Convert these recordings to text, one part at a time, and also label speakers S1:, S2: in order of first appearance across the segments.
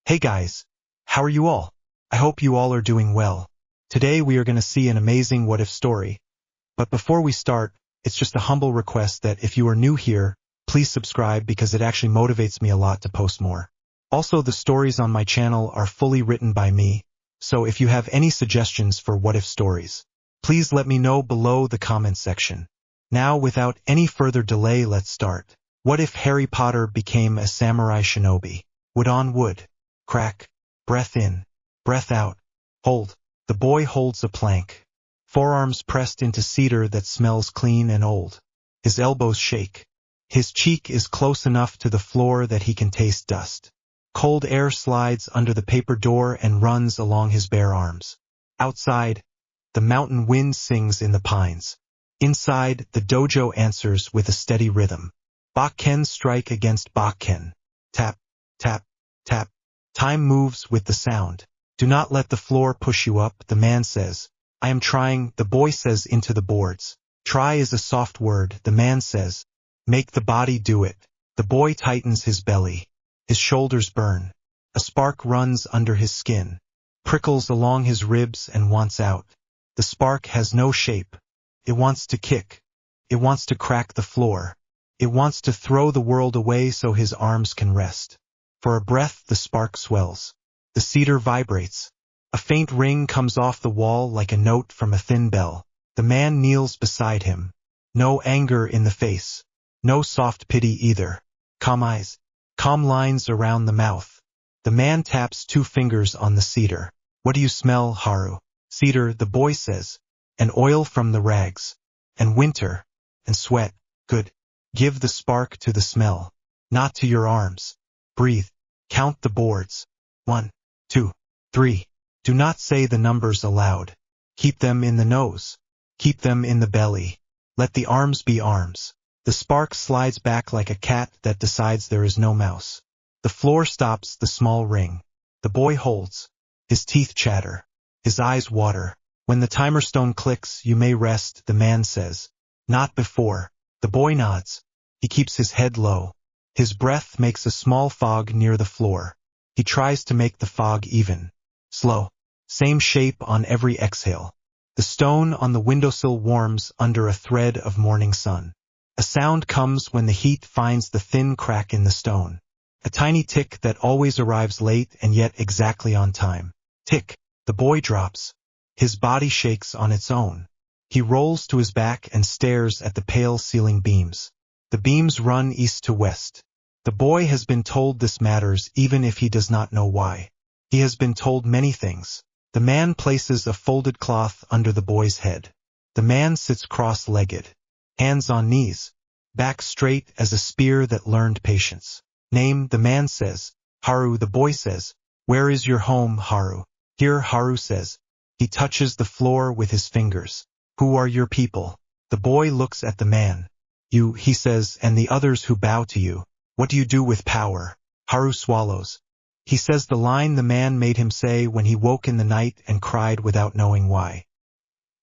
S1: Hey guys, how are you all? I hope you all are doing well. Today we are going to see an amazing what-if story. But before we start, it's just a humble request that if you are new here, please subscribe because it actually motivates me a lot to post more. Also, the stories on my channel are fully written by me, so if you have any suggestions for what-if stories, please let me know below the comment section. Now, without any further delay, let's start. What if Harry Potter became a samurai shinobi? Wood on wood. Crack. Breath in. Breath out. Hold. The boy holds a plank. Forearms pressed into cedar that smells clean and old. His elbows shake. His cheek is close enough to the floor that he can taste dust. Cold air slides under the paper door and runs along his bare arms. Outside, the mountain wind sings in the pines. Inside, the dojo answers with a steady rhythm. Bakken strike against Bakken. Tap, tap, tap. Time moves with the sound. Do not let the floor push you up, the man says. I am trying, the boy says into the boards. Try is a soft word, the man says. Make the body do it. The boy tightens his belly. His shoulders burn. A spark runs under his skin. Prickles along his ribs and wants out. The spark has no shape. It wants to kick. It wants to crack the floor. It wants to throw the world away so his arms can rest. For a breath, the spark swells. The cedar vibrates. A faint ring comes off the wall like a note from a thin bell. The man kneels beside him. No anger in the face. No soft pity either. Calm eyes. Calm lines around the mouth. The man taps 2 fingers on the cedar. What do you smell, Haru? Cedar, the boy says. And oil from the rags. And winter. And sweat. Good. Give the spark to the smell. Not to your arms. Breathe. Count the boards. 1, 2, 3. Do not say the numbers aloud. Keep them in the nose. Keep them in the belly. Let the arms be arms. The spark slides back like a cat that decides there is no mouse. The floor stops the small ring. The boy holds. His teeth chatter. His eyes water. When the timer stone clicks, you may rest, the man says. Not before. The boy nods. He keeps his head low. His breath makes a small fog near the floor. He tries to make the fog even. Slow. Same shape on every exhale. The stone on the windowsill warms under a thread of morning sun. A sound comes when the heat finds the thin crack in the stone. A tiny tick that always arrives late and yet exactly on time. Tick. The boy drops. His body shakes on its own. He rolls to his back and stares at the pale ceiling beams. The beams run east to west. The boy has been told this matters even if he does not know why. He has been told many things. The man places a folded cloth under the boy's head. The man sits cross-legged. Hands on knees. Back straight as a spear that learned patience. Name, the man says. Haru, the boy says. Where is your home, Haru? Here, Haru says. He touches the floor with his fingers. Who are your people? The boy looks at the man. You, he says, and the others who bow to you. What do you do with power? Haru swallows. He says the line the man made him say when he woke in the night and cried without knowing why.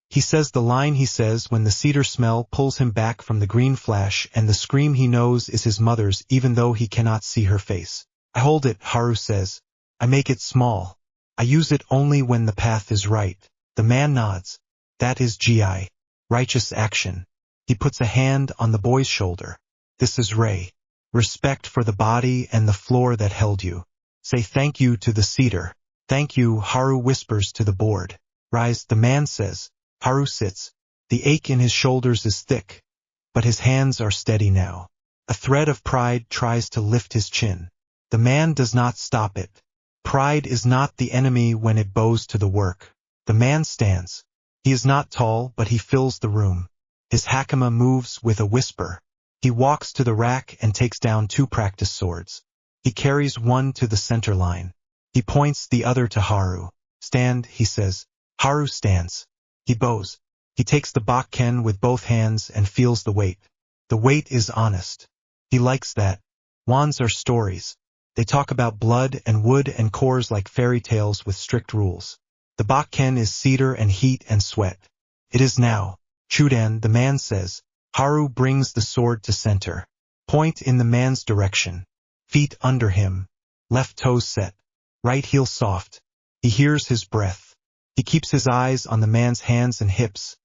S1: He says the line he says when the cedar smell pulls him back from the green flash and the scream he knows is his mother's even though he cannot see her face. I hold it, Haru says. I make it small. I use it only when the path is right. The man nods. That is GI. Righteous action. He puts a hand on the boy's shoulder. This is Ray. Respect for the body and the floor that held you. Say thank you to the cedar. Thank you, Haru whispers to the board. Rise, the man says. Haru sits. The ache in his shoulders is thick, but his hands are steady now. A thread of pride tries to lift his chin. The man does not stop it. Pride is not the enemy when it bows to the work. The man stands. He is not tall, but he fills the room. His hakama moves with a whisper. He walks to the rack and takes down 2 practice swords. He carries one to the center line. He points the other to Haru. Stand, he says. Haru stands. He bows. He takes the bakken with both hands and feels the weight. The weight is honest. He likes that. Wands are stories. They talk about blood and wood and cores like fairy tales with strict rules. The bakken is cedar and heat and sweat. It is now. Chudan, the man says. Haru brings the sword to center. Point in the man's direction. Feet under him. Left toes set. right heel soft. He hears his breath. He keeps his eyes on the man's hands and hips,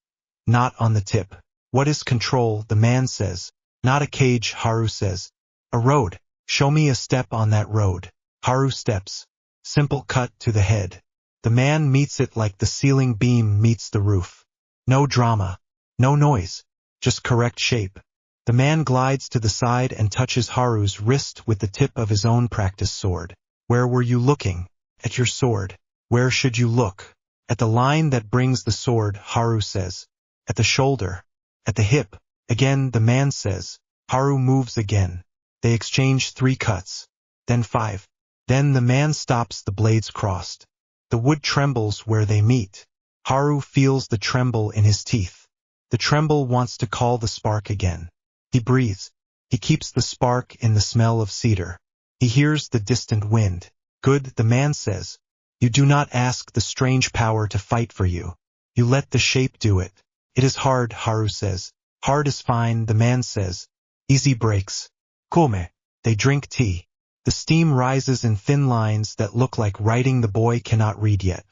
S1: not on the tip. What is control? The man says. Not a cage, Haru says. A road. Show me a step on that road. Haru steps. Simple cut to the head. The man meets it like the ceiling beam meets the roof. No drama. No noise. Just correct shape. The man glides to the side and touches Haru's wrist with the tip of his own practice sword. Where were you looking? At your sword. Where should you look? At the line that brings the sword, Haru says. At the shoulder. At the hip. Again, the man says. Haru moves again. They exchange 3 cuts. Then 5. Then the man stops, the blades crossed. The wood trembles where they meet. Haru feels the tremble in his teeth. The tremble wants to call the spark again. He breathes. He keeps the spark in the smell of cedar. He hears the distant wind. Good, the man says. You do not ask the strange power to fight for you. You let the shape do it. It is hard, Haru says. Hard is fine, the man says. Easy breaks. Come. They drink tea. The steam rises in thin lines that look like writing the boy cannot read yet.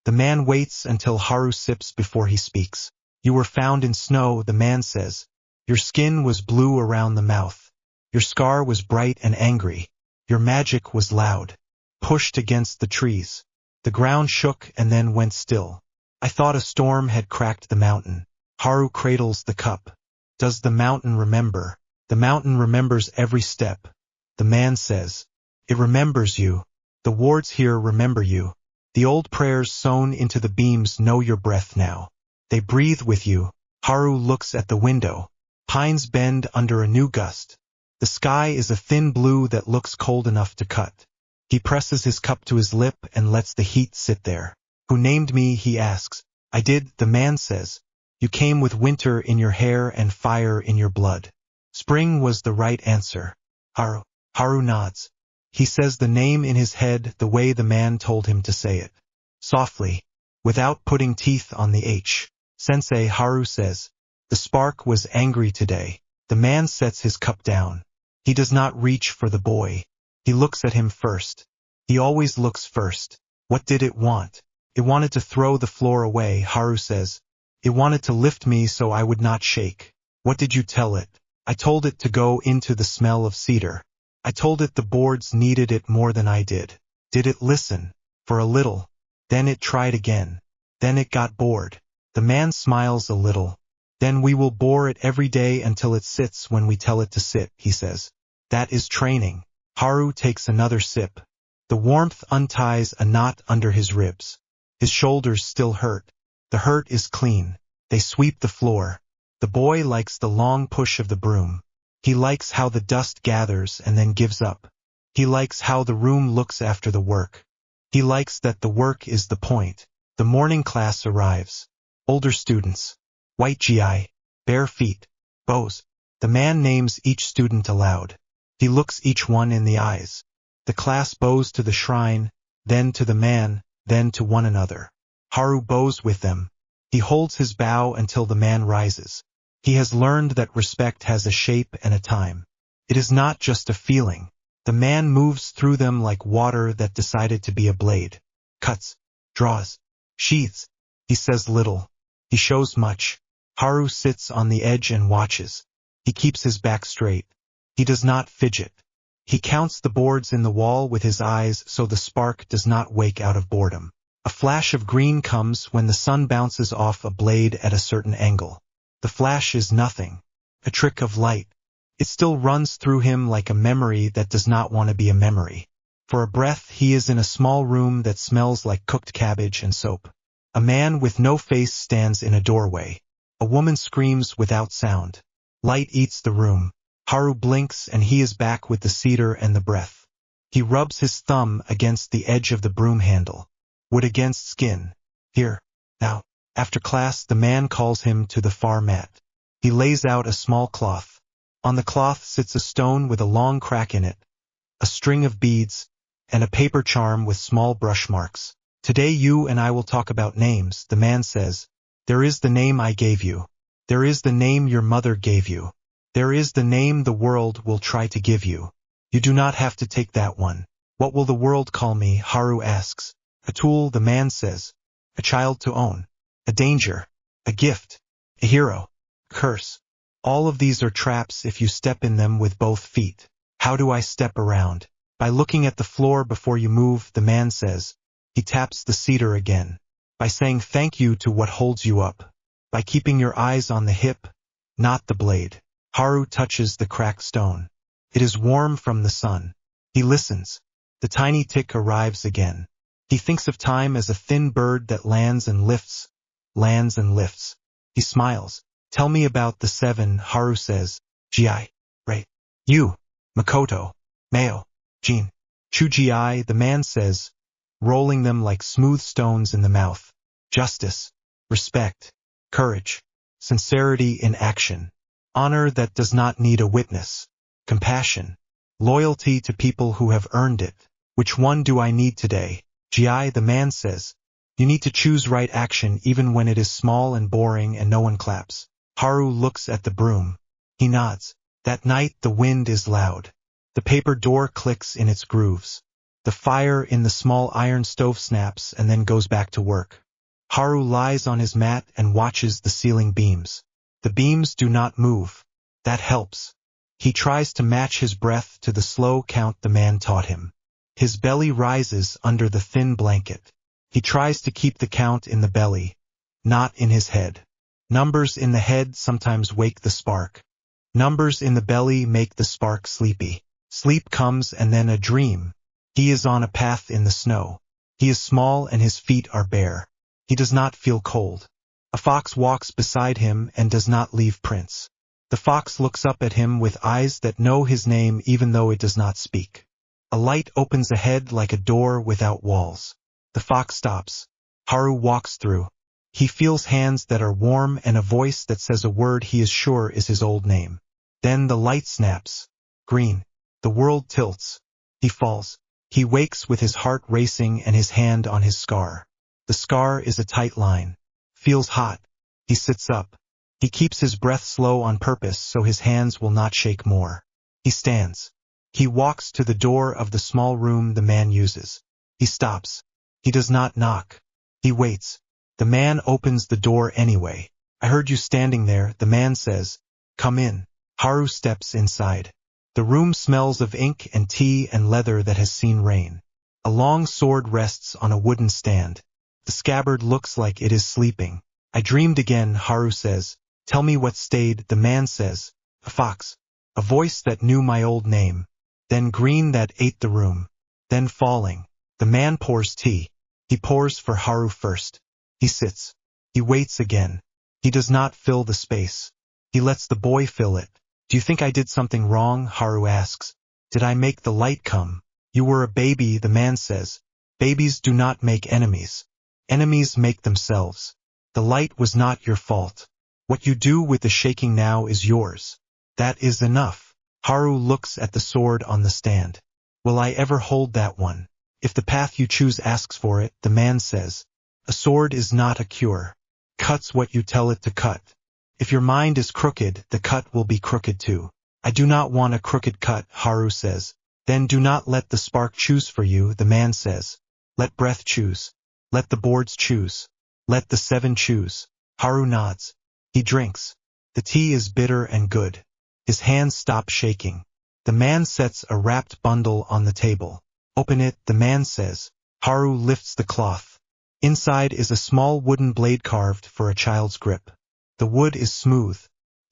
S1: The man waits until Haru sips before he speaks. You were found in snow, the man says. Your skin was blue around the mouth. Your scar was bright and angry. Your magic was loud. Pushed against the trees. The ground shook and then went still. I thought a storm had cracked the mountain. Haru cradles the cup. Does the mountain remember? The mountain remembers every step. The man says. It remembers you. The wards here remember you. The old prayers sewn into the beams know your breath now. They breathe with you. Haru looks at the window. Pines bend under a new gust. The sky is a thin blue that looks cold enough to cut. He presses his cup to his lip and lets the heat sit there. Who named me? He asks. I did, the man says. You came with winter in your hair and fire in your blood. Spring was the right answer. Haru nods. He says the name in his head the way the man told him to say it. Softly, without putting teeth on the H. Sensei, Haru says. The spark was angry today. The man sets his cup down. He does not reach for the boy. He looks at him first. He always looks first. What did it want? It wanted to throw the floor away, Haru says. It wanted to lift me so I would not shake. What did you tell it? I told it to go into the smell of cedar. I told it the boards needed it more than I did. Did it listen? For a little. Then it tried again. Then it got bored. The man smiles a little. Then we will bore it every day until it sits when we tell it to sit, he says. That is training. Haru takes another sip. The warmth unties a knot under his ribs. His shoulders still hurt. The hurt is clean. They sweep the floor. The boy likes the long push of the broom. He likes how the dust gathers and then gives up. He likes how the room looks after the work. He likes that the work is the point. The morning class arrives. Older students. White GI. Bare feet. Bows. The man names each student aloud. He looks each one in the eyes. The class bows to the shrine, then to the man, then to one another. Haru bows with them. He holds his bow until the man rises. He has learned that respect has a shape and a time. It is not just a feeling. The man moves through them like water that decided to be a blade. Cuts, draws, sheaths. He says little. He shows much. Haru sits on the edge and watches. He keeps his back straight. He does not fidget. He counts the boards in the wall with his eyes so the spark does not wake out of boredom. A flash of green comes when the sun bounces off a blade at a certain angle. The flash is nothing. A trick of light. It still runs through him like a memory that does not want to be a memory. For a breath he is in a small room that smells like cooked cabbage and soap. A man with no face stands in a doorway. A woman screams without sound. Light eats the room. Haru blinks and he is back with the cedar and the breath. He rubs his thumb against the edge of the broom handle. Wood against skin. Here. Now. After class the man calls him to the far mat. He lays out a small cloth. On the cloth sits a stone with a long crack in it, a string of beads, and a paper charm with small brush marks. Today you and I will talk about names, the man says. There is the name I gave you. There is the name your mother gave you. There is the name the world will try to give you. You do not have to take that one. What will the world call me? Haru asks. A tool, the man says. A child to own. A danger. A gift. A hero. Curse. All of these are traps if you step in them with both feet. How do I step around? By looking at the floor before you move, the man says. He taps the cedar again. By saying thank you to what holds you up. By keeping your eyes on the hip, not the blade. Haru touches the cracked stone. It is warm from the sun. He listens. The tiny tick arrives again. He thinks of time as a thin bird that lands and lifts. Lands and lifts. He smiles. Tell me about the 7, Haru says. Gi. Right. You. Makoto. Mao. Jin. Chugi, the man says, rolling them like smooth stones in the mouth. Justice. Respect. Courage. Sincerity in action. Honor that does not need a witness. Compassion. Loyalty to people who have earned it. Which one do I need today? Gi, the man says. You need to choose right action even when it is small and boring and no one claps. Haru looks at the broom. He nods. That night the wind is loud. The paper door clicks in its grooves. The fire in the small iron stove snaps and then goes back to work. Haru lies on his mat and watches the ceiling beams. The beams do not move. That helps. He tries to match his breath to the slow count the man taught him. His belly rises under the thin blanket. He tries to keep the count in the belly, not in his head. Numbers in the head sometimes wake the spark. Numbers in the belly make the spark sleepy. Sleep comes and then a dream. He is on a path in the snow. He is small and his feet are bare. He does not feel cold. A fox walks beside him and does not leave prints. The fox looks up at him with eyes that know his name even though it does not speak. A light opens ahead like a door without walls. The fox stops. Haru walks through. He feels hands that are warm and a voice that says a word he is sure is his old name. Then the light snaps. Green. The world tilts. He falls. He wakes with his heart racing and his hand on his scar. The scar is a tight line. Feels hot. He sits up. He keeps his breath slow on purpose so his hands will not shake more. He stands. He walks to the door of the small room the man uses. He stops. He does not knock. He waits. The man opens the door anyway. I heard you standing there, the man says. Come in. Haru steps inside. The room smells of ink and tea and leather that has seen rain. A long sword rests on a wooden stand. The scabbard looks like it is sleeping. I dreamed again, Haru says. Tell me what stayed, the man says. A fox. A voice that knew my old name. Then green that ate the room. Then falling. The man pours tea. He pours for Haru first. He sits. He waits again. He does not fill the space. He lets the boy fill it. Do you think I did something wrong? Haru asks. Did I make the light come? You were a baby, the man says. Babies do not make enemies. Enemies make themselves. The light was not your fault. What you do with the shaking now is yours. That is enough. Haru looks at the sword on the stand. Will I ever hold that one? If the path you choose asks for it, the man says. A sword is not a cure. Cuts what you tell it to cut. If your mind is crooked, the cut will be crooked too. I do not want a crooked cut, Haru says. Then do not let the spark choose for you, the man says. Let breath choose. Let the boards choose. Let the 7 choose. Haru nods. He drinks. The tea is bitter and good. His hands stop shaking. The man sets a wrapped bundle on the table. Open it, the man says. Haru lifts the cloth. Inside is a small wooden blade carved for a child's grip. The wood is smooth.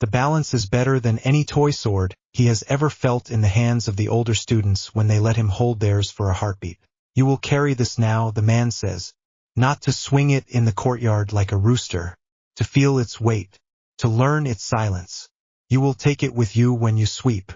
S1: The balance is better than any toy sword he has ever felt in the hands of the older students when they let him hold theirs for a heartbeat. You will carry this now, the man says. Not to swing it in the courtyard like a rooster. To feel its weight. To learn its silence. You will take it with you when you sweep.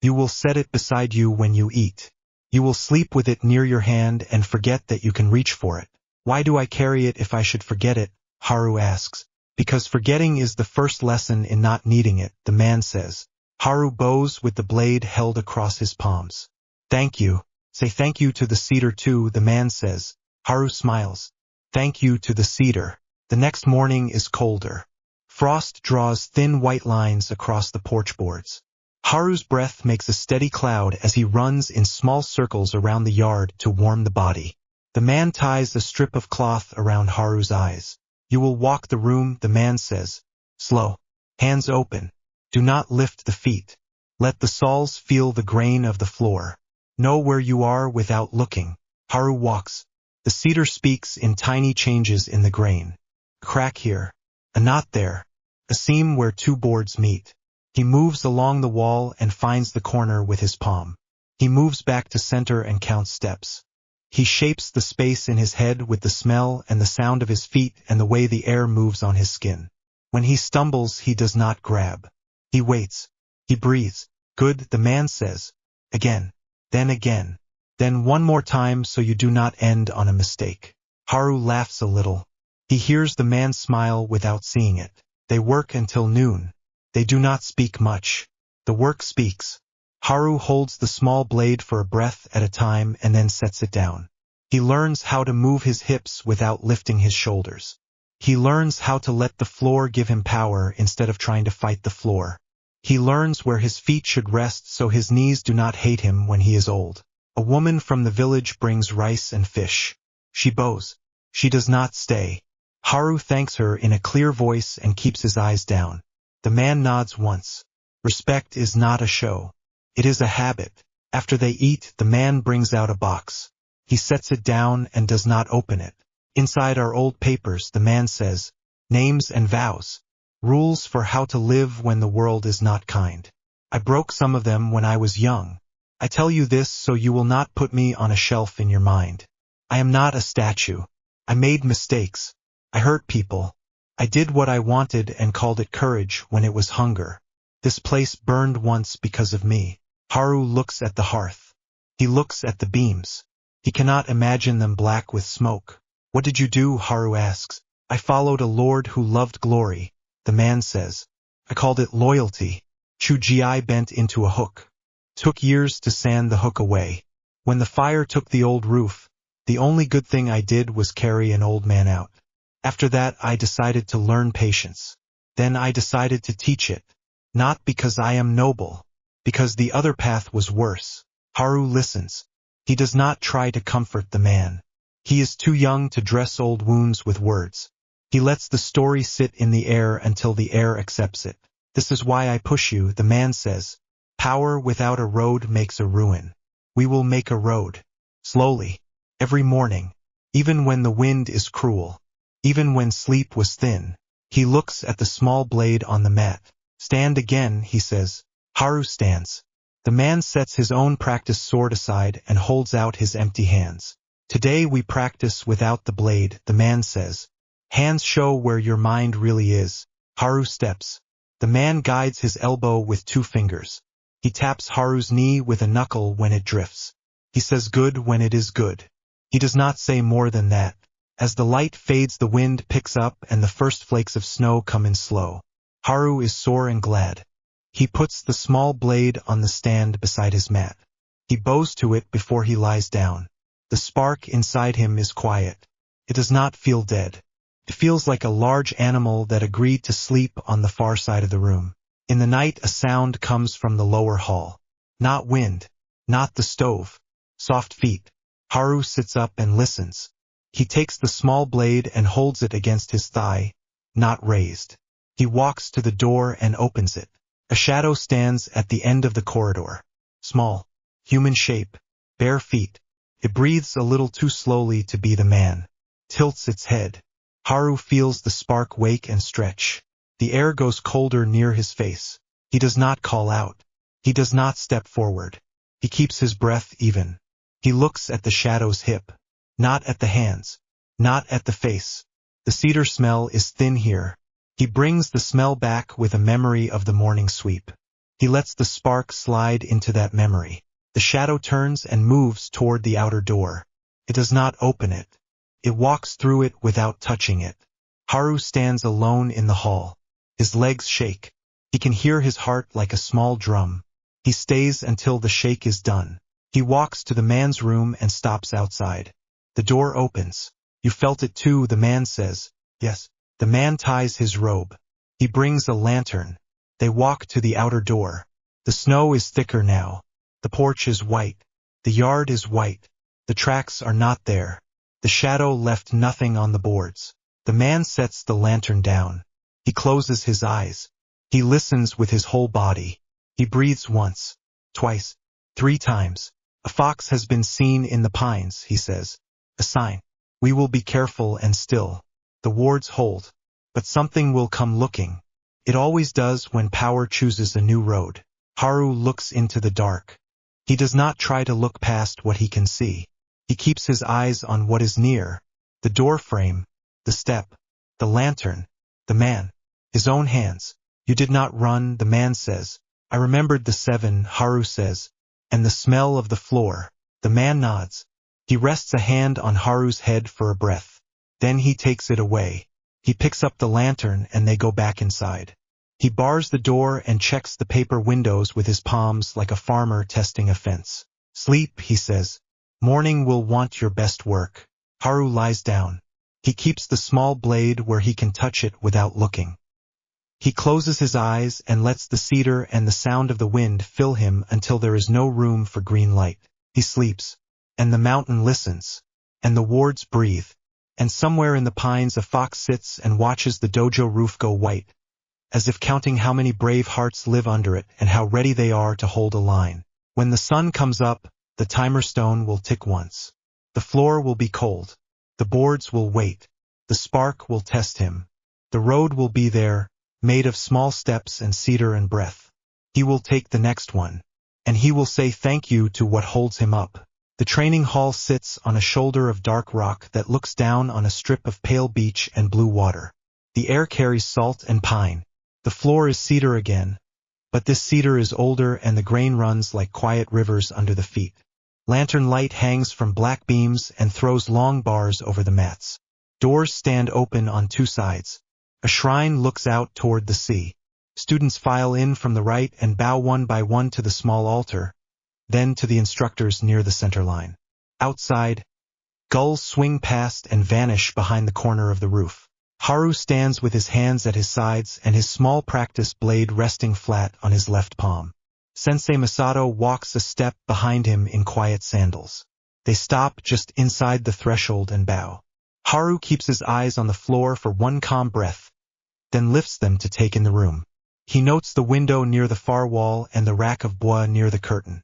S1: You will set it beside you when you eat. You will sleep with it near your hand and forget that you can reach for it. Why do I carry it if I should forget it? Haru asks. Because forgetting is the first lesson in not needing it, the man says. Haru bows with the blade held across his palms. Thank you. Say thank you to the cedar too, the man says. Haru smiles. Thank you to the cedar. The next morning is colder. Frost draws thin white lines across the porch boards. Haru's breath makes a steady cloud as he runs in small circles around the yard to warm the body. The man ties a strip of cloth around Haru's eyes. You will walk the room, the man says. Slow. Hands open. Do not lift the feet. Let the soles feel the grain of the floor. Know where you are without looking. Haru walks. The cedar speaks in tiny changes in the grain. Crack here. A knot there. A seam where two boards meet. He moves along the wall and finds the corner with his palm. He moves back to center and counts steps. He shapes the space in his head with the smell and the sound of his feet and the way the air moves on his skin. When he stumbles, he does not grab. He waits. He breathes. Good, the man says. Again. Then one more time so you do not end on a mistake. Haru laughs a little. He hears the man smile without seeing it. They work until noon. They do not speak much. The work speaks. Haru holds the small blade for a breath at a time and then sets it down. He learns how to move his hips without lifting his shoulders. He learns how to let the floor give him power instead of trying to fight the floor. He learns where his feet should rest so his knees do not hate him when he is old. A woman from the village brings rice and fish. She bows. She does not stay. Haru thanks her in a clear voice and keeps his eyes down. The man nods once. Respect is not a show. It is a habit. After they eat, the man brings out a box. He sets it down and does not open it. Inside are old papers, the man says. Names and vows. Rules for how to live when the world is not kind. I broke some of them when I was young. I tell you this so you will not put me on a shelf in your mind. I am not a statue. I made mistakes. I hurt people. I did what I wanted and called it courage when it was hunger. This place burned once because of me. Haru looks at the hearth. He looks at the beams. He cannot imagine them black with smoke. What did you do? Haru asks. I followed a lord who loved glory, the man says. I called it loyalty. Chuji bent into a hook. Took years to sand the hook away. When the fire took the old roof, the only good thing I did was carry an old man out. After that, I decided to learn patience. Then I decided to teach it. Not because I am noble, because the other path was worse. Haru listens. He does not try to comfort the man. He is too young to dress old wounds with words. He lets the story sit in the air until the air accepts it. This is why I push you, the man says. Power without a road makes a ruin. We will make a road. Slowly. Every morning. Even when the wind is cruel. Even when sleep was thin. He looks at the small blade on the mat. Stand again, he says. Haru stands. The man sets his own practice sword aside and holds out his empty hands. Today we practice without the blade, the man says. Hands show where your mind really is. Haru steps. The man guides his elbow with 2 fingers. He taps Haru's knee with a knuckle when it drifts. He says good when it is good. He does not say more than that. As the light fades, the wind picks up and the first flakes of snow come in slow. Haru is sore and glad. He puts the small blade on the stand beside his mat. He bows to it before he lies down. The spark inside him is quiet. It does not feel dead. It feels like a large animal that agreed to sleep on the far side of the room. In the night, a sound comes from the lower hall. Not wind. Not the stove. Soft feet. Haru sits up and listens. He takes the small blade and holds it against his thigh, not raised. He walks to the door and opens it. A shadow stands at the end of the corridor. Small. Human shape. Bare feet. It breathes a little too slowly to be the man. Tilts its head. Haru feels the spark wake and stretch. The air goes colder near his face. He does not call out. He does not step forward. He keeps his breath even. He looks at the shadow's hip. Not at the hands. Not at the face. The cedar smell is thin here. He brings the smell back with a memory of the morning sweep. He lets the spark slide into that memory. The shadow turns and moves toward the outer door. It does not open it. It walks through it without touching it. Haru stands alone in the hall. His legs shake. He can hear his heart like a small drum. He stays until the shake is done. He walks to the man's room and stops outside. The door opens. You felt it too, the man says. Yes. The man ties his robe. He brings a lantern. They walk to the outer door. The snow is thicker now. The porch is white. The yard is white. The tracks are not there. The shadow left nothing on the boards. The man sets the lantern down. He closes his eyes. He listens with his whole body. He breathes once, twice, 3 times. A fox has been seen in the pines, he says. A sign. We will be careful and still. The wards hold. But something will come looking. It always does when power chooses a new road. Haru looks into the dark. He does not try to look past what he can see. He keeps his eyes on what is near. The door frame, the step, the lantern, the man, his own hands. You did not run, the man says. I remembered the 7, Haru says. And the smell of the floor. The man nods. He rests a hand on Haru's head for a breath. Then he takes it away. He picks up the lantern and they go back inside. He bars the door and checks the paper windows with his palms like a farmer testing a fence. Sleep, he says. Morning will want your best work. Haru lies down. He keeps the small blade where he can touch it without looking. He closes his eyes and lets the cedar and the sound of the wind fill him until there is no room for green light. He sleeps. And the mountain listens. And the wards breathe. And somewhere in the pines a fox sits and watches the dojo roof go white, as if counting how many brave hearts live under it and how ready they are to hold a line. When the sun comes up, the timer stone will tick once. The floor will be cold. The boards will wait. The spark will test him. The road will be there, made of small steps and cedar and breath. He will take the next one. And he will say thank you to what holds him up. The training hall sits on a shoulder of dark rock that looks down on a strip of pale beach and blue water. The air carries salt and pine. The floor is cedar again, but this cedar is older and the grain runs like quiet rivers under the feet. Lantern light hangs from black beams and throws long bars over the mats. Doors stand open on 2 sides. A shrine looks out toward the sea. Students file in from the right and bow one by one to the small altar, then to the instructors near the center line. Outside, gulls swing past and vanish behind the corner of the roof. Haru stands with his hands at his sides and his small practice blade resting flat on his left palm. Sensei Masato walks a step behind him in quiet sandals. They stop just inside the threshold and bow. Haru keeps his eyes on the floor for one calm breath, then lifts them to take in the room. He notes the window near the far wall and the rack of bois near the curtain.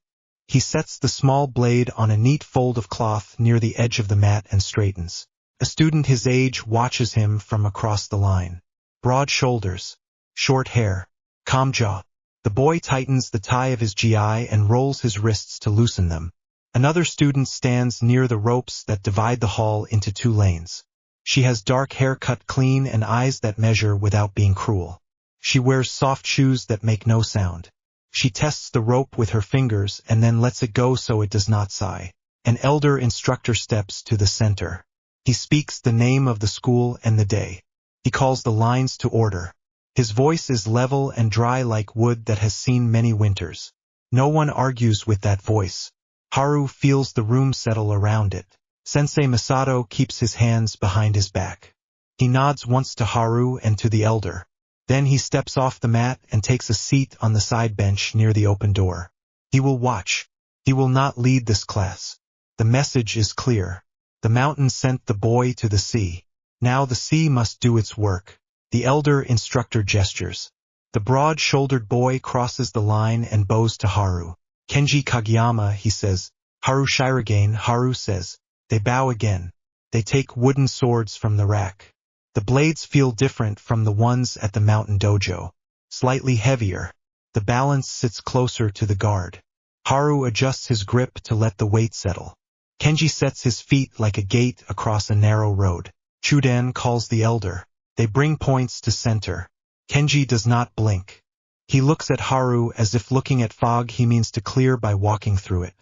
S1: He sets the small blade on a neat fold of cloth near the edge of the mat and straightens. A student his age watches him from across the line. Broad shoulders, short hair, calm jaw. The boy tightens the tie of his gi and rolls his wrists to loosen them. Another student stands near the ropes that divide the hall into 2 lanes. She has dark hair cut clean and eyes that measure without being cruel. She wears soft shoes that make no sound. She tests the rope with her fingers and then lets it go so it does not sigh. An elder instructor steps to the center. He speaks the name of the school and the day. He calls the lines to order. His voice is level and dry like wood that has seen many winters. No one argues with that voice. Haru feels the room settle around it. Sensei Masato keeps his hands behind his back. He nods once to Haru and to the elder. Then he steps off the mat and takes a seat on the side bench near the open door. He will watch. He will not lead this class. The message is clear. The mountain sent the boy to the sea. Now the sea must do its work. The elder instructor gestures. The broad-shouldered boy crosses the line and bows to Haru. Kenji Kageyama, he says. Haru Shirogane, Haru says. They bow again. They take wooden swords from the rack. The blades feel different from the ones at the mountain dojo. Slightly heavier. The balance sits closer to the guard. Haru adjusts his grip to let the weight settle. Kenji sets his feet like a gate across a narrow road. Chuden calls the elder. They bring points to center. Kenji does not blink. He looks at Haru as if looking at fog he means to clear by walking through it.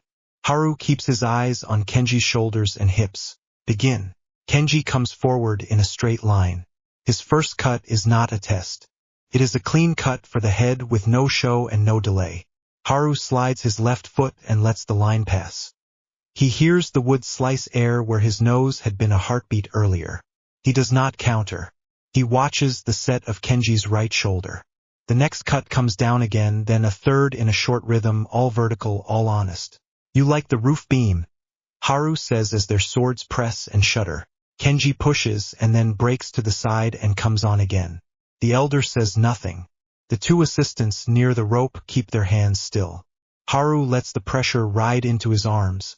S1: Haru keeps his eyes on Kenji's shoulders and hips. Begin. Kenji comes forward in a straight line. His first cut is not a test. It is a clean cut for the head with no show and no delay. Haru slides his left foot and lets the line pass. He hears the wood slice air where his nose had been a heartbeat earlier. He does not counter. He watches the set of Kenji's right shoulder. The next cut comes down again, then a third in a short rhythm, all vertical, all honest. You like the roof beam? Haru says as their swords press and shudder. Kenji pushes and then breaks to the side and comes on again. The elder says nothing. The two assistants near the rope keep their hands still. Haru lets the pressure ride into his arms,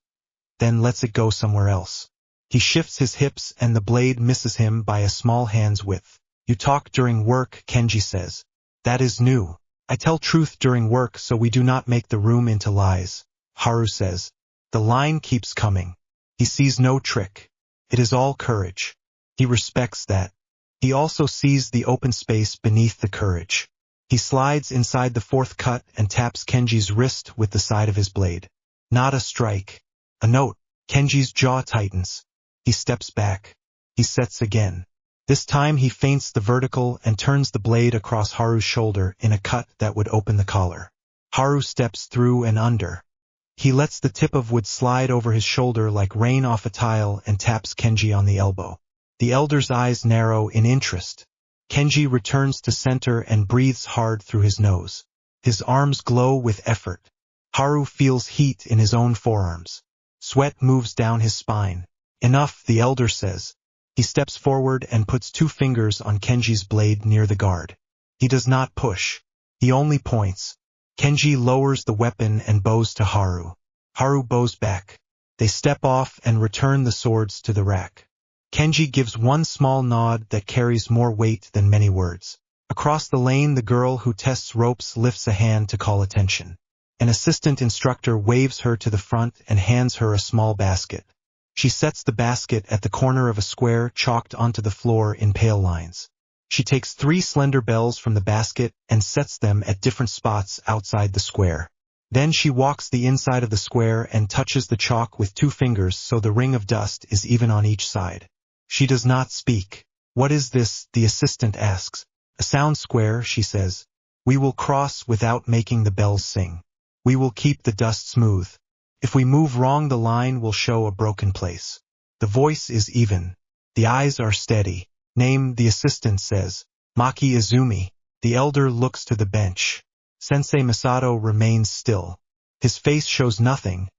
S1: then lets it go somewhere else. He shifts his hips and the blade misses him by a small hand's width. You talk during work, Kenji says. That is new. I tell truth during work so we do not make the room into lies, Haru says. The line keeps coming. He sees no trick. It is all courage. He respects that. He also sees the open space beneath the courage. He slides inside the fourth cut and taps Kenji's wrist with the side of his blade. Not a strike. A note. Kenji's jaw tightens. He steps back. He sets again. This time he feints the vertical and turns the blade across Haru's shoulder in a cut that would open the collar. Haru steps through and under. He lets the tip of wood slide over his shoulder like rain off a tile and taps Kenji on the elbow. The elder's eyes narrow in interest. Kenji returns to center and breathes hard through his nose. His arms glow with effort. Haru feels heat in his own forearms. Sweat moves down his spine. Enough, the elder says. He steps forward and puts 2 fingers on Kenji's blade near the guard. He does not push. He only points. Kenji lowers the weapon and bows to Haru. Haru bows back. They step off and return the swords to the rack. Kenji gives one small nod that carries more weight than many words. Across the lane, the girl who tests ropes lifts a hand to call attention. An assistant instructor waves her to the front and hands her a small basket. She sets the basket at the corner of a square chalked onto the floor in pale lines. She takes 3 slender bells from the basket and sets them at different spots outside the square. Then she walks the inside of the square and touches the chalk with 2 fingers so the ring of dust is even on each side. She does not speak. What is this? The assistant asks. A sound square, she says. We will cross without making the bells sing. We will keep the dust smooth. If we move wrong, the line will show a broken place. The voice is even. The eyes are steady. Name, the assistant says. Maki Izumi. The elder looks to the bench. Sensei Masato remains still. His face shows nothing,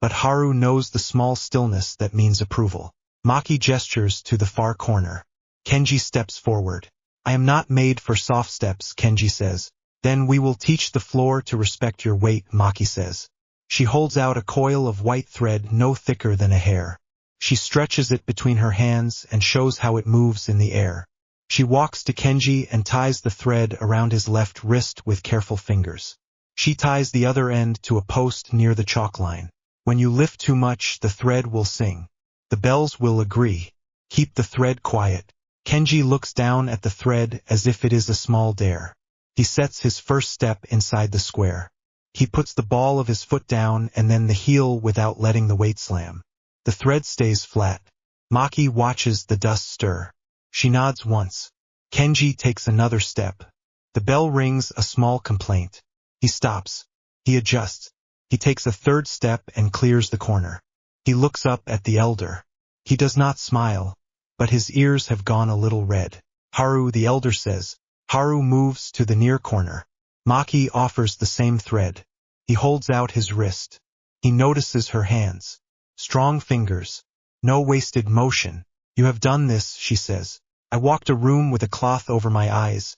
S1: but Haru knows the small stillness that means approval. Maki gestures to the far corner. Kenji steps forward. I am not made for soft steps, Kenji says. Then we will teach the floor to respect your weight, Maki says. She holds out a coil of white thread no thicker than a hair. She stretches it between her hands and shows how it moves in the air. She walks to Kenji and ties the thread around his left wrist with careful fingers. She ties the other end to a post near the chalk line. When you lift too much, the thread will sing. The bells will agree. Keep the thread quiet. Kenji looks down at the thread as if it is a small dare. He sets his first step inside the square. He puts the ball of his foot down and then the heel without letting the weight slam. The thread stays flat. Maki watches the dust stir. She nods once. Kenji takes another step. The bell rings a small complaint. He stops. He adjusts. He takes a third step and clears the corner. He looks up at the elder. He does not smile, but his ears have gone a little red. Haru, the elder says. Haru moves to the near corner. Maki offers the same thread. He holds out his wrist. He notices her hands. Strong fingers. No wasted motion. You have done this, she says. I walked a room with a cloth over my eyes.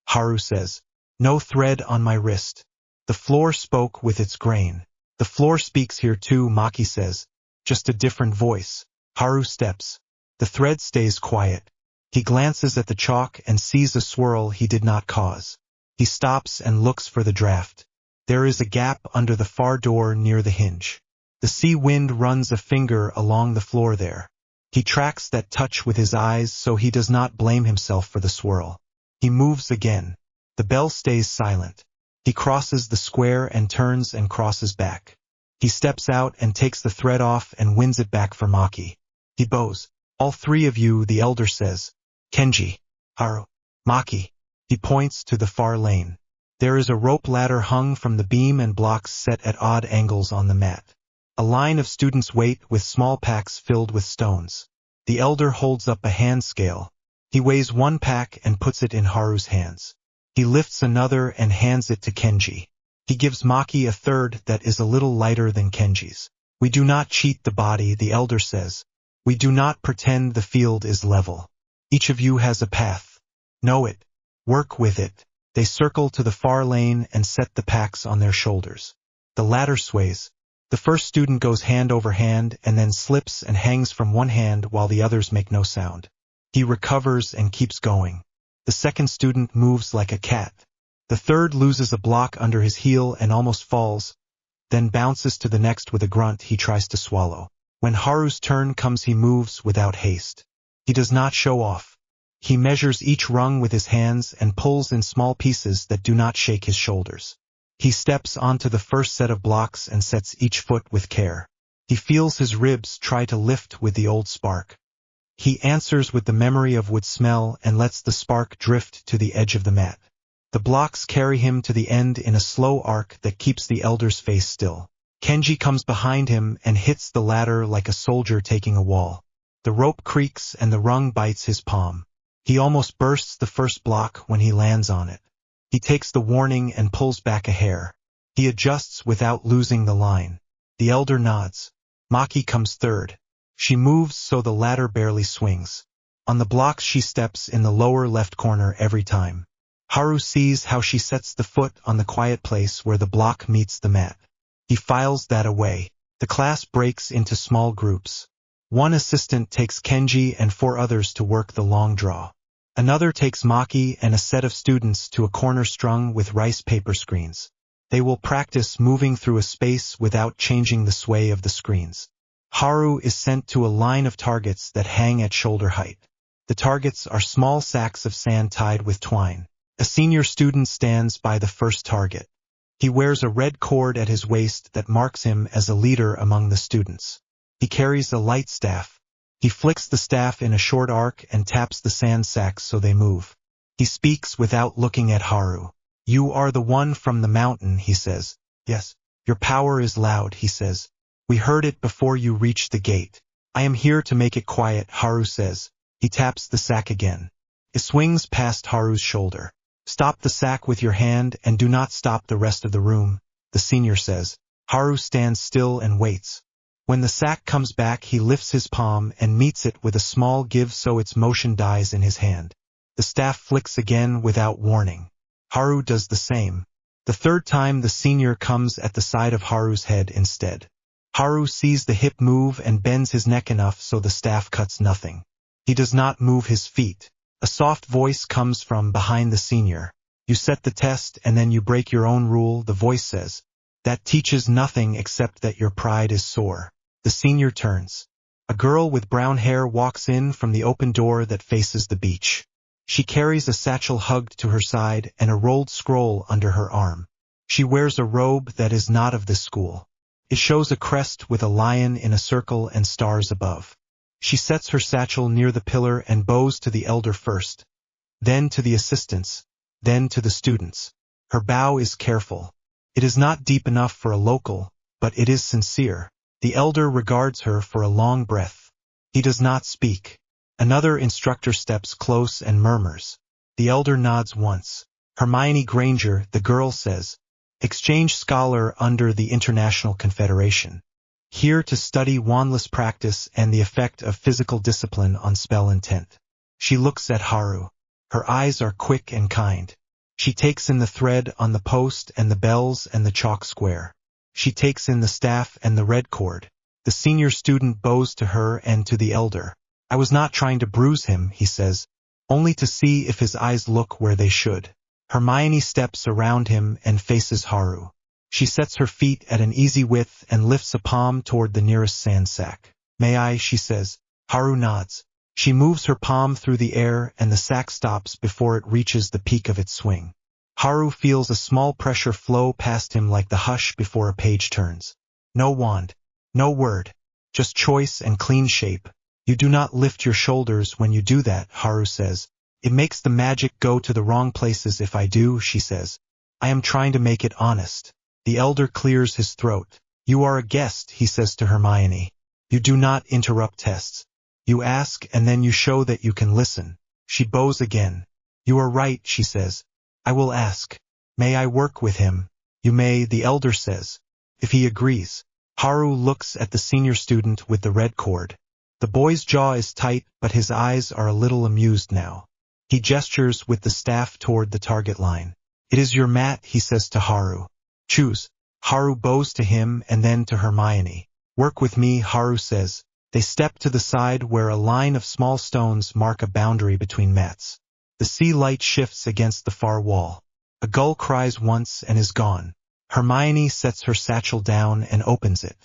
S1: Haru says. No thread on my wrist. The floor spoke with its grain. The floor speaks here too, Maki says. Just a different voice. Haru steps. The thread stays quiet. He glances at the chalk and sees a swirl he did not cause. He stops and looks for the draft. There is a gap under the far door near the hinge. The sea wind runs a finger along the floor there. He tracks that touch with his eyes so he does not blame himself for the swirl. He moves again. The bell stays silent. He crosses the square and turns and crosses back. He steps out and takes the thread off and wins it back for Maki. He bows. All 3 of you, the elder says. Kenji. Haru. Maki. He points to the far lane. There is a rope ladder hung from the beam and blocks set at odd angles on the mat. A line of students wait with small packs filled with stones. The elder holds up a hand scale. He weighs 1 pack and puts it in Haru's hands. He lifts another and hands it to Kenji. He gives Maki a third that is a little lighter than Kenji's. We do not cheat the body, the elder says. We do not pretend the field is level. Each of you has a path. Know it. Work with it. They circle to the far lane and set the packs on their shoulders. The ladder sways. The first student goes hand over hand and then slips and hangs from one hand while the others make no sound. He recovers and keeps going. The second student moves like a cat. The third loses a block under his heel and almost falls, then bounces to the next with a grunt he tries to swallow. When Haru's turn comes, he moves without haste. He does not show off. He measures each rung with his hands and pulls in small pieces that do not shake his shoulders. He steps onto the first set of blocks and sets each foot with care. He feels his ribs try to lift with the old spark. He answers with the memory of wood smell and lets the spark drift to the edge of the mat. The blocks carry him to the end in a slow arc that keeps the elder's face still. Kenji comes behind him and hits the ladder like a soldier taking a wall. The rope creaks and the rung bites his palm. He almost bursts the first block when he lands on it. He takes the warning and pulls back a hair. He adjusts without losing the line. The elder nods. Maki comes third. She moves so the ladder barely swings. On the blocks she steps in the lower left corner every time. Haru sees how she sets the foot on the quiet place where the block meets the mat. He files that away. The class breaks into small groups. One assistant takes Kenji and 4 others to work the long draw. Another takes Maki and a set of students to a corner strung with rice paper screens. They will practice moving through a space without changing the sway of the screens. Haru is sent to a line of targets that hang at shoulder height. The targets are small sacks of sand tied with twine. A senior student stands by the first target. He wears a red cord at his waist that marks him as a leader among the students. He carries a light staff. He flicks the staff in a short arc and taps the sand sacks so they move. He speaks without looking at Haru. You are the one from the mountain, he says. Yes. Your power is loud, he says. We heard it before you reached the gate. I am here to make it quiet, Haru says. He taps the sack again. It swings past Haru's shoulder. Stop the sack with your hand and do not stop the rest of the room, the senior says. Haru stands still and waits. When the sack comes back, he lifts his palm and meets it with a small give so its motion dies in his hand. The staff flicks again without warning. Haru does the same. The third time the senior comes at the side of Haru's head instead. Haru sees the hip move and bends his neck enough so the staff cuts nothing. He does not move his feet. A soft voice comes from behind the senior. You set the test and then you break your own rule, the voice says. That teaches nothing except that your pride is sore. The senior turns. A girl with brown hair walks in from the open door that faces the beach. She carries a satchel hugged to her side and a rolled scroll under her arm. She wears a robe that is not of this school. It shows a crest with a lion in a circle and stars above. She sets her satchel near the pillar and bows to the elder first, then to the assistants, then to the students. Her bow is careful. It is not deep enough for a local, but it is sincere. The elder regards her for a long breath. He does not speak. Another instructor steps close and murmurs. The elder nods once. Hermione Granger, the girl says, exchange scholar under the International Confederation. Here to study wandless practice and the effect of physical discipline on spell intent. She looks at Haru. Her eyes are quick and kind. She takes in the thread on the post and the bells and the chalk square. She takes in the staff and the red cord. The senior student bows to her and to the elder. I was not trying to bruise him, he says, only to see if his eyes look where they should. Hermione steps around him and faces Haru. She sets her feet at an easy width and lifts a palm toward the nearest sand sack. May I, she says. Haru nods. She moves her palm through the air and the sack stops before it reaches the peak of its swing. Haru feels a small pressure flow past him like the hush before a page turns. No wand. No word. Just choice and clean shape. You do not lift your shoulders when you do that, Haru says. It makes the magic go to the wrong places if I do, she says. I am trying to make it honest. The elder clears his throat. You are a guest, he says to Hermione. You do not interrupt tests. You ask and then you show that you can listen. She bows again. You are right, she says. I will ask. May I work with him? You may, the elder says. If he agrees. Haru looks at the senior student with the red cord. The boy's jaw is tight, but his eyes are a little amused now. He gestures with the staff toward the target line. It is your mat, he says to Haru. Choose. Haru bows to him and then to Hermione. Work with me, Haru says. They step to the side where a line of small stones mark a boundary between mats. The sea light shifts against the far wall. A gull cries once and is gone. Hermione sets her satchel down and opens it.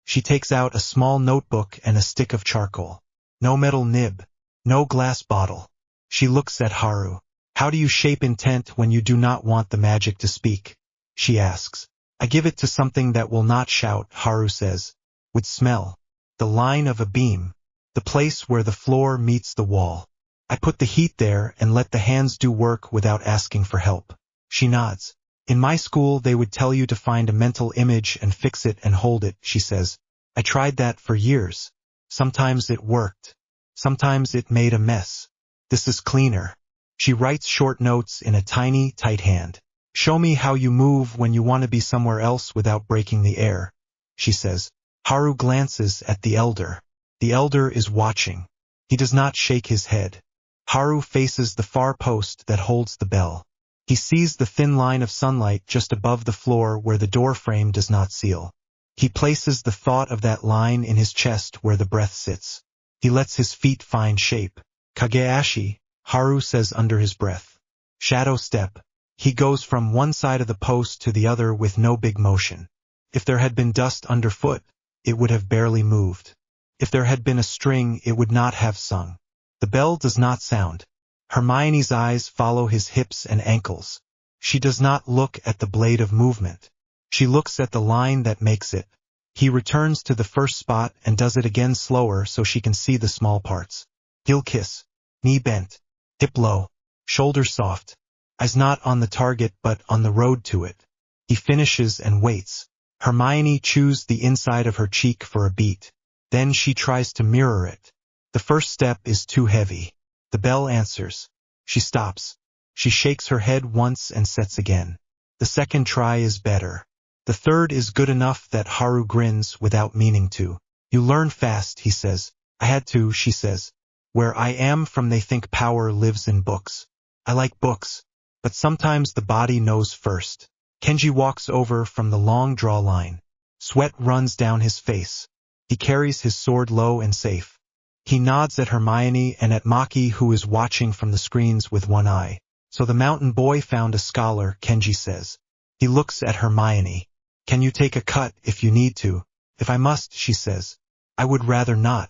S1: She takes out a small notebook and a stick of charcoal. No metal nib. No glass bottle. She looks at Haru. How do you shape intent when you do not want the magic to speak? She asks. I give it to something that will not shout, Haru says. With smell. The line of a beam. The place where the floor meets the wall. I put the heat there and let the hands do work without asking for help. She nods. In my school they would tell you to find a mental image and fix it and hold it, she says. I tried that for years. Sometimes it worked. Sometimes it made a mess. This is cleaner. She writes short notes in a tiny, tight hand. Show me how you move when you want to be somewhere else without breaking the air, she says. Haru glances at the elder. The elder is watching. He does not shake his head. Haru faces the far post that holds the bell. He sees the thin line of sunlight just above the floor where the door frame does not seal. He places the thought of that line in his chest where the breath sits. He lets his feet find shape. Kageashi, Haru says under his breath. Shadow step. He goes from one side of the post to the other with no big motion. If there had been dust underfoot, it would have barely moved. If there had been a string, it would not have sung. The bell does not sound. Hermione's eyes follow his hips and ankles. She does not look at the blade of movement. She looks at the line that makes it. He returns to the first spot and does it again slower so she can see the small parts. Heel kiss. Knee bent. Hip low. Shoulder soft. Eyes not on the target but on the road to it. He finishes and waits. Hermione chews the inside of her cheek for a beat. Then she tries to mirror it. The first step is too heavy. The bell answers. She stops. She shakes her head once and sets again. The second try is better. The third is good enough that Haru grins without meaning to. You learn fast, he says. I had to, she says. Where I am from they think power lives in books. I like books. But sometimes the body knows first. Kenji walks over from the long draw line. Sweat runs down his face. He carries his sword low and safe. He nods at Hermione and at Maki who is watching from the screens with one eye. So the mountain boy found a scholar, Kenji says. He looks at Hermione. Can you take a cut if you need to? If I must, she says. I would rather not.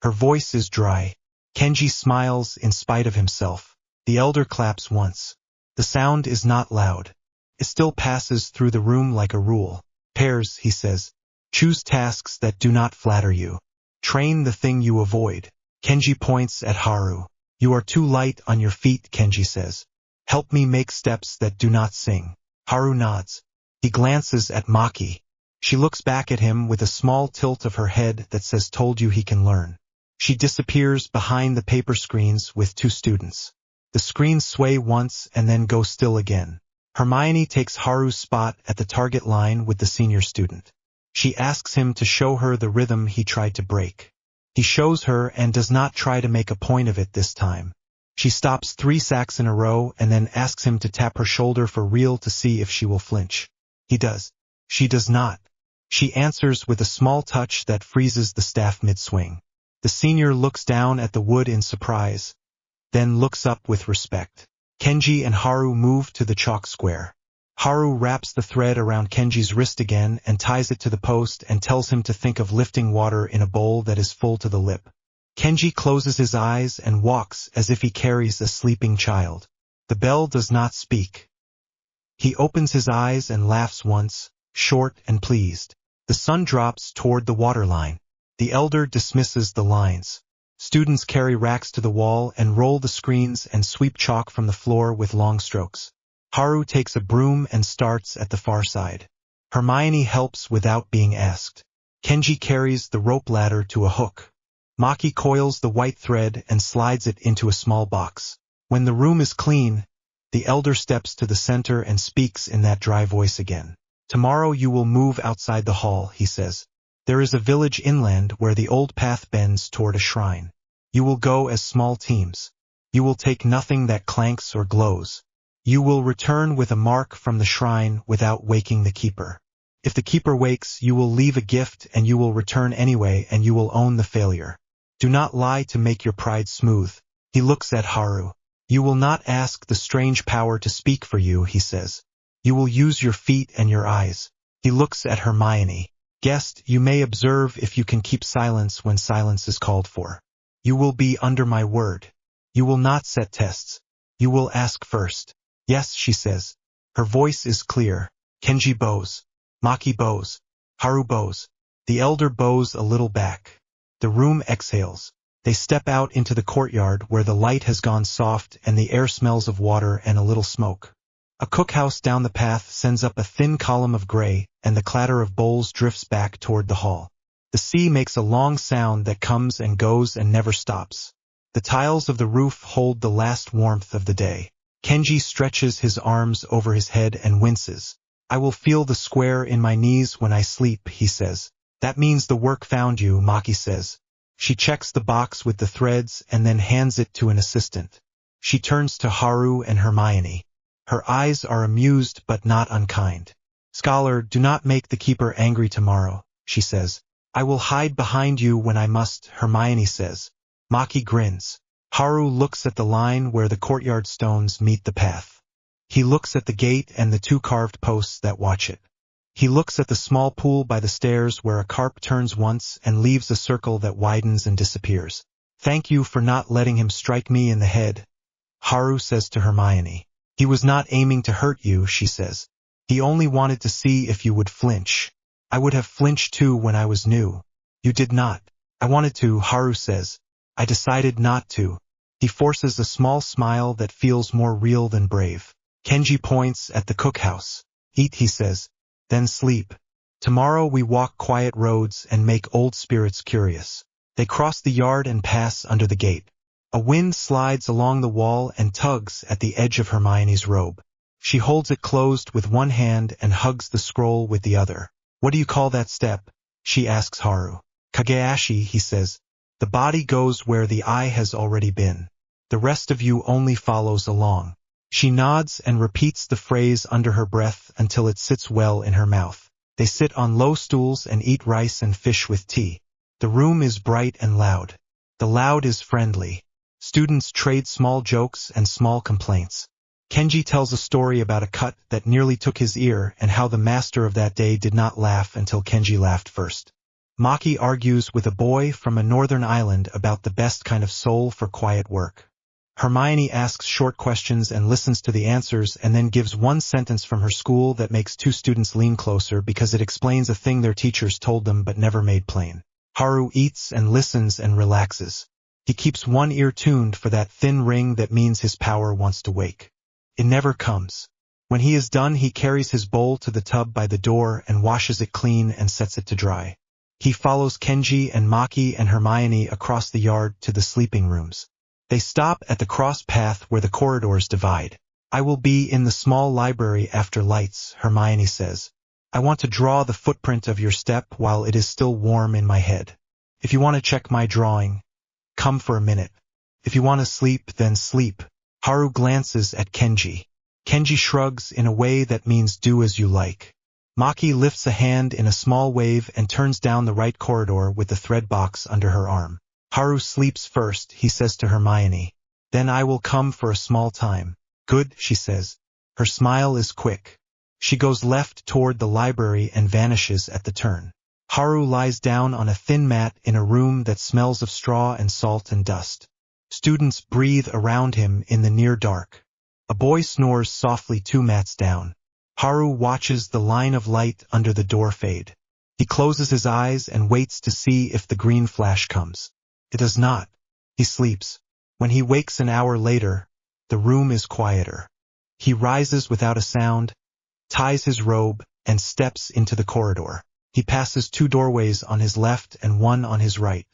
S1: Her voice is dry. Kenji smiles in spite of himself. The elder claps once. The sound is not loud. It still passes through the room like a rule. Pairs, he says. Choose tasks that do not flatter you. Train the thing you avoid. Kenji points at Haru. You are too light on your feet, Kenji says. Help me make steps that do not sing. Haru nods. He glances at Maki. She looks back at him with a small tilt of her head that says told you he can learn. She disappears behind the paper screens with two students. The screens sway once and then go still again. Hermione takes Haru's spot at the target line with the senior student. She asks him to show her the rhythm he tried to break. He shows her and does not try to make a point of it this time. She stops 3 sacks in a row and then asks him to tap her shoulder for real to see if she will flinch. He does. She does not. She answers with a small touch that freezes the staff mid-swing. The senior looks down at the wood in surprise, then looks up with respect. Kenji and Haru move to the chalk square. Haru wraps the thread around Kenji's wrist again and ties it to the post and tells him to think of lifting water in a bowl that is full to the lip. Kenji closes his eyes and walks as if he carries a sleeping child. The bell does not speak. He opens his eyes and laughs once, short and pleased. The sun drops toward the waterline. The elder dismisses the lines. Students carry racks to the wall and roll the screens and sweep chalk from the floor with long strokes. Haru takes a broom and starts at the far side. Hermione helps without being asked. Kenji carries the rope ladder to a hook. Maki coils the white thread and slides it into a small box. When the room is clean, The elder steps to the center and speaks in that dry voice again. Tomorrow you will move outside the hall, he says. There is a village inland where the old path bends toward a shrine. You will go as small teams. You will take nothing that clanks or glows. You will return with a mark from the shrine without waking the keeper. If the keeper wakes, you will leave a gift and you will return anyway and you will own the failure. Do not lie to make your pride smooth. He looks at Haru. You will not ask the strange power to speak for you, he says. You will use your feet and your eyes. He looks at Hermione. Guest, you may observe if you can keep silence when silence is called for. You will be under my word. You will not set tests. You will ask first. Yes, she says. Her voice is clear. Kenji bows. Maki bows. Haru bows. The elder bows a little back. The room exhales. They step out into the courtyard where the light has gone soft and the air smells of water and a little smoke. A cookhouse down the path sends up a thin column of gray, and the clatter of bowls drifts back toward the hall. The sea makes a long sound that comes and goes and never stops. The tiles of the roof hold the last warmth of the day. Kenji stretches his arms over his head and winces. I will feel the square in my knees when I sleep, he says. That means the work found you, Maki says. She checks the box with the threads and then hands it to an assistant. She turns to Haru and Hermione. Her eyes are amused but not unkind. Scholar, do not make the keeper angry tomorrow, she says. I will hide behind you when I must, Hermione says. Maki grins. Haru looks at the line where the courtyard stones meet the path. He looks at the gate and the two carved posts that watch it. He looks at the small pool by the stairs where a carp turns once and leaves a circle that widens and disappears. Thank you for not letting him strike me in the head, Haru says to Hermione. He was not aiming to hurt you, she says. He only wanted to see if you would flinch. I would have flinched too when I was new. You did not. I wanted to, Haru says. I decided not to. He forces a small smile that feels more real than brave. Kenji points at the cookhouse. Eat, he says. Then sleep. Tomorrow we walk quiet roads and make old spirits curious. They cross the yard and pass under the gate. A wind slides along the wall and tugs at the edge of Hermione's robe. She holds it closed with one hand and hugs the scroll with the other. What do you call that step? She asks Haru. Kageashi, he says. The body goes where the eye has already been. The rest of you only follows along. She nods and repeats the phrase under her breath until it sits well in her mouth. They sit on low stools and eat rice and fish with tea. The room is bright and loud. The loud is friendly. Students trade small jokes and small complaints. Kenji tells a story about a cut that nearly took his ear and how the master of that day did not laugh until Kenji laughed first. Maki argues with a boy from a northern island about the best kind of soul for quiet work. Hermione asks short questions and listens to the answers and then gives one sentence from her school that makes two students lean closer because it explains a thing their teachers told them but never made plain. Haru eats and listens and relaxes. He keeps one ear tuned for that thin ring that means his power wants to wake. It never comes. When he is done, he carries his bowl to the tub by the door and washes it clean and sets it to dry. He follows Kenji and Maki and Hermione across the yard to the sleeping rooms. They stop at the cross path where the corridors divide. I will be in the small library after lights, Hermione says. I want to draw the footprint of your step while it is still warm in my head. If you want to check my drawing, come for a minute. If you want to sleep, then sleep. Haru glances at Kenji. Kenji shrugs in a way that means do as you like. Maki lifts a hand in a small wave and turns down the right corridor with the thread box under her arm. Haru sleeps first, he says to Hermione. Then I will come for a small time. Good, she says. Her smile is quick. She goes left toward the library and vanishes at the turn. Haru lies down on a thin mat in a room that smells of straw and salt and dust. Students breathe around him in the near dark. A boy snores softly 2 mats down. Haru watches the line of light under the door fade. He closes his eyes and waits to see if the green flash comes. It does not. He sleeps. When he wakes an hour later, the room is quieter. He rises without a sound, ties his robe, and steps into the corridor. He passes 2 doorways on his left and 1 on his right.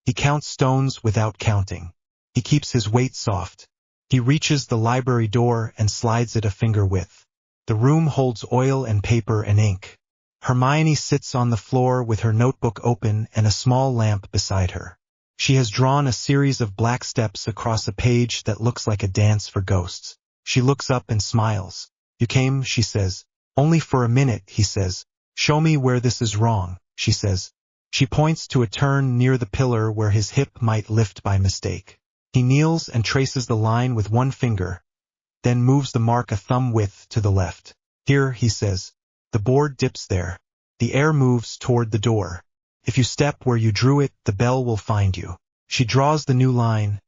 S1: He counts stones without counting. He keeps his weight soft. He reaches the library door and slides it a finger width. The room holds oil and paper and ink. Hermione sits on the floor with her notebook open and a small lamp beside her. She has drawn a series of black steps across a page that looks like a dance for ghosts. She looks up and smiles. "You came," she says. "Only for a minute," he says. "Show me where this is wrong," she says. She points to a turn near the pillar where his hip might lift by mistake. He kneels and traces the line with one finger, then moves the mark a thumb width to the left. "Here," he says. The board dips there. The air moves toward the door. "If you step where you drew it, the bell will find you." She draws the new line,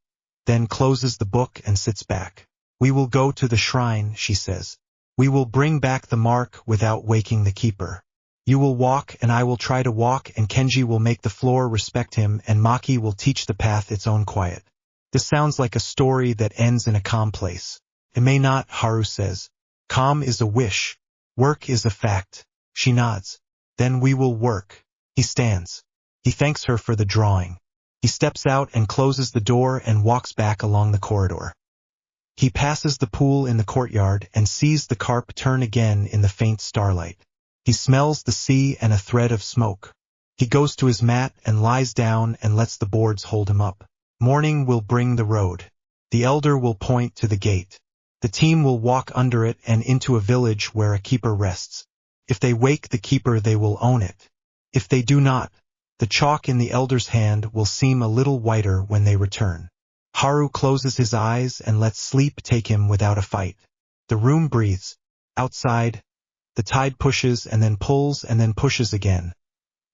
S1: then closes the book and sits back. "We will go to the shrine," she says. "We will bring back the mark without waking the keeper. You will walk and I will try to walk, and Kenji will make the floor respect him, and Maki will teach the path its own quiet." This sounds like a story that ends in a calm place. "It may not," Haru says. "Calm is a wish. Work is a fact." She nods. "Then we will work." He stands. He thanks her for the drawing. He steps out and closes the door and walks back along the corridor. He passes the pool in the courtyard and sees the carp turn again in the faint starlight. He smells the sea and a thread of smoke. He goes to his mat and lies down and lets the boards hold him up. Morning will bring the road. The elder will point to the gate. The team will walk under it and into a village where a keeper rests. If they wake the keeper, they will own it. If they do not, the chalk in the elder's hand will seem a little whiter when they return. Haru closes his eyes and lets sleep take him without a fight. The room breathes. Outside, the tide pushes and then pushes again,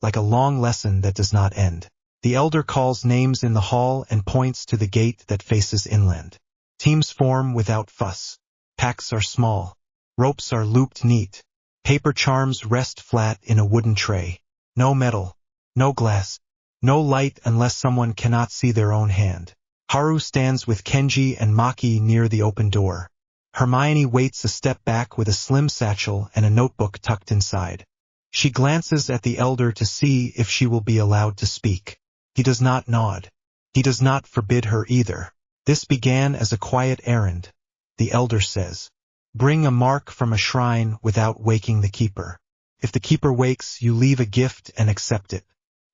S1: like a long lesson that does not end. The elder calls names in the hall and points to the gate that faces inland. Teams form without fuss. Packs are small. Ropes are looped neat. Paper charms rest flat in a wooden tray. No metal. No glass. No light unless someone cannot see their own hand. Haru stands with Kenji and Maki near the open door. Hermione waits a step back with a slim satchel and a notebook tucked inside. She glances at the elder to see if she will be allowed to speak. He does not nod. He does not forbid her either. "This began as a quiet errand," the elder says. "Bring a mark from a shrine without waking the keeper. If the keeper wakes, you leave a gift and accept it.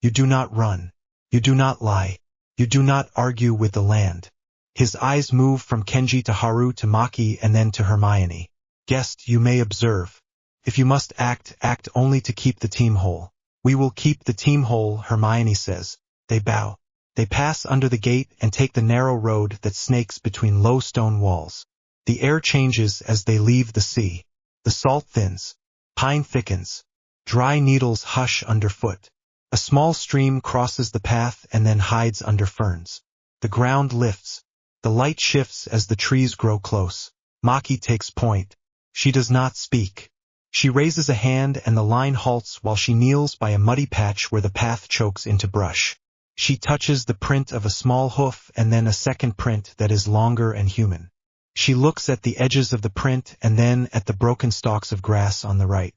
S1: You do not run. You do not lie. You do not argue with the land." His eyes move from Kenji to Haru to Maki and then to Hermione. "Guest, you may observe. If you must act, act only to keep the team whole." "We will keep the team whole," Hermione says. They bow. They pass under the gate and take the narrow road that snakes between low stone walls. The air changes as they leave the sea. The salt thins. Pine thickens. Dry needles hush underfoot. A small stream crosses the path and then hides under ferns. The ground lifts. The light shifts as the trees grow close. Maki takes point. She does not speak. She raises a hand and the line halts while she kneels by a muddy patch where the path chokes into brush. She touches the print of a small hoof and then a second print that is longer and human. She looks at the edges of the print and then at the broken stalks of grass on the right.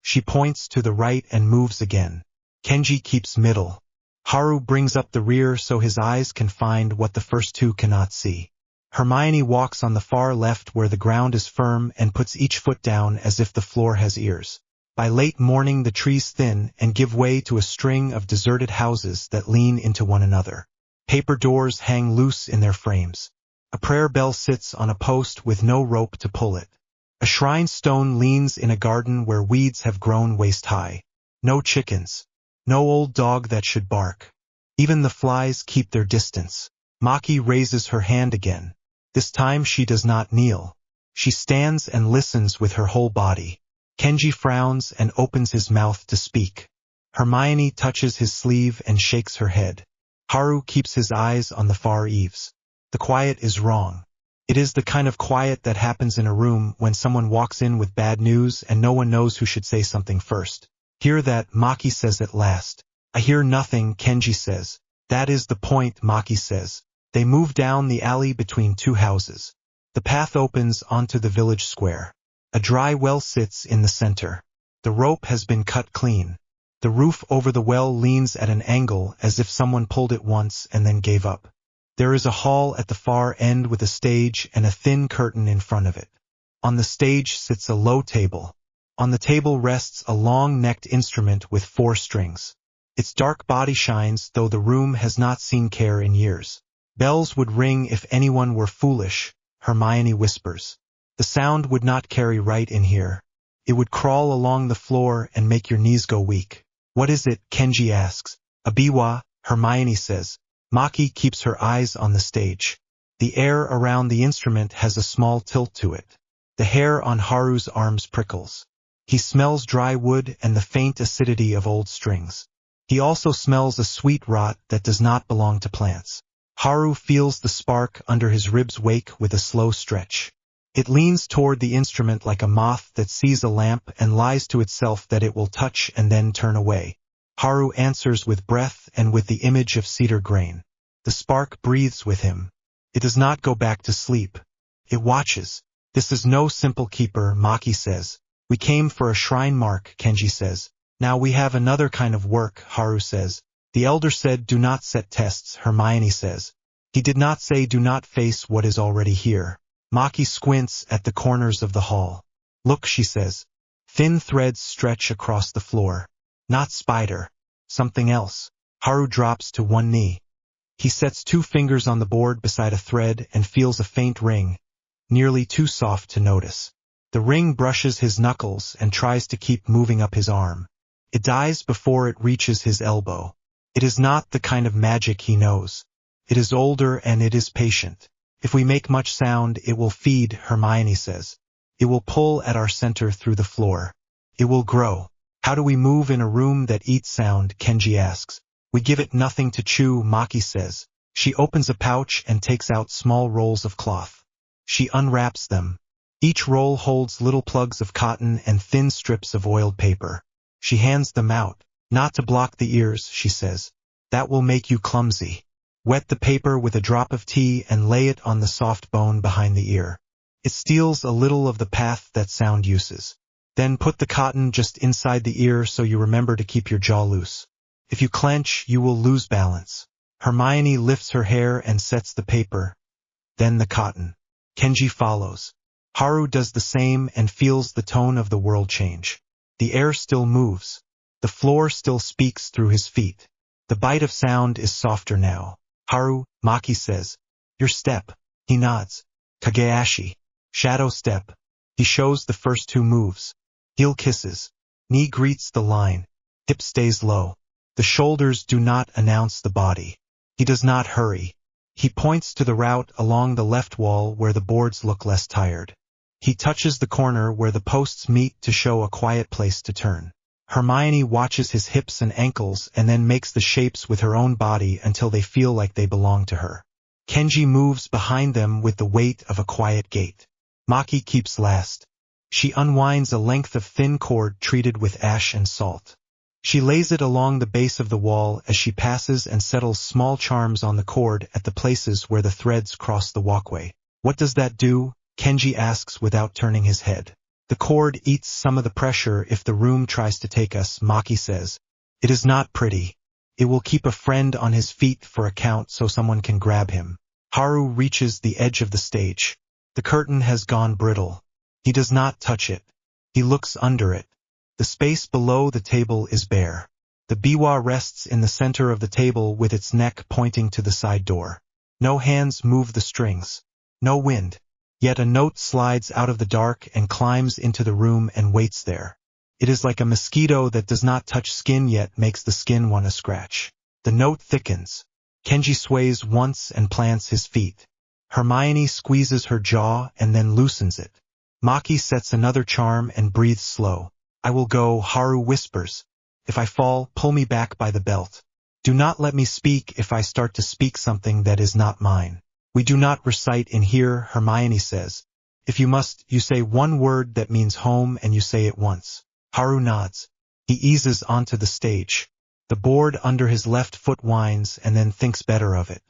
S1: She points to the right and moves again. Kenji keeps middle. Haru brings up the rear so his eyes can find what the first two cannot see. Hermione walks on the far left where the ground is firm and puts each foot down as if the floor has ears. By late morning the trees thin and give way to a string of deserted houses that lean into one another. Paper doors hang loose in their frames. A prayer bell sits on a post with no rope to pull it. A shrine stone leans in a garden where weeds have grown waist-high. No chickens. No old dog that should bark. Even the flies keep their distance. Maki raises her hand again. This time she does not kneel. She stands and listens with her whole body. Kenji frowns and opens his mouth to speak. Hermione touches his sleeve and shakes her head. Haru keeps his eyes on the far eaves. The quiet is wrong. It is the kind of quiet that happens in a room when someone walks in with bad news and no one knows who should say something first. "Hear that?" Maki says at last. "I hear nothing," Kenji says. "That is the point," Maki says. They move down the alley between two houses. The path opens onto the village square. A dry well sits in the center. The rope has been cut clean. The roof over the well leans at an angle as if someone pulled it once and then gave up. There is a hall at the far end with a stage and a thin curtain in front of it. On the stage sits a low table. On the table rests a long-necked instrument with 4 strings. Its dark body shines, though the room has not seen care in years. Bells would ring if anyone were foolish, Hermione whispers. The sound would not carry right in here. It would crawl along the floor and make your knees go weak. What is it? Kenji asks. A biwa, Hermione says. Maki keeps her eyes on the stage. The air around the instrument has a small tilt to it. The hair on Haru's arms prickles. He smells dry wood and the faint acidity of old strings. He also smells a sweet rot that does not belong to plants. Haru feels the spark under his ribs wake with a slow stretch. It leans toward the instrument like a moth that sees a lamp and lies to itself that it will touch and then turn away. Haru answers with breath and with the image of cedar grain. The spark breathes with him. It does not go back to sleep. It watches. This is no simple keeper, Maki says. We came for a shrine mark, Kenji says. Now we have another kind of work, Haru says. The elder said do not set tests, Hermione says. He did not say do not face what is already here. Maki squints at the corners of the hall. Look, she says. Thin threads stretch across the floor. Not spider. Something else. Haru drops to one knee. He sets 2 fingers on the board beside a thread and feels a faint ring, nearly too soft to notice. The ring brushes his knuckles and tries to keep moving up his arm. It dies before it reaches his elbow. It is not the kind of magic he knows. It is older and it is patient. If we make much sound, it will feed, Hermione says. It will pull at our center through the floor. It will grow. How do we move in a room that eats sound? Kenji asks. We give it nothing to chew, Maki says. She opens a pouch and takes out small rolls of cloth. She unwraps them. Each roll holds little plugs of cotton and thin strips of oiled paper. She hands them out. Not to block the ears, she says. That will make you clumsy. Wet the paper with a drop of tea and lay it on the soft bone behind the ear. It steals a little of the path that sound uses. Then put the cotton just inside the ear so you remember to keep your jaw loose. If you clench, you will lose balance. Hermione lifts her hair and sets the paper. Then the cotton. Kenji follows. Haru does the same and feels the tone of the world change. The air still moves. The floor still speaks through his feet. The bite of sound is softer now. Haru, Maki says. Your step. He nods. Kageashi. Shadow step. He shows the first 2 moves. Heel kisses. Knee greets the line. Hip stays low. The shoulders do not announce the body. He does not hurry. He points to the route along the left wall where the boards look less tired. He touches the corner where the posts meet to show a quiet place to turn. Hermione watches his hips and ankles and then makes the shapes with her own body until they feel like they belong to her. Kenji moves behind them with the weight of a quiet gait. Maki keeps last. She unwinds a length of thin cord treated with ash and salt. She lays it along the base of the wall as she passes and settles small charms on the cord at the places where the threads cross the walkway. What does that do? Kenji asks without turning his head. The cord eats some of the pressure if the room tries to take us, Maki says. It is not pretty. It will keep a friend on his feet for a count so someone can grab him. Haru reaches the edge of the stage. The curtain has gone brittle. He does not touch it. He looks under it. The space below the table is bare. The biwa rests in the center of the table with its neck pointing to the side door. No hands move the strings. No wind. Yet a note slides out of the dark and climbs into the room and waits there. It is like a mosquito that does not touch skin yet makes the skin want to scratch. The note thickens. Kenji sways once and plants his feet. Hermione squeezes her jaw and then loosens it. Maki sets another charm and breathes slow. I will go, Haru whispers. If I fall, pull me back by the belt. Do not let me speak if I start to speak something that is not mine. We do not recite in here, Hermione says. If you must, you say one word that means home and you say it once. Haru nods. He eases onto the stage. The board under his left foot whines and then thinks better of it.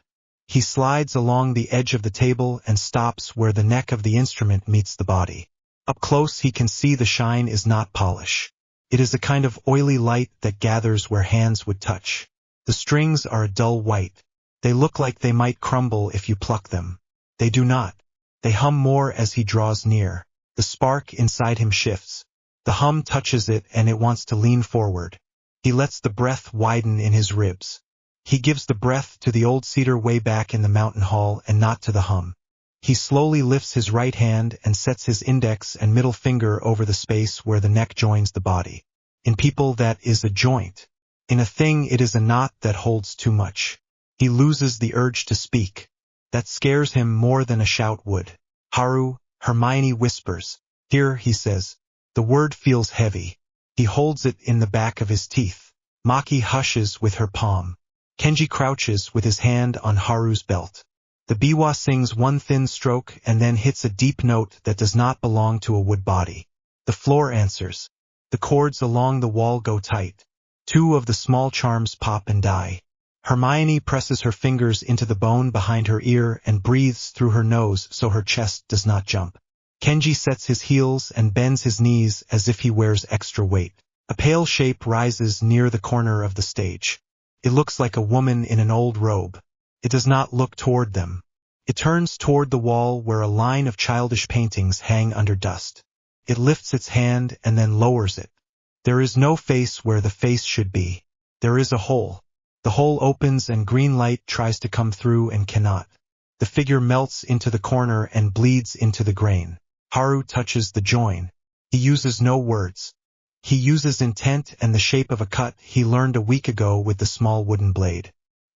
S1: He slides along the edge of the table and stops where the neck of the instrument meets the body. Up close he can see the shine is not polish. It is a kind of oily light that gathers where hands would touch. The strings are a dull white. They look like they might crumble if you pluck them. They do not. They hum more as he draws near. The spark inside him shifts. The hum touches it and it wants to lean forward. He lets the breath widen in his ribs. He gives the breath to the old cedar way back in the mountain hall and not to the hum. He slowly lifts his right hand and sets his index and middle finger over the space where the neck joins the body. In people that is a joint. In a thing it is a knot that holds too much. He loses the urge to speak. That scares him more than a shout would. Haru, Hermione whispers. Here, he says. The word feels heavy. He holds it in the back of his teeth. Maki hushes with her palm. Kenji crouches with his hand on Haru's belt. The biwa sings one thin stroke and then hits a deep note that does not belong to a wood body. The floor answers. The cords along the wall go tight. Two of the small charms pop and die. Hermione presses her fingers into the bone behind her ear and breathes through her nose so her chest does not jump. Kenji sets his heels and bends his knees as if he wears extra weight. A pale shape rises near the corner of the stage. It looks like a woman in an old robe. It does not look toward them. It turns toward the wall where a line of childish paintings hang under dust. It lifts its hand and then lowers it. There is no face where the face should be. There is a hole. The hole opens and green light tries to come through and cannot. The figure melts into the corner and bleeds into the grain. Haru touches the join. He uses no words. He uses intent and the shape of a cut he learned a week ago with the small wooden blade.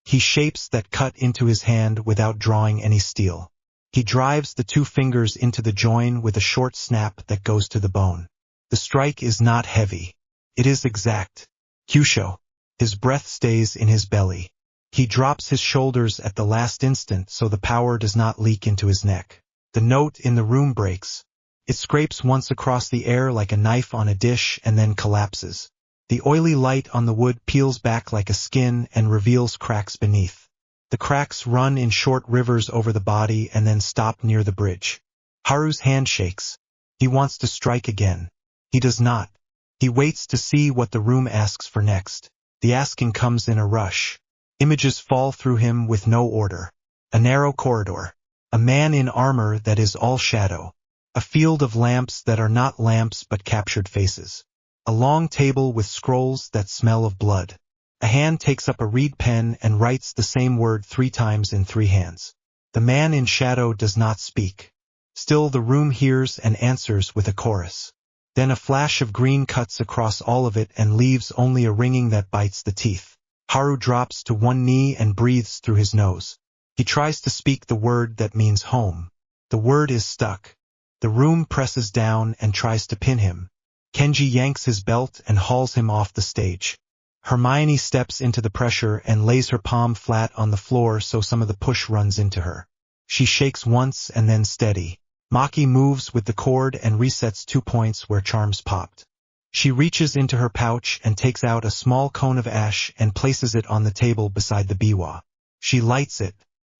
S1: He shapes that cut into his hand without drawing any steel. He drives the two fingers into the join with a short snap that goes to the bone. The strike is not heavy. It is exact. Kyusho. His breath stays in his belly. He drops his shoulders at the last instant so the power does not leak into his neck. The note in the room breaks. It scrapes once across the air like a knife on a dish and then collapses. The oily light on the wood peels back like a skin and reveals cracks beneath. The cracks run in short rivers over the body and then stop near the bridge. Haru's hand shakes. He wants to strike again. He does not. He waits to see what the room asks for next. The asking comes in a rush. Images fall through him with no order. A narrow corridor. A man in armor that is all shadow. A field of lamps that are not lamps but captured faces. A long table with scrolls that smell of blood. A hand takes up a reed pen and writes the same word 3 times in 3 hands. The man in shadow does not speak. Still the room hears and answers with a chorus. Then a flash of green cuts across all of it and leaves only a ringing that bites the teeth. Haru drops to one knee and breathes through his nose. He tries to speak the word that means home. The word is stuck. The room presses down and tries to pin him. Kenji yanks his belt and hauls him off the stage. Hermione steps into the pressure and lays her palm flat on the floor so some of the push runs into her. She shakes once and then steady. Maki moves with the cord and resets 2 points where charms popped. She reaches into her pouch and takes out a small cone of ash and places it on the table beside the biwa. She lights it.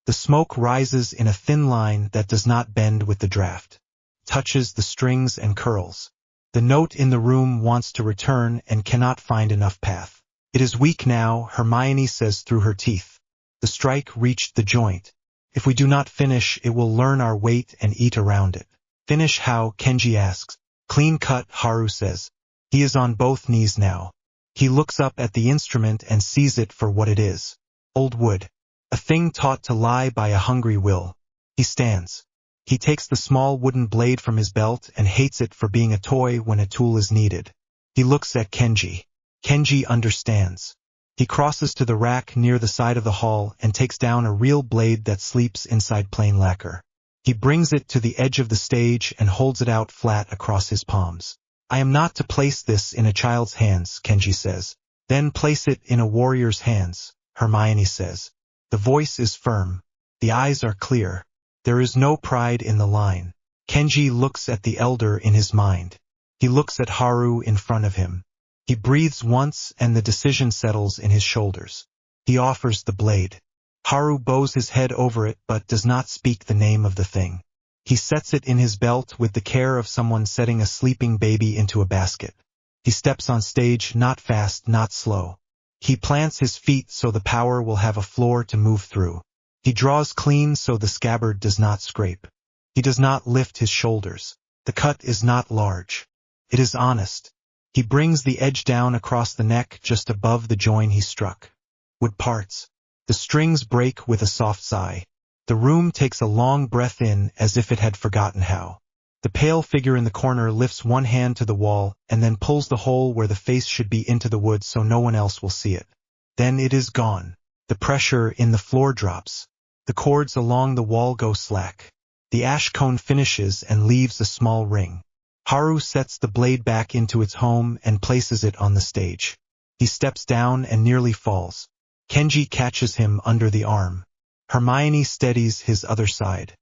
S1: The smoke rises in a thin line that does not bend with the draft. Touches the strings and curls. The note in the room wants to return and cannot find enough path. It is weak now, Hermione says through her teeth. The strike reached the joint. If we do not finish, it will learn our weight and eat around it. Finish how? Kenji asks. Clean cut, Haru says. He is on both knees now. He looks up at the instrument and sees it for what it is. Old wood. A thing taught to lie by a hungry will. He stands. He takes the small wooden blade from his belt and hates it for being a toy when a tool is needed. He looks at Kenji. Kenji understands. He crosses to the rack near the side of the hall and takes down a real blade that sleeps inside plain lacquer. He brings it to the edge of the stage and holds it out flat across his palms. I am not to place this in a child's hands, Kenji says. Then place it in a warrior's hands, Hermione says. The voice is firm. The eyes are clear. There is no pride in the line. Kenji looks at the elder in his mind. He looks at Haru in front of him. He breathes once and the decision settles in his shoulders. He offers the blade. Haru bows his head over it but does not speak the name of the thing. He sets it in his belt with the care of someone setting a sleeping baby into a basket. He steps on stage, not fast, not slow. He plants his feet so the power will have a floor to move through. He draws clean so the scabbard does not scrape. He does not lift his shoulders. The cut is not large. It is honest. He brings the edge down across the neck just above the join he struck. Wood parts. The strings break with a soft sigh. The room takes a long breath in as if it had forgotten how. The pale figure in the corner lifts one hand to the wall and then pulls the hole where the face should be into the wood so no one else will see it. Then it is gone. The pressure in the floor drops. The cords along the wall go slack. The ash cone finishes and leaves a small ring. Haru sets the blade back into its home and places it on the stage. He steps down and nearly falls. Kenji catches him under the arm. Hermione steadies his other side.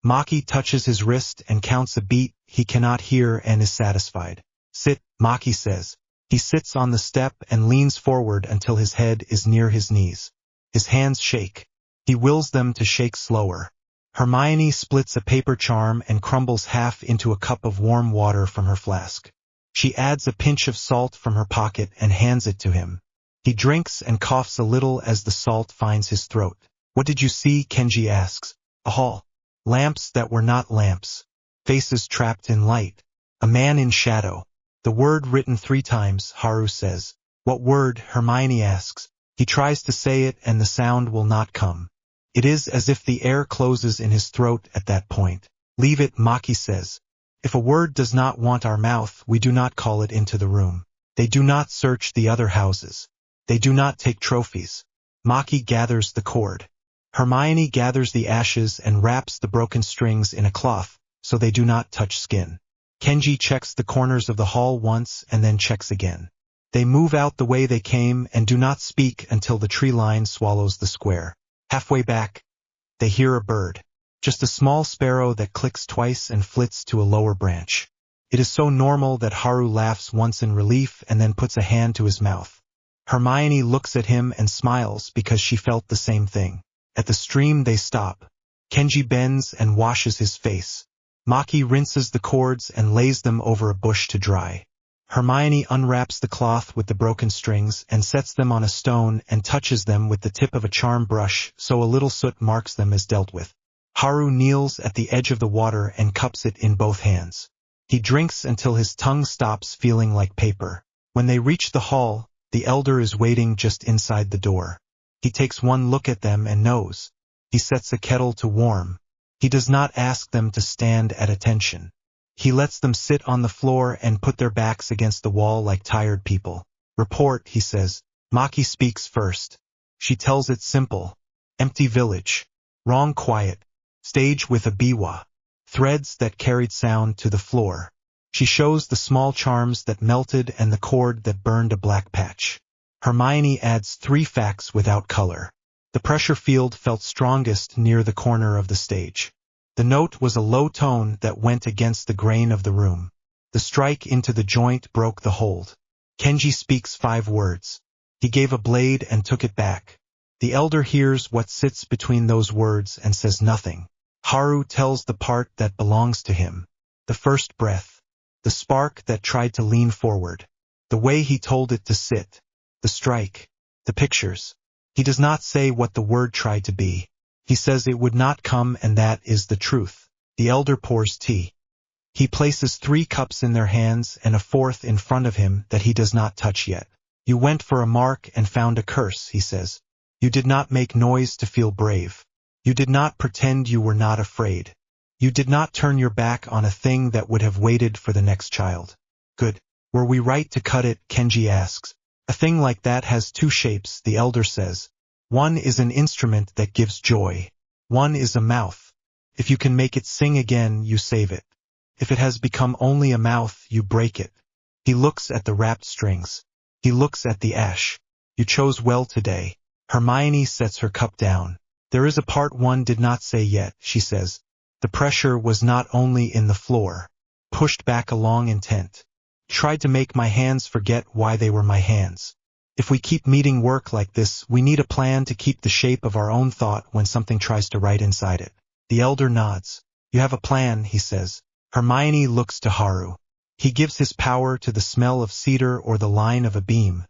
S1: Maki touches his wrist and counts a beat he cannot hear and is satisfied. Sit, Maki says. He sits on the step and leans forward until his head is near his knees. His hands shake. He wills them to shake slower. Hermione splits a paper charm and crumbles half into a cup of warm water from her flask. She adds a pinch of salt from her pocket and hands it to him. He drinks and coughs a little as the salt finds his throat. What did you see? Kenji asks. A hall. Lamps that were not lamps. Faces trapped in light. A man in shadow. The word written 3 times, Haru says. What word? Hermione asks. He tries to say it and the sound will not come. It is as if the air closes in his throat at that point. Leave it, Maki says. If a word does not want our mouth, we do not call it into the room. They do not search the other houses. They do not take trophies. Maki gathers the cord. Hermione gathers the ashes and wraps the broken strings in a cloth, so they do not touch skin. Kenji checks the corners of the hall once and then checks again. They move out the way they came and do not speak until the tree line swallows the square. Halfway back, they hear a bird. Just a small sparrow that clicks twice and flits to a lower branch. It is so normal that Haru laughs once in relief and then puts a hand to his mouth. Hermione looks at him and smiles because she felt the same thing. At the stream they stop. Kenji bends and washes his face. Maki rinses the cords and lays them over a bush to dry. Hermione unwraps the cloth with the broken strings and sets them on a stone and touches them with the tip of a charm brush so a little soot marks them as dealt with. Haru kneels at the edge of the water and cups it in both hands. He drinks until his tongue stops feeling like paper. When they reach the hall, the elder is waiting just inside the door. He takes one look at them and knows. He sets a kettle to warm. He does not ask them to stand at attention. He lets them sit on the floor and put their backs against the wall like tired people. Report, he says. Maki speaks first. She tells it simple. Empty village. Wrong quiet. Stage with a biwa. Threads that carried sound to the floor. She shows the small charms that melted and the cord that burned a black patch. Hermione adds 3 facts without color. The pressure field felt strongest near the corner of the stage. The note was a low tone that went against the grain of the room. The strike into the joint broke the hold. Kenji speaks 5 words. He gave a blade and took it back. The elder hears what sits between those words and says nothing. Haru tells the part that belongs to him. The first breath. The spark that tried to lean forward. The way he told it to sit. The strike. The pictures. He does not say what the word tried to be. He says it would not come and that is the truth. The elder pours tea. He places 3 cups in their hands and a 4th in front of him that he does not touch yet. You went for a mark and found a curse, he says. You did not make noise to feel brave. You did not pretend you were not afraid. You did not turn your back on a thing that would have waited for the next child. Good. Were we right to cut it? Kenji asks. A thing like that has 2 shapes, the elder says. One is an instrument that gives joy. One is a mouth. If you can make it sing again, you save it. If it has become only a mouth, you break it. He looks at the wrapped strings. He looks at the ash. You chose well today. Hermione sets her cup down. There is a part one did not say yet, she says. The pressure was not only in the floor. Pushed back a long intent. Tried to make my hands forget why they were my hands. If we keep meeting work like this, we need a plan to keep the shape of our own thought when something tries to write inside it. The elder nods. You have a plan, he says. Hermione looks to Haru. He gives his power to the smell of cedar or the line of a beam.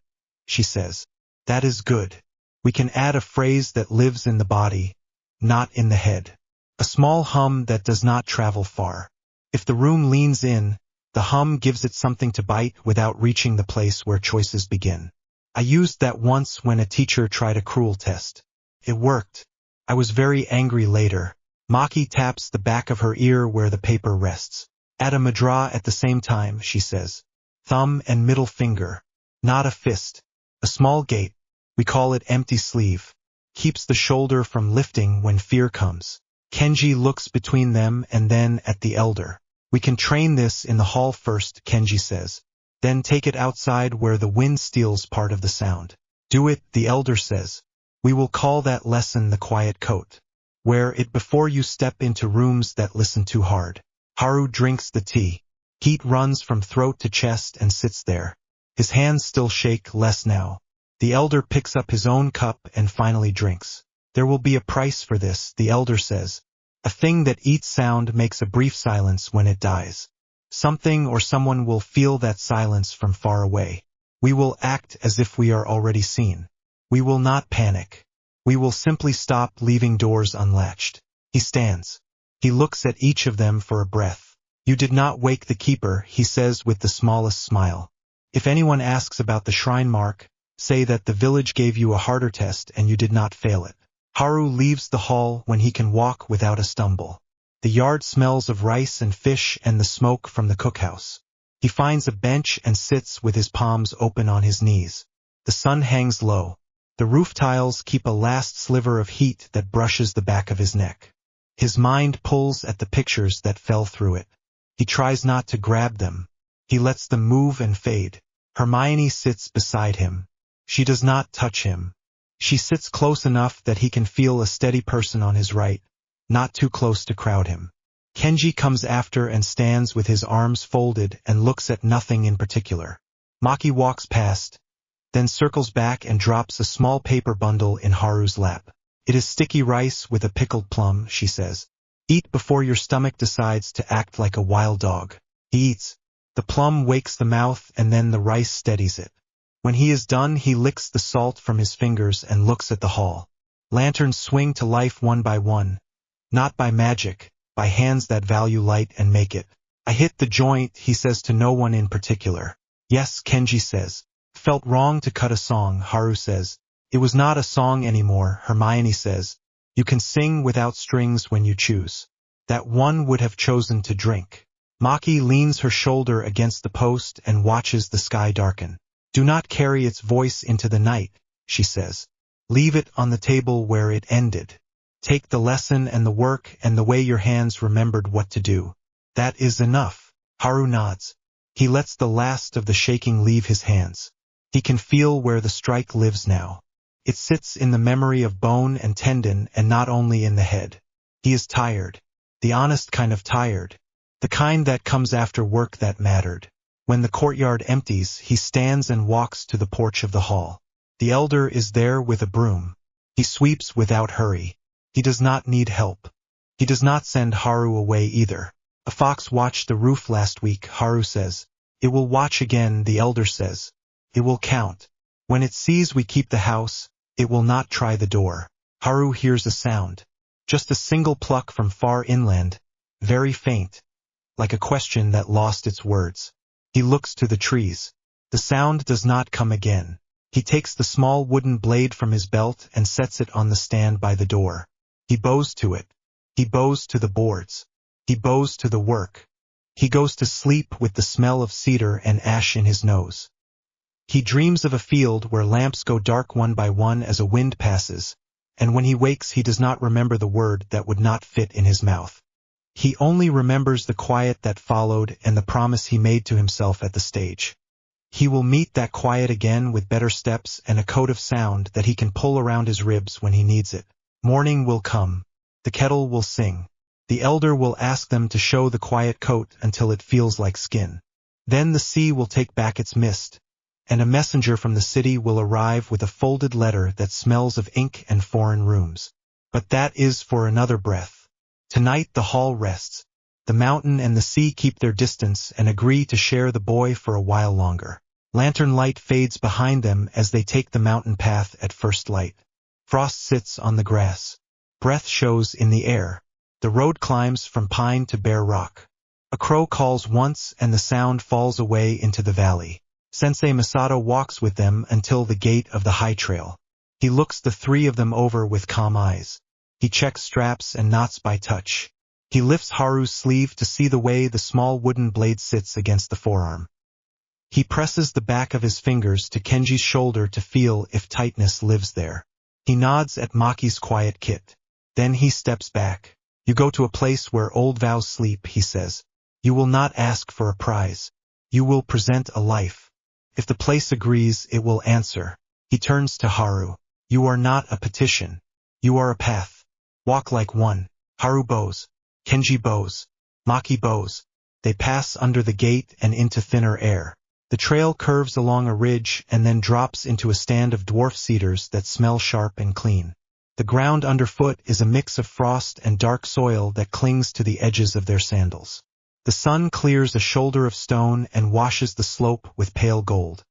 S1: She says. That is good. We can add a phrase that lives in the body, not in the head. A small hum that does not travel far. If the room leans in, the hum gives it something to bite without reaching the place where choices begin. I used that once when a teacher tried a cruel test. It worked. I was very angry later. Maki taps the back of her ear where the paper rests. Add a mudra at the same time, she says. Thumb and middle finger. Not a fist. A small gate. We call it empty sleeve. Keeps the shoulder from lifting when fear comes. Kenji looks between them and then at the elder. We can train this in the hall first, Kenji says. Then take it outside where the wind steals part of the sound. Do it, the elder says. We will call that lesson the quiet coat. Wear it before you step into rooms that listen too hard. Haru drinks the tea. Heat runs from throat to chest and sits there. His hands still shake less now. The elder picks up his own cup and finally drinks. There will be a price for this, the elder says. A thing that eats sound makes a brief silence when it dies. Something or someone will feel that silence from far away. We will act as if we are already seen. We will not panic. We will simply stop leaving doors unlatched. He stands. He looks at each of them for a breath. You did not wake the keeper, he says with the smallest smile. If anyone asks about the shrine mark, say that the village gave you a harder test and you did not fail it. Haru leaves the hall when he can walk without a stumble. The yard smells of rice and fish and the smoke from the cookhouse. He finds a bench and sits with his palms open on his knees. The sun hangs low. The roof tiles keep a last sliver of heat that brushes the back of his neck. His mind pulls at the pictures that fell through it. He tries not to grab them. He lets them move and fade. Hermione sits beside him. She does not touch him. She sits close enough that he can feel a steady person on his right, not too close to crowd him. Kenji comes after and stands with his arms folded and looks at nothing in particular. Maki walks past, then circles back and drops a small paper bundle in Haru's lap. It is sticky rice with a pickled plum, she says. Eat before your stomach decides to act like a wild dog. He eats. The plum wakes the mouth and then the rice steadies it. When he is done, he licks the salt from his fingers and looks at the hall. Lanterns swing to life one by one. Not by magic, by hands that value light and make it. I hit the joint, he says to no one in particular. Yes, Kenji says. Felt wrong to cut a song, Haru says. It was not a song anymore, Hermione says. You can sing without strings when you choose. That one would have chosen to drink. Maki leans her shoulder against the post and watches the sky darken. Do not carry its voice into the night, she says. Leave it on the table where it ended. Take the lesson and the work and the way your hands remembered what to do. That is enough. Haru nods. He lets the last of the shaking leave his hands. He can feel where the strike lives now. It sits in the memory of bone and tendon and not only in the head. He is tired. The honest kind of tired. The kind that comes after work that mattered. When the courtyard empties, he stands and walks to the porch of the hall. The elder is there with a broom. He sweeps without hurry. He does not need help. He does not send Haru away either. A fox watched the roof last week, Haru says. It will watch again, the elder says. It will count. When it sees we keep the house, it will not try the door. Haru hears a sound. Just a single pluck from far inland, very faint, like a question that lost its words. He looks to the trees. The sound does not come again. He takes the small wooden blade from his belt and sets it on the stand by the door. He bows to it. He bows to the boards. He bows to the work. He goes to sleep with the smell of cedar and ash in his nose. He dreams of a field where lamps go dark one by one as a wind passes, and when he wakes he does not remember the word that would not fit in his mouth. He only remembers the quiet that followed and the promise he made to himself at the stage. He will meet that quiet again with better steps and a coat of sound that he can pull around his ribs when he needs it. Morning will come. The kettle will sing. The elder will ask them to show the quiet coat until it feels like skin. Then the sea will take back its mist, and a messenger from the city will arrive with a folded letter that smells of ink and foreign rooms. But that is for another breath. Tonight the hall rests. The mountain and the sea keep their distance and agree to share the boy for a while longer. Lantern light fades behind them as they take the mountain path at first light. Frost sits on the grass. Breath shows in the air. The road climbs from pine to bare rock. A crow calls once and the sound falls away into the valley. Sensei Masato walks with them until the gate of the high trail. He looks the three of them over with calm eyes. He checks straps and knots by touch. He lifts Haru's sleeve to see the way the small wooden blade sits against the forearm. He presses the back of his fingers to Kenji's shoulder to feel if tightness lives there. He nods at Maki's quiet kit. Then he steps back. You go to a place where old vows sleep, he says. You will not ask for a prize. You will present a life. If the place agrees, it will answer. He turns to Haru. You are not a petition. You are a path. Walk like one. Haru bows. Kenji bows. Maki bows. They pass under the gate and into thinner air. The trail curves along a ridge and then drops into a stand of dwarf cedars that smell sharp and clean. The ground underfoot is a mix of frost and dark soil that clings to the edges of their sandals. The sun clears a shoulder of stone and washes the slope with pale gold.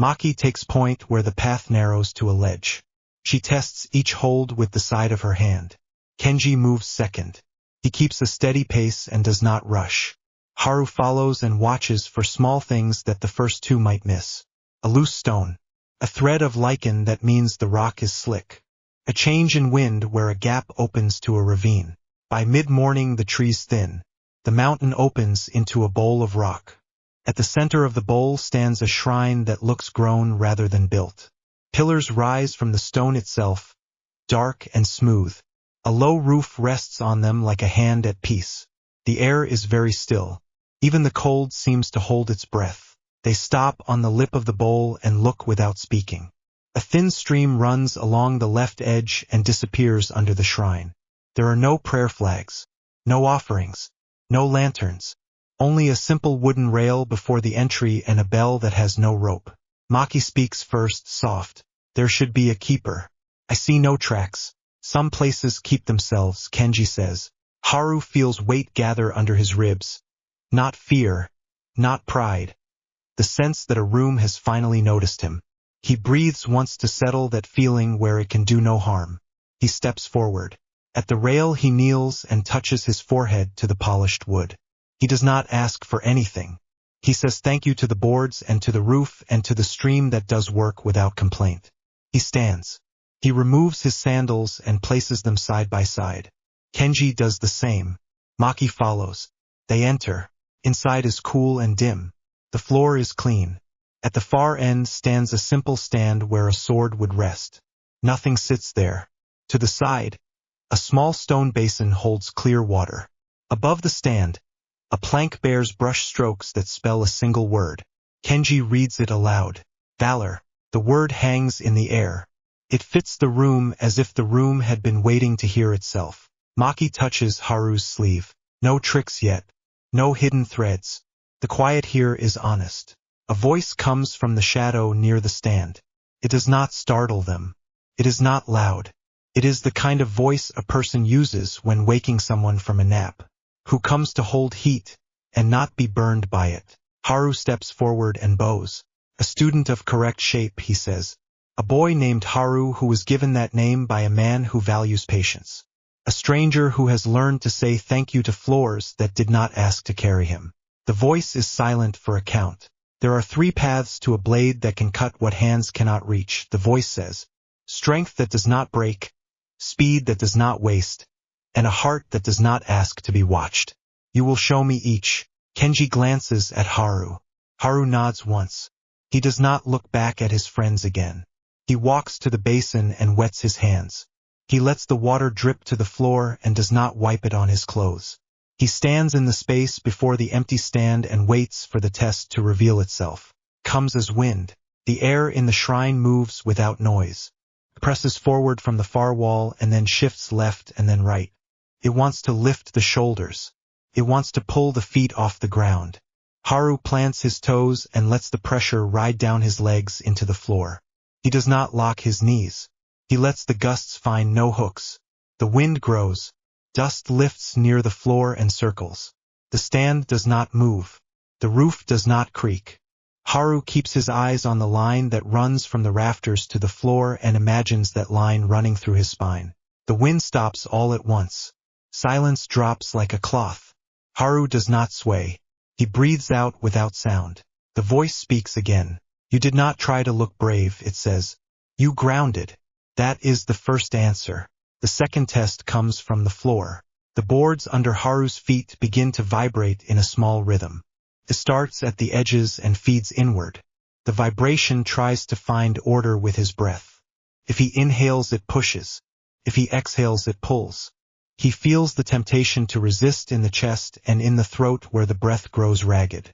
S1: Maki takes point where the path narrows to a ledge. She tests each hold with the side of her hand. Kenji moves second. He keeps a steady pace and does not rush. Haru follows and watches for small things that the first two might miss. A loose stone. A thread of lichen that means the rock is slick. A change in wind where a gap opens to a ravine. By mid-morning the trees thin. The mountain opens into a bowl of rock. At the center of the bowl stands a shrine that looks grown rather than built. Pillars rise from the stone itself, dark and smooth. A low roof rests on them like a hand at peace. The air is very still. Even the cold seems to hold its breath. They stop on the lip of the bowl and look without speaking. A thin stream runs along the left edge and disappears under the shrine. There are no prayer flags, no offerings, no lanterns. Only a simple wooden rail before the entry and a bell that has no rope. Maki speaks first, soft. There should be a keeper. I see no tracks. Some places keep themselves, Kenji says. Haru feels weight gather under his ribs. Not fear, not pride. The sense that a room has finally noticed him. He breathes once to settle that feeling where it can do no harm. He steps forward. At the rail he kneels and touches his forehead to the polished wood. He does not ask for anything. He says thank you to the boards and to the roof and to the stream that does work without complaint. He stands. He removes his sandals and places them side by side. Kenji does the same. Maki follows. They enter. Inside is cool and dim. The floor is clean. At the far end stands a simple stand where a sword would rest. Nothing sits there. To the side, a small stone basin holds clear water. Above the stand, a plank bears brush strokes that spell a single word. Kenji reads it aloud. Valor. The word hangs in the air. It fits the room as if the room had been waiting to hear itself. Maki touches Haru's sleeve. No tricks yet. No hidden threads. The quiet here is honest. A voice comes from the shadow near the stand. It does not startle them. It is not loud. It is the kind of voice a person uses when waking someone from a nap, who comes to hold heat and not be burned by it. Haru steps forward and bows. A student of correct shape, he says. A boy named Haru who was given that name by a man who values patience. A stranger who has learned to say thank you to floors that did not ask to carry him. The voice is silent for a count. There are 3 paths to a blade that can cut what hands cannot reach, the voice says. Strength that does not break, speed that does not waste, and a heart that does not ask to be watched. You will show me each. Kenji glances at Haru. Haru nods once. He does not look back at his friends again. He walks to the basin and wets his hands. He lets the water drip to the floor and does not wipe it on his clothes. He stands in the space before the empty stand and waits for the test to reveal itself. Comes as wind. The air in the shrine moves without noise. Presses forward from the far wall and then shifts left and then right. It wants to lift the shoulders. It wants to pull the feet off the ground. Haru plants his toes and lets the pressure ride down his legs into the floor. He does not lock his knees. He lets the gusts find no hooks. The wind grows. Dust lifts near the floor and circles. The stand does not move. The roof does not creak. Haru keeps his eyes on the line that runs from the rafters to the floor and imagines that line running through his spine. The wind stops all at once. Silence drops like a cloth. Haru does not sway. He breathes out without sound. The voice speaks again. You did not try to look brave, it says. You grounded. That is the first answer. The second test comes from the floor. The boards under Haru's feet begin to vibrate in a small rhythm. It starts at the edges and feeds inward. The vibration tries to find order with his breath. If he inhales, it pushes. If he exhales, it pulls. He feels the temptation to resist in the chest and in the throat where the breath grows ragged.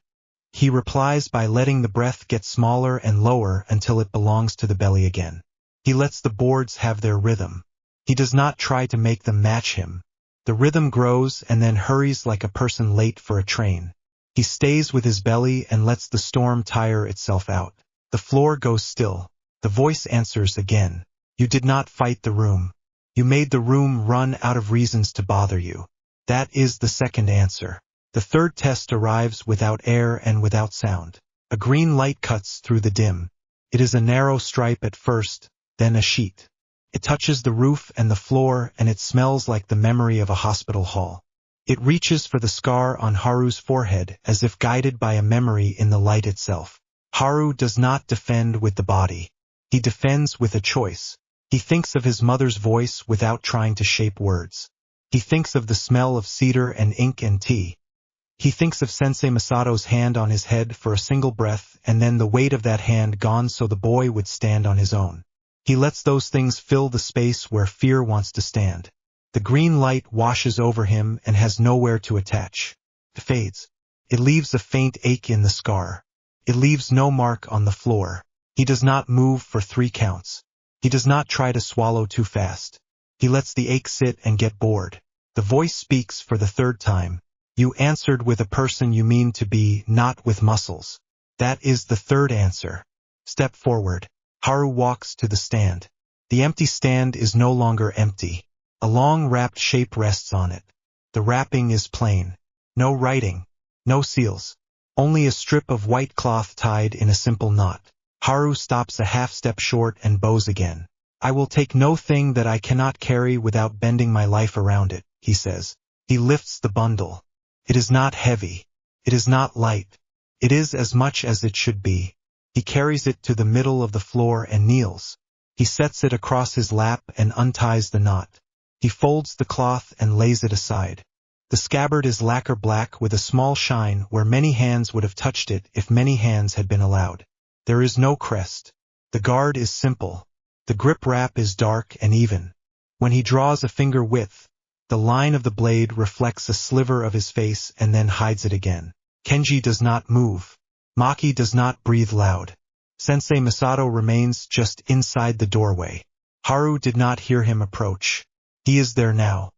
S1: He replies by letting the breath get smaller and lower until it belongs to the belly again. He lets the boards have their rhythm. He does not try to make them match him. The rhythm grows and then hurries like a person late for a train. He stays with his belly and lets the storm tire itself out. The floor goes still. The voice answers again. You did not fight the room. You made the room run out of reasons to bother you. That is the second answer. The third test arrives without air and without sound. A green light cuts through the dim. It is a narrow stripe at first, then a sheet. It touches the roof and the floor, and it smells like the memory of a hospital hall. It reaches for the scar on Haru's forehead as if guided by a memory in the light itself. Haru does not defend with the body. He defends with a choice. He thinks of his mother's voice without trying to shape words. He thinks of the smell of cedar and ink and tea. He thinks of Sensei Masato's hand on his head for a single breath and then the weight of that hand gone so the boy would stand on his own. He lets those things fill the space where fear wants to stand. The green light washes over him and has nowhere to attach. It fades. It leaves a faint ache in the scar. It leaves no mark on the floor. He does not move for 3 counts. He does not try to swallow too fast. He lets the ache sit and get bored. The voice speaks for the third time. You answered with a person you mean to be, not with muscles. That is the third answer. Step forward. Haru walks to the stand. The empty stand is no longer empty. A long wrapped shape rests on it. The wrapping is plain. No writing. No seals. Only a strip of white cloth tied in a simple knot. Haru stops a half step short and bows again. I will take no thing that I cannot carry without bending my life around it, he says. He lifts the bundle. It is not heavy. It is not light. It is as much as it should be. He carries it to the middle of the floor and kneels. He sets it across his lap and unties the knot. He folds the cloth and lays it aside. The scabbard is lacquer black with a small shine where many hands would have touched it if many hands had been allowed. There is no crest. The guard is simple. The grip wrap is dark and even. When he draws a finger width, the line of the blade reflects a sliver of his face and then hides it again. Kenji does not move. Maki does not breathe loud. Sensei Masato remains just inside the doorway. Haru did not hear him approach. He is there now.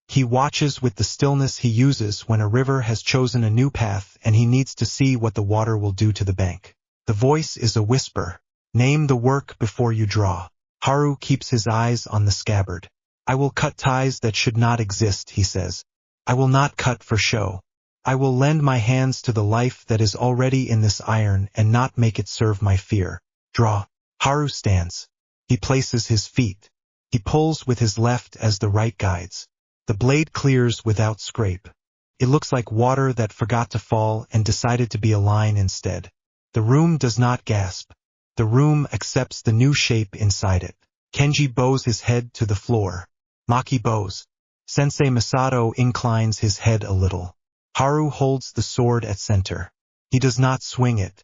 S1: He watches with the stillness he uses when a river has chosen a new path and he needs to see what the water will do to the bank. The voice is a whisper. Name the work before you draw. Haru keeps his eyes on the scabbard. I will cut ties that should not exist, he says. I will not cut for show. I will lend my hands to the life that is already in this iron and not make it serve my fear. Draw. Haru stands. He places his feet. He pulls with his left as the right guides. The blade clears without scrape. It looks like water that forgot to fall and decided to be a line instead. The room does not gasp. The room accepts the new shape inside it. Kenji bows his head to the floor. Maki bows. Sensei Masato inclines his head a little. Haru holds the sword at center. He does not swing it.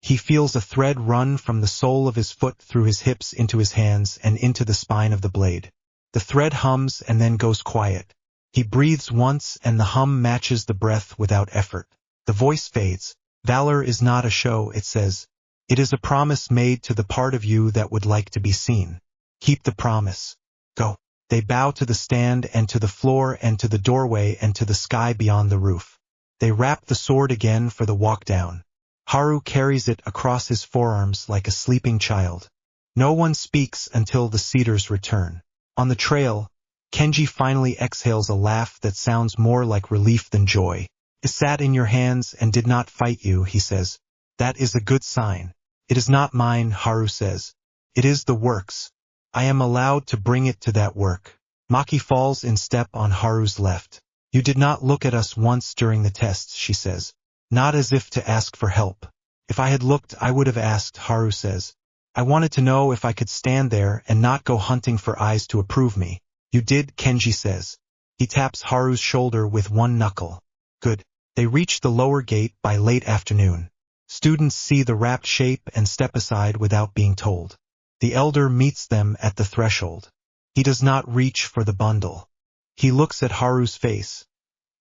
S1: He feels a thread run from the sole of his foot through his hips into his hands and into the spine of the blade. The thread hums and then goes quiet. He breathes once and the hum matches the breath without effort. The voice fades. Valor is not a show, it says. It is a promise made to the part of you that would like to be seen. Keep the promise. Go. They bow to the stand and to the floor and to the doorway and to the sky beyond the roof. They wrap the sword again for the walk down. Haru carries it across his forearms like a sleeping child. No one speaks until the cedars return. On the trail, Kenji finally exhales a laugh that sounds more like relief than joy. It sat in your hands and did not fight you, he says. That is a good sign. It is not mine, Haru says. It is the work's. I am allowed to bring it to that work. Maki falls in step on Haru's left. You did not look at us once during the tests, she says. Not as if to ask for help. If I had looked, I would have asked, Haru says. I wanted to know if I could stand there and not go hunting for eyes to approve me. You did, Kenji says. He taps Haru's shoulder with one knuckle. Good. They reach the lower gate by late afternoon. Students see the wrapped shape and step aside without being told. The elder meets them at the threshold. He does not reach for the bundle. He looks at Haru's face,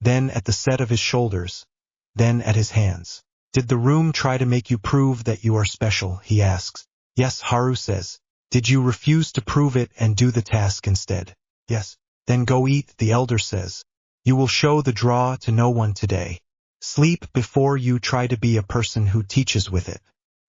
S1: then at the set of his shoulders, then at his hands. Did the room try to make you prove that you are special, he asks. Yes, Haru says. Did you refuse to prove it and do the task instead? Yes. Then go eat, the elder says. You will show the draw to no one today. Sleep before you try to be a person who teaches with it.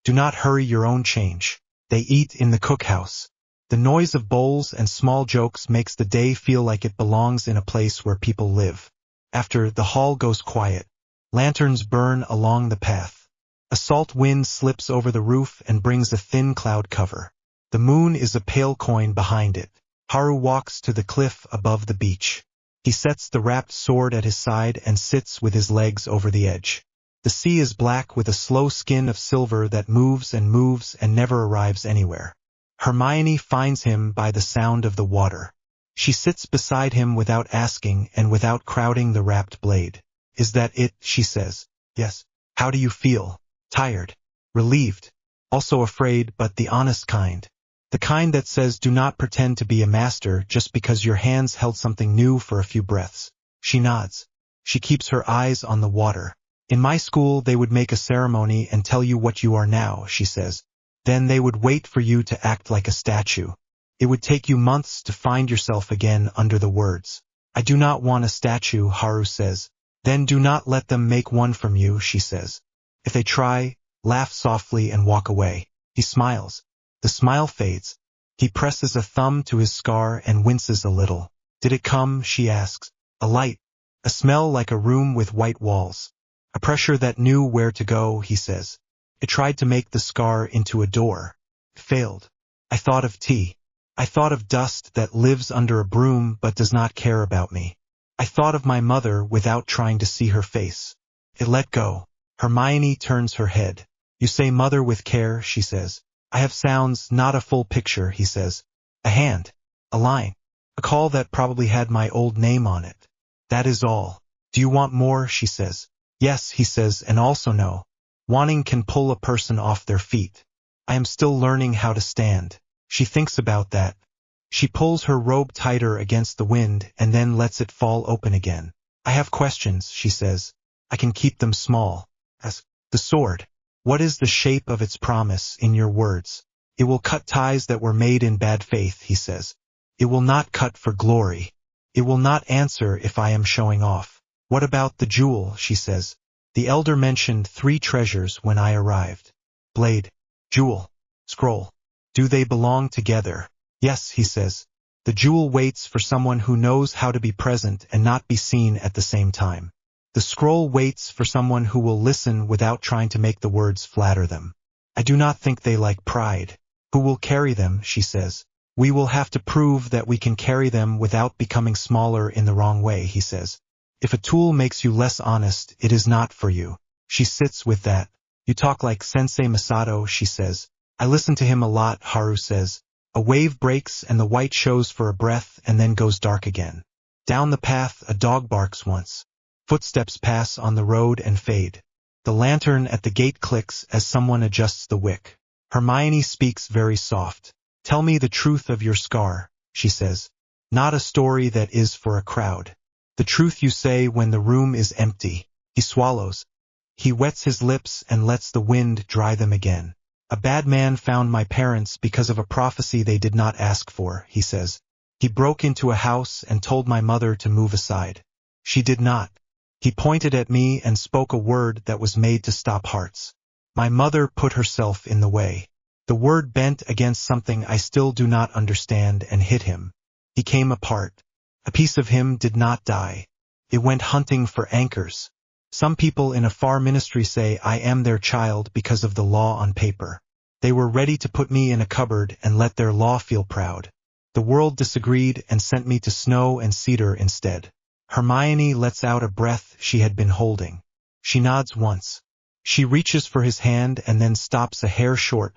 S1: Do not hurry your own change. They eat in the cookhouse. The noise of bowls and small jokes makes the day feel like it belongs in a place where people live. After, the hall goes quiet. Lanterns burn along the path. A salt wind slips over the roof and brings a thin cloud cover. The moon is a pale coin behind it. Haru walks to the cliff above the beach. He sets the wrapped sword at his side and sits with his legs over the edge. The sea is black with a slow skin of silver that moves and never arrives anywhere. Hermione finds him by the sound of the water. She sits beside him without asking and without crowding the wrapped blade. Is that it? She says. Yes. How do you feel? Tired. Relieved. Also afraid, but the honest kind. The kind that says do not pretend to be a master just because your hands held something new for a few breaths. She nods. She keeps her eyes on the water. In my school they would make a ceremony and tell you what you are now, she says. Then they would wait for you to act like a statue. It would take you months to find yourself again under the words. I do not want a statue, Haru says. Then do not let them make one from you, she says. If they try, laugh softly and walk away. He smiles. The smile fades. He presses a thumb to his scar and winces a little. Did it come? She asks. A light. A smell like a room with white walls. A pressure that knew where to go, he says. It tried to make the scar into a door. It failed. I thought of tea. I thought of dust that lives under a broom but does not care about me. I thought of my mother without trying to see her face. It let go. Hermione turns her head. You say mother with care, she says. I have sounds, not a full picture, he says. A hand. A line. A call that probably had my old name on it. That is all. Do you want more, she says. Yes, he says, and also no. Wanting can pull a person off their feet. I am still learning how to stand. She thinks about that. She pulls her robe tighter against the wind and then lets it fall open again. I have questions, she says. I can keep them small. As the sword. What is the shape of its promise in your words? It will cut ties that were made in bad faith, he says. It will not cut for glory. It will not answer if I am showing off. What about the jewel, she says. The elder mentioned 3 treasures when I arrived. Blade, jewel, scroll. Do they belong together? Yes, he says. The jewel waits for someone who knows how to be present and not be seen at the same time. The scroll waits for someone who will listen without trying to make the words flatter them. I do not think they like pride. Who will carry them, she says. We will have to prove that we can carry them without becoming smaller in the wrong way, he says. If a tool makes you less honest, it is not for you. She sits with that. You talk like Sensei Masato, she says. I listen to him a lot, Haru says. A wave breaks and the white shows for a breath and then goes dark again. Down the path, a dog barks once. Footsteps pass on the road and fade. The lantern at the gate clicks as someone adjusts the wick. Hermione speaks very soft. Tell me the truth of your scar, she says. Not a story that is for a crowd. The truth you say when the room is empty. He swallows. He wets his lips and lets the wind dry them again. A bad man found my parents because of a prophecy they did not ask for, he says. He broke into a house and told my mother to move aside. She did not. He pointed at me and spoke a word that was made to stop hearts. My mother put herself in the way. The word bent against something I still do not understand and hit him. He came apart. A piece of him did not die. It went hunting for anchors. Some people in a far ministry say I am their child because of the law on paper. They were ready to put me in a cupboard and let their law feel proud. The world disagreed and sent me to snow and cedar instead. Hermione lets out a breath she had been holding. She nods once. She reaches for his hand and then stops a hair short,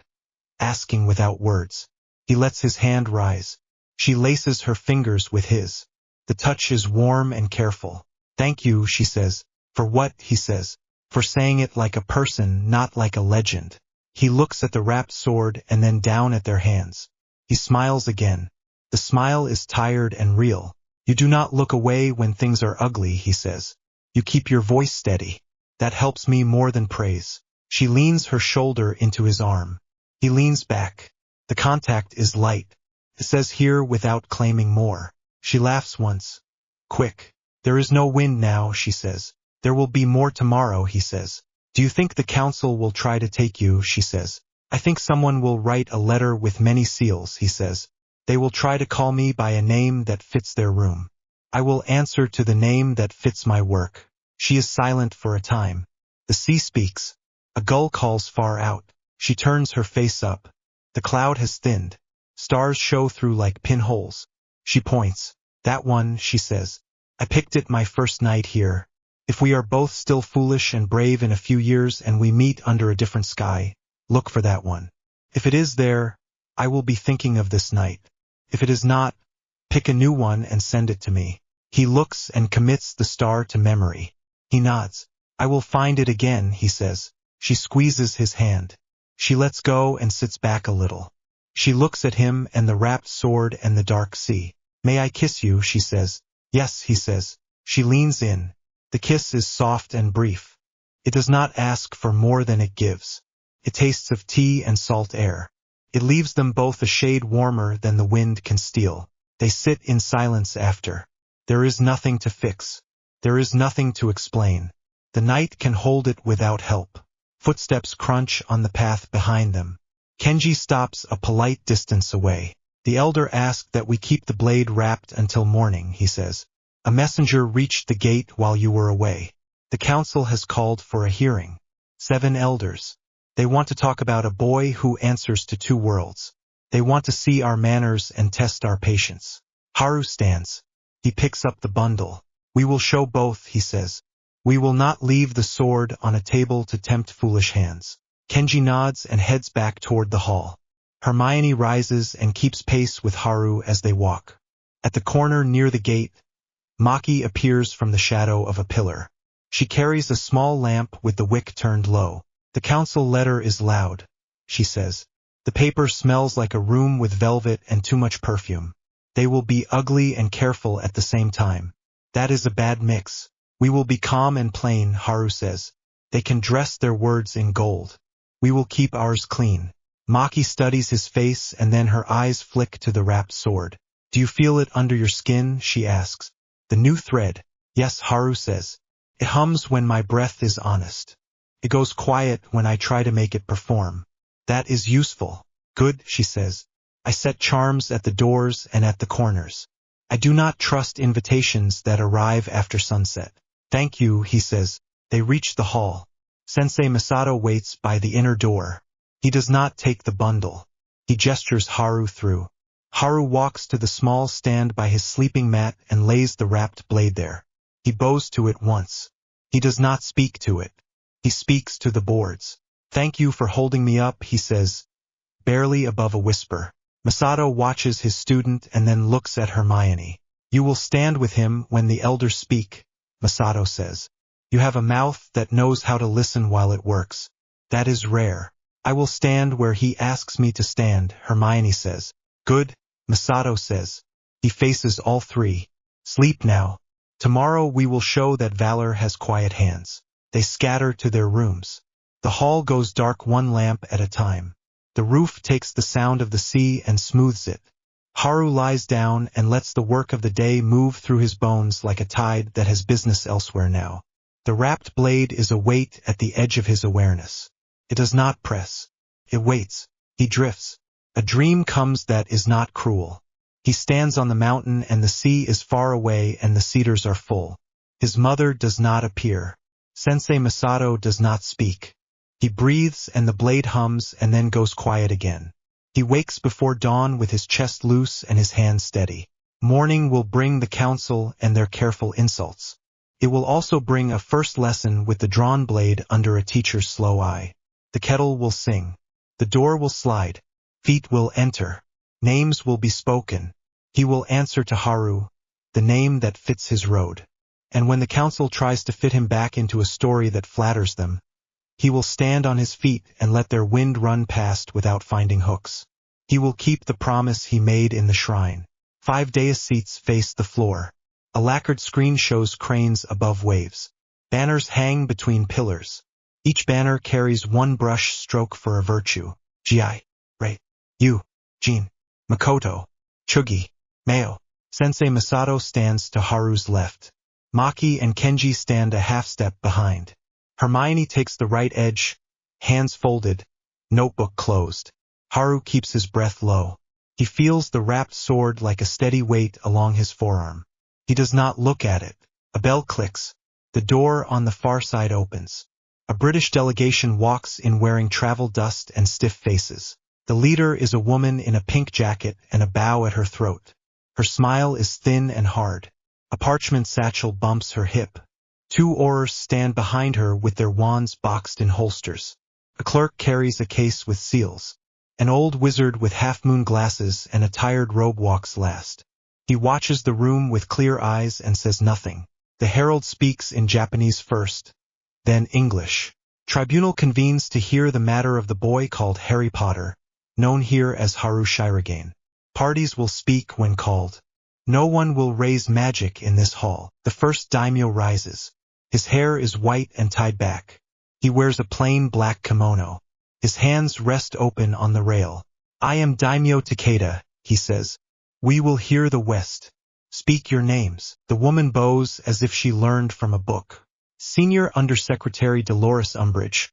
S1: asking without words. He lets his hand rise. She laces her fingers with his. The touch is warm and careful. Thank you, she says. For what, he says. For saying it like a person, not like a legend. He looks at the wrapped sword and then down at their hands. He smiles again. The smile is tired and real. You do not look away when things are ugly, he says. You keep your voice steady. That helps me more than praise. She leans her shoulder into his arm. He leans back. The contact is light. It says here without claiming more. She laughs once. Quick. There is no wind now, she says. There will be more tomorrow, he says. Do you think the council will try to take you, she says. I think someone will write a letter with many seals, he says. They will try to call me by a name that fits their room. I will answer to the name that fits my work. She is silent for a time. The sea speaks. A gull calls far out. She turns her face up. The cloud has thinned. Stars show through like pinholes. She points. That one, she says. I picked it my first night here. If we are both still foolish and brave in a few years and we meet under a different sky, look for that one. If it is there, I will be thinking of this night. If it is not, pick a new one and send it to me. He looks and commits the star to memory. He nods. I will find it again, he says. She squeezes his hand. She lets go and sits back a little. She looks at him and the wrapped sword and the dark sea. May I kiss you, she says. Yes, he says. She leans in. The kiss is soft and brief. It does not ask for more than it gives. It tastes of tea and salt air. It leaves them both a shade warmer than the wind can steal. They sit in silence after. There is nothing to fix. There is nothing to explain. The night can hold it without help. Footsteps crunch on the path behind them. Kenji stops a polite distance away. The elder asked that we keep the blade wrapped until morning, he says. A messenger reached the gate while you were away. The council has called for a hearing. 7 elders. They want to talk about a boy who answers to 2 worlds. They want to see our manners and test our patience. Haru stands. He picks up the bundle. We will show both, he says. We will not leave the sword on a table to tempt foolish hands. Kenji nods and heads back toward the hall. Hermione rises and keeps pace with Haru as they walk. At the corner near the gate, Maki appears from the shadow of a pillar. She carries a small lamp with the wick turned low. The council letter is loud, she says. The paper smells like a room with velvet and too much perfume. They will be ugly and careful at the same time. That is a bad mix. We will be calm and plain, Haru says. They can dress their words in gold. We will keep ours clean. Maki studies his face and then her eyes flick to the wrapped sword. Do you feel it under your skin, she asks. The new thread. Yes, Haru says. It hums when my breath is honest. It goes quiet when I try to make it perform. That is useful. Good, she says. I set charms at the doors and at the corners. I do not trust invitations that arrive after sunset. Thank you, he says. They reach the hall. Sensei Masato waits by the inner door. He does not take the bundle. He gestures Haru through. Haru walks to the small stand by his sleeping mat and lays the wrapped blade there. He bows to it once. He does not speak to it. He speaks to the boards. Thank you for holding me up, he says, barely above a whisper. Masato watches his student and then looks at Hermione. You will stand with him when the elders speak, Masato says. You have a mouth that knows how to listen while it works. That is rare. I will stand where he asks me to stand, Hermione says. Good, Masato says. He faces all 3. Sleep now. Tomorrow we will show that valor has quiet hands. They scatter to their rooms. The hall goes dark one lamp at a time. The roof takes the sound of the sea and smooths it. Haru lies down and lets the work of the day move through his bones like a tide that has business elsewhere now. The wrapped blade is a weight at the edge of his awareness. It does not press. It waits. He drifts. A dream comes that is not cruel. He stands on the mountain and the sea is far away and the cedars are full. His mother does not appear. Sensei Masato does not speak. He breathes and the blade hums and then goes quiet again. He wakes before dawn with his chest loose and his hands steady. Morning will bring the council and their careful insults. It will also bring a first lesson with the drawn blade under a teacher's slow eye. The kettle will sing. The door will slide. Feet will enter. Names will be spoken. He will answer to Haru, the name that fits his road. And when the council tries to fit him back into a story that flatters them, he will stand on his feet and let their wind run past without finding hooks. He will keep the promise he made in the shrine. 5 dais seats face the floor. A lacquered screen shows cranes above waves. Banners hang between pillars. Each banner carries one brush stroke for a virtue. Ji, Rei, Yu, Jin, Makoto, Chugi, Mao. Sensei Masato stands to Haru's left. Maki and Kenji stand a half step behind. Hermione takes the right edge, hands folded, notebook closed. Haru keeps his breath low. He feels the wrapped sword like a steady weight along his forearm. He does not look at it. A bell clicks. The door on the far side opens. A British delegation walks in wearing travel dust and stiff faces. The leader is a woman in a pink jacket and a bow at her throat. Her smile is thin and hard. A parchment satchel bumps her hip. 2 aurors stand behind her with their wands boxed in holsters. A clerk carries a case with seals. An old wizard with half-moon glasses and a tired robe walks last. He watches the room with clear eyes and says nothing. The herald speaks in Japanese first, then English. Tribunal convenes to hear the matter of the boy called Harry Potter, known here as Haru Shirogane. Parties will speak when called. No one will raise magic in this hall. The first daimyo rises. His hair is white and tied back. He wears a plain black kimono. His hands rest open on the rail. I am Daimyo Takeda, he says. We will hear the West. Speak your names. The woman bows as if she learned from a book. Senior Undersecretary Dolores Umbridge,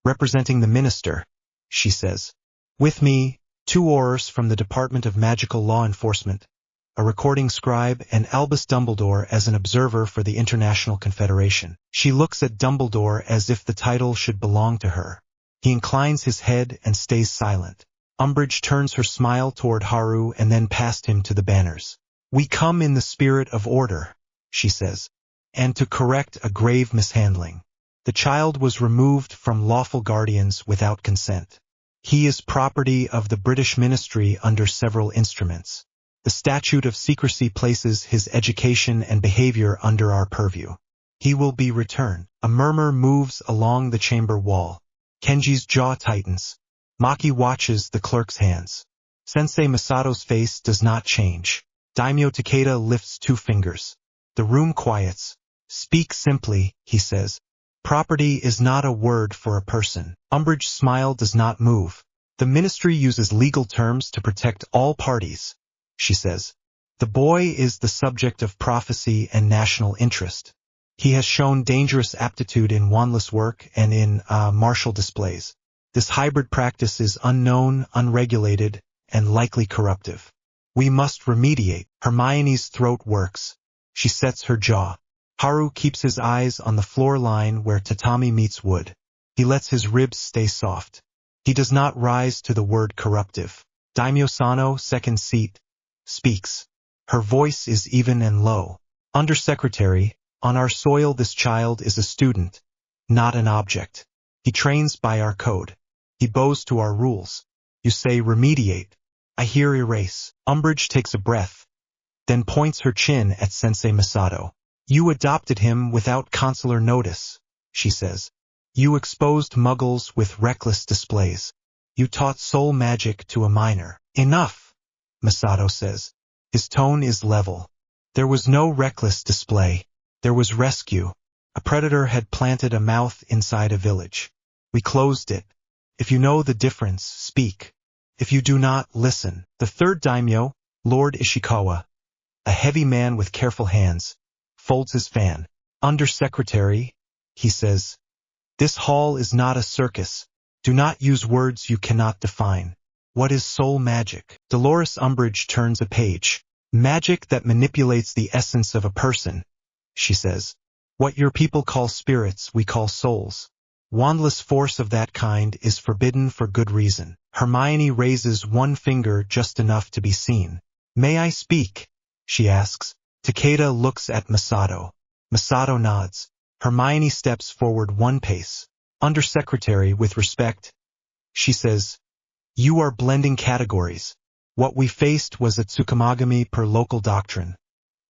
S1: representing the minister, she says. With me, 2 aurors from the Department of Magical Law Enforcement, a recording scribe, and Albus Dumbledore as an observer for the International Confederation. She looks at Dumbledore as if the title should belong to her. He inclines his head and stays silent. Umbridge turns her smile toward Haru and then past him to the banners. We come in the spirit of order, she says, and to correct a grave mishandling. The child was removed from lawful guardians without consent. He is property of the British ministry under several instruments. The statute of secrecy places his education and behavior under our purview. He will be returned. A murmur moves along the chamber wall. Kenji's jaw tightens. Maki watches the clerk's hands. Sensei Masato's face does not change. Daimyo Takeda lifts 2 fingers. The room quiets. Speak simply, he says. Property is not a word for a person. Umbridge's smile does not move. The ministry uses legal terms to protect all parties, she says. The boy is the subject of prophecy and national interest. He has shown dangerous aptitude in wandless work and in martial displays. This hybrid practice is unknown, unregulated, and likely corruptive. We must remediate. Hermione's throat works. She sets her jaw. Haru keeps his eyes on the floor line where tatami meets wood. He lets his ribs stay soft. He does not rise to the word corruptive. Daimyo Sano, second seat, speaks. Her voice is even and low. Undersecretary, on our soil this child is a student, not an object. He trains by our code. He bows to our rules. You say remediate. I hear erase. Umbridge takes a breath, then points her chin at Sensei Masato. You adopted him without consular notice, she says. You exposed muggles with reckless displays. You taught soul magic to a minor. Enough, Masato says. His tone is level. There was no reckless display. There was rescue. A predator had planted a mouth inside a village. We closed it. If you know the difference, speak. If you do not, listen. The third daimyo, Lord Ishikawa, a heavy man with careful hands, folds his fan. Undersecretary, he says, this hall is not a circus. Do not use words you cannot define. What is soul magic? Dolores Umbridge turns a page. Magic that manipulates the essence of a person, she says. What your people call spirits, we call souls. Wandless force of that kind is forbidden for good reason. Hermione raises one finger just enough to be seen. May I speak? She asks. Takeda looks at Masato. Masato nods. Hermione steps forward one pace. Undersecretary, with respect. She says, you are blending categories. What we faced was a Tsukumogami per local doctrine,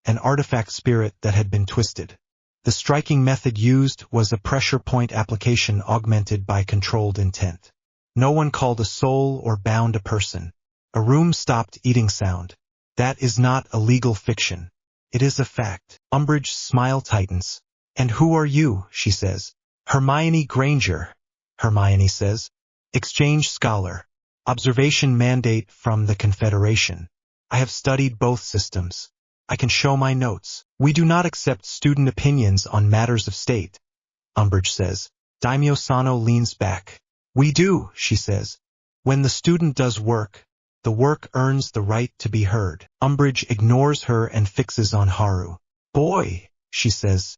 S1: an artifact spirit that had been twisted. The striking method used was a pressure point application augmented by controlled intent. No one called a soul or bound a person. A room stopped eating sound. That is not a legal fiction. It is a fact. Umbridge's smile tightens. And who are you? She says. Hermione Granger. Hermione says. Exchange scholar. Observation mandate from the Confederation. I have studied both systems. I can show my notes. We do not accept student opinions on matters of state, Umbridge says. Daimyo Sano leans back. We do, she says. When the student does work, the work earns the right to be heard. Umbridge ignores her and fixes on Haru. Boy, she says.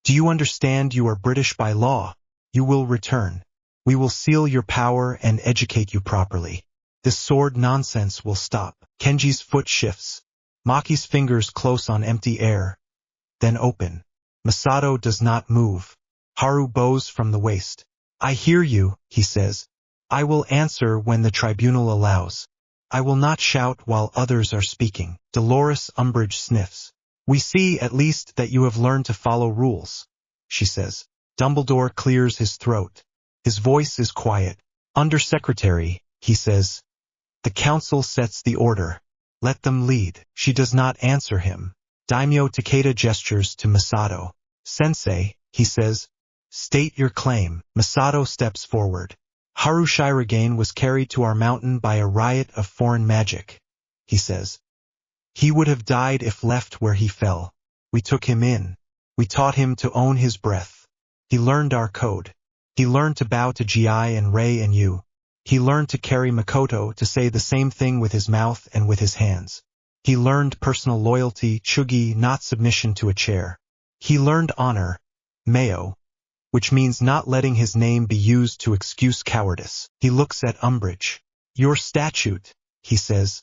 S1: Do you understand you are British by law? You will return. We will seal your power and educate you properly. This sword nonsense will stop. Kenji's foot shifts. Maki's fingers close on empty air, then open. Masato does not move. Haru bows from the waist. I hear you, he says. I will answer when the tribunal allows. I will not shout while others are speaking. Dolores Umbridge sniffs. We see at least that you have learned to follow rules, she says. Dumbledore clears his throat. His voice is quiet. Undersecretary, he says. The council sets the order. Let them lead. She does not answer him. Daimyo Takeda gestures to Masato. Sensei, he says. State your claim. Masato steps forward. Haru Shirogane was carried to our mountain by a riot of foreign magic, he says. He would have died if left where he fell. We took him in. We taught him to own his breath. He learned our code. He learned to bow to Gi and Rei and you. He learned to carry Makoto, to say the same thing with his mouth and with his hands. He learned personal loyalty, Chugi, not submission to a chair. He learned honor, Mayo, which means not letting his name be used to excuse cowardice. He looks at Umbridge. Your statute, he says,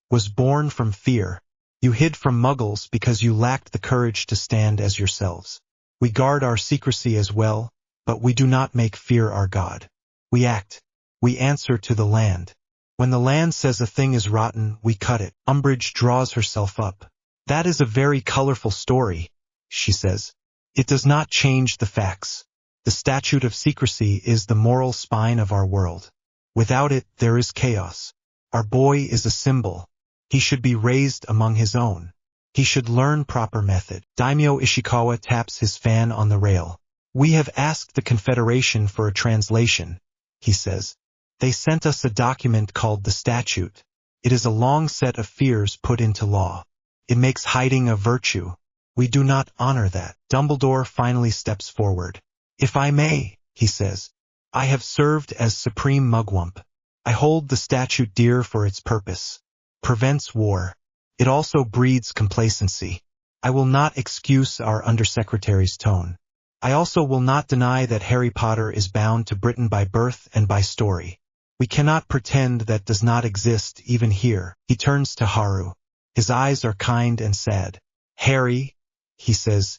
S1: was born from fear. You hid from Muggles because you lacked the courage to stand as yourselves. We guard our secrecy as well, but we do not make fear our god. We act. We answer to the land. When the land says a thing is rotten, we cut it. Umbridge draws herself up. That is a very colorful story, she says. It does not change the facts. The statute of secrecy is the moral spine of our world. Without it, there is chaos. Our boy is a symbol. He should be raised among his own. He should learn proper method. Daimyo Ishikawa taps his fan on the rail. We have asked the Confederation for a translation, he says. They sent us a document called the statute. It is a long set of fears put into law. It makes hiding a virtue. We do not honor that. Dumbledore finally steps forward. If I may, he says, I have served as Supreme Mugwump. I hold the statute dear for its purpose. Prevents war. It also breeds complacency. I will not excuse our Undersecretary's tone. I also will not deny that Harry Potter is bound to Britain by birth and by story. We cannot pretend that does not exist even here. He turns to Haru. His eyes are kind and sad. Harry, he says,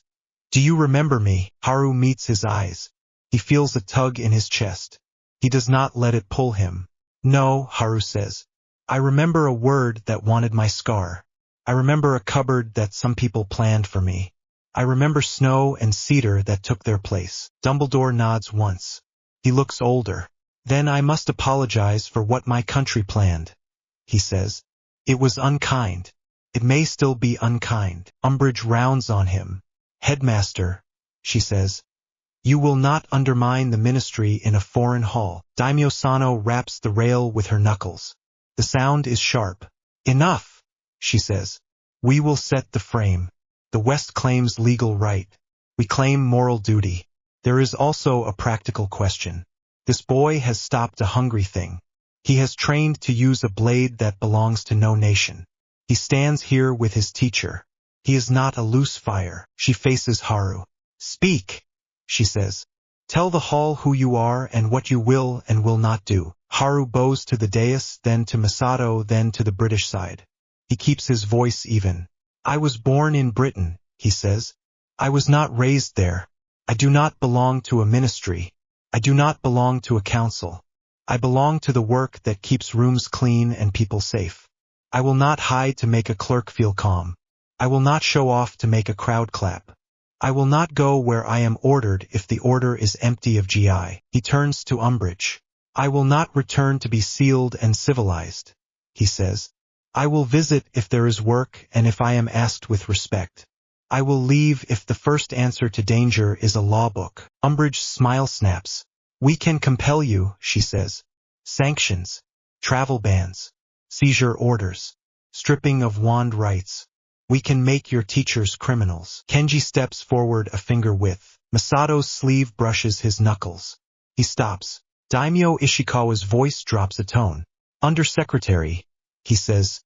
S1: do you remember me? Haru meets his eyes. He feels a tug in his chest. He does not let it pull him. No, Haru says. I remember a word that wanted my scar. I remember a cupboard that some people planned for me. I remember snow and cedar that took their place. Dumbledore nods once. He looks older. Then I must apologize for what my country planned, he says. It was unkind. It may still be unkind. Umbridge rounds on him. Headmaster, she says. You will not undermine the ministry in a foreign hall. Daimyo Sano raps the rail with her knuckles. The sound is sharp. Enough, she says. We will set the frame. The West claims legal right. We claim moral duty. There is also a practical question. This boy has stopped a hungry thing. He has trained to use a blade that belongs to no nation. He stands here with his teacher. He is not a loose fire. She faces Haru. Speak, she says. Tell the hall who you are and what you will and will not do. Haru bows to the dais, then to Masato, then to the British side. He keeps his voice even. I was born in Britain, he says. I was not raised there. I do not belong to a ministry. I do not belong to a council. I belong to the work that keeps rooms clean and people safe. I will not hide to make a clerk feel calm. I will not show off to make a crowd clap. I will not go where I am ordered if the order is empty of GI. He turns to Umbridge. I will not return to be sealed and civilized, he says. I will visit if there is work and if I am asked with respect. I will leave if the first answer to danger is a law book. Umbridge's smile snaps. We can compel you, she says. Sanctions, travel bans, seizure orders, stripping of wand rights. We can make your teachers criminals. Kenji steps forward a finger width. Masato's sleeve brushes his knuckles. He stops. Daimyo Ishikawa's voice drops a tone. Undersecretary, he says.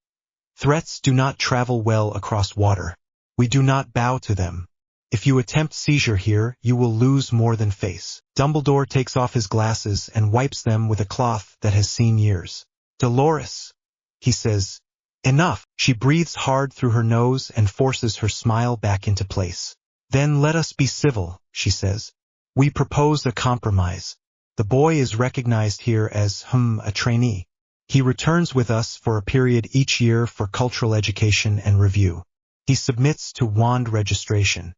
S1: Threats do not travel well across water. We do not bow to them. If you attempt seizure here, you will lose more than face. Dumbledore takes off his glasses and wipes them with a cloth that has seen years. Dolores, he says. Enough. She breathes hard through her nose and forces her smile back into place. Then let us be civil, she says. We propose a compromise. The boy is recognized here as, a trainee. He returns with us for a period each year for cultural education and review. He submits to wand registration.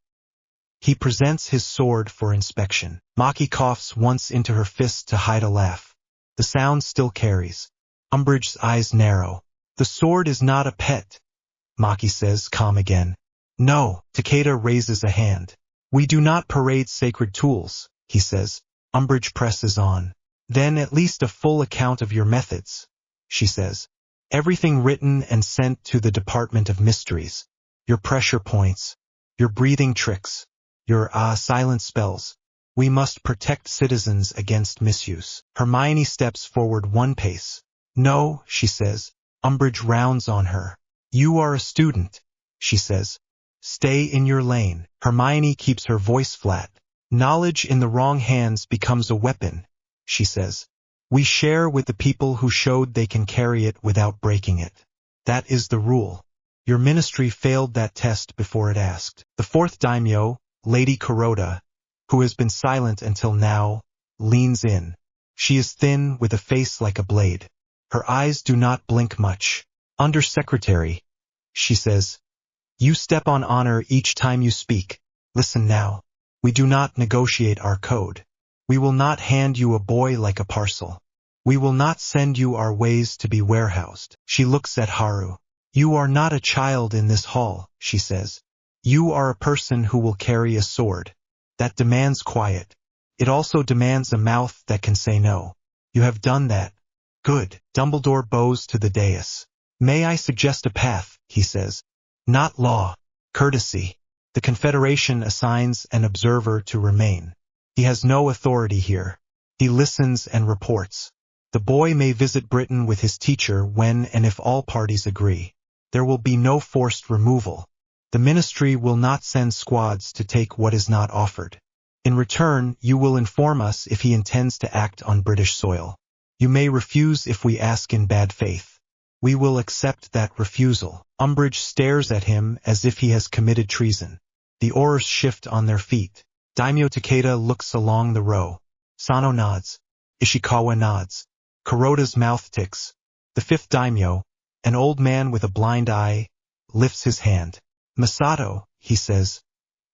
S1: He presents his sword for inspection. Maki coughs once into her fist to hide a laugh. The sound still carries. Umbridge's eyes narrow. The sword is not a pet, Maki says, calm again. No, Takeda raises a hand. We do not parade sacred tools, he says. Umbridge presses on. Then at least a full account of your methods, she says. Everything written and sent to the Department of Mysteries. Your pressure points, your breathing tricks, your silent spells. We must protect citizens against misuse. Hermione steps forward one pace. No, she says. Umbridge rounds on her. You are a student, she says. Stay in your lane. Hermione keeps her voice flat. Knowledge in the wrong hands becomes a weapon, she says. We share with the people who showed they can carry it without breaking it. That is the rule. Your ministry failed that test before it asked. The fourth daimyo, Lady Kuroda, who has been silent until now, leans in. She is thin with a face like a blade. Her eyes do not blink much. Undersecretary, she says. You step on honor each time you speak. Listen now. We do not negotiate our code. We will not hand you a boy like a parcel. We will not send you our ways to be warehoused. She looks at Haru. You are not a child in this hall, she says. You are a person who will carry a sword. That demands quiet. It also demands a mouth that can say no. You have done that. Good. Dumbledore bows to the dais. May I suggest a path, he says. Not law. Courtesy. The Confederation assigns an observer to remain. He has no authority here. He listens and reports. The boy may visit Britain with his teacher when and if all parties agree. There will be no forced removal. The ministry will not send squads to take what is not offered. In return, you will inform us if he intends to act on British soil. You may refuse if we ask in bad faith. We will accept that refusal. Umbridge stares at him as if he has committed treason. The Aurors shift on their feet. Daimyo Takeda looks along the row. Sano nods. Ishikawa nods. Kuroda's mouth ticks. The fifth daimyo, an old man with a blind eye, lifts his hand. Masato, he says.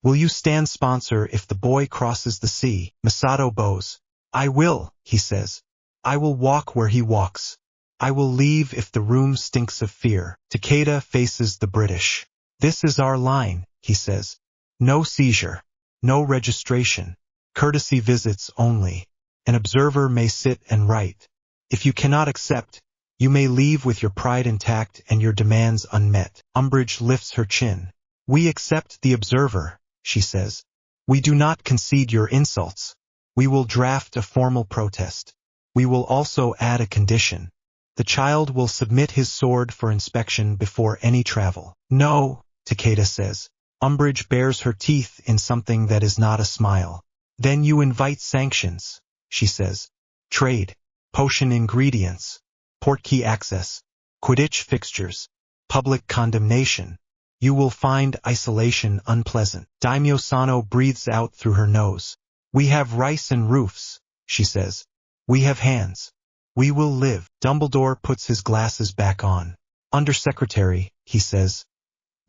S1: Will you stand sponsor if the boy crosses the sea? Masato bows. I will, he says. I will walk where he walks. I will leave if the room stinks of fear. Takeda faces the British. This is our line, he says. No seizure. No registration. Courtesy visits only. An observer may sit and write. If you cannot accept, you may leave with your pride intact and your demands unmet. Umbridge lifts her chin. We accept the observer, she says. We do not concede your insults. We will draft a formal protest. We will also add a condition. The child will submit his sword for inspection before any travel. No, Takeda says. Umbridge bares her teeth in something that is not a smile. Then you invite sanctions, she says. Trade, potion ingredients, portkey access, Quidditch fixtures, public condemnation. You will find isolation unpleasant. Daimyo Sano breathes out through her nose. We have rice and roofs, she says. We have hands. We will live. Dumbledore puts his glasses back on. Undersecretary, he says.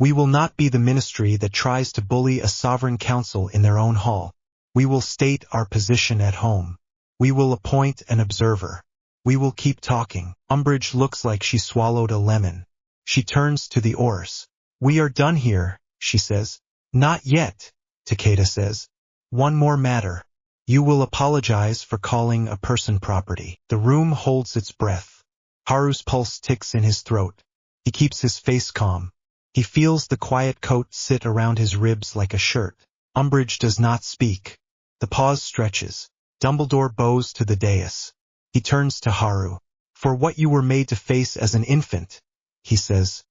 S1: We will not be the ministry that tries to bully a sovereign council in their own hall. We will state our position at home. We will appoint an observer. We will keep talking. Umbridge looks like she swallowed a lemon. She turns to the oars. We are done here, she says. Not yet, Takeda says. One more matter. You will apologize for calling a person property. The room holds its breath. Haru's pulse ticks in his throat. He keeps his face calm. He feels the quiet coat sit around his ribs like a shirt. Umbridge does not speak. The pause stretches. Dumbledore bows to the dais. He turns to Haru. For what you were made to face as an infant, he says.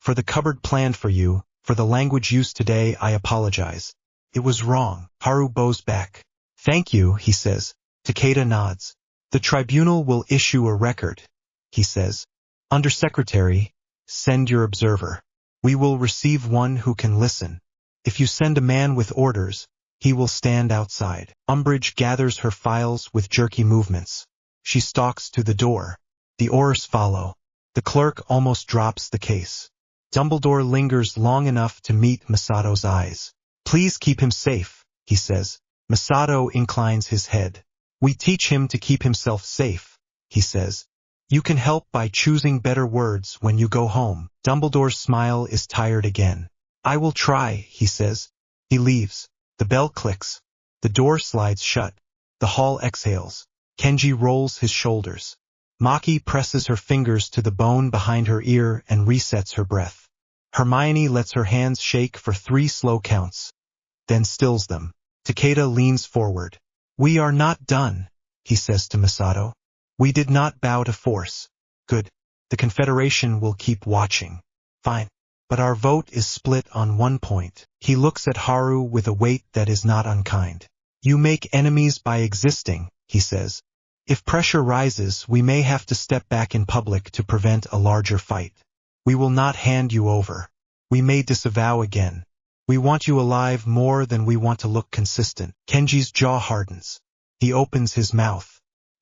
S1: For the cupboard planned for you, for the language used today, I apologize. It was wrong. Haru bows back. Thank you, he says. Takeda nods. The tribunal will issue a record, he says. Undersecretary, send your observer. We will receive one who can listen. If you send a man with orders, he will stand outside. Umbridge gathers her files with jerky movements. She stalks to the door. The oars follow. The clerk almost drops the case. Dumbledore lingers long enough to meet Masato's eyes. Please keep him safe, he says. Masato inclines his head. We teach him to keep himself safe, he says. You can help by choosing better words when you go home. Dumbledore's smile is tired again. I will try, he says. He leaves. The bell clicks. The door slides shut. The hall exhales. Kenji rolls his shoulders. Maki presses her fingers to the bone behind her ear and resets her breath. Hermione lets her hands shake for 3 slow counts, then stills them. Takeda leans forward. We are not done, he says to Masato. We did not bow to force. Good. The Confederation will keep watching. Fine. But our vote is split on one point. He looks at Haru with a weight that is not unkind. You make enemies by existing, he says. If pressure rises, we may have to step back in public to prevent a larger fight. We will not hand you over. We may disavow again. We want you alive more than we want to look consistent. Kenji's jaw hardens. He opens his mouth.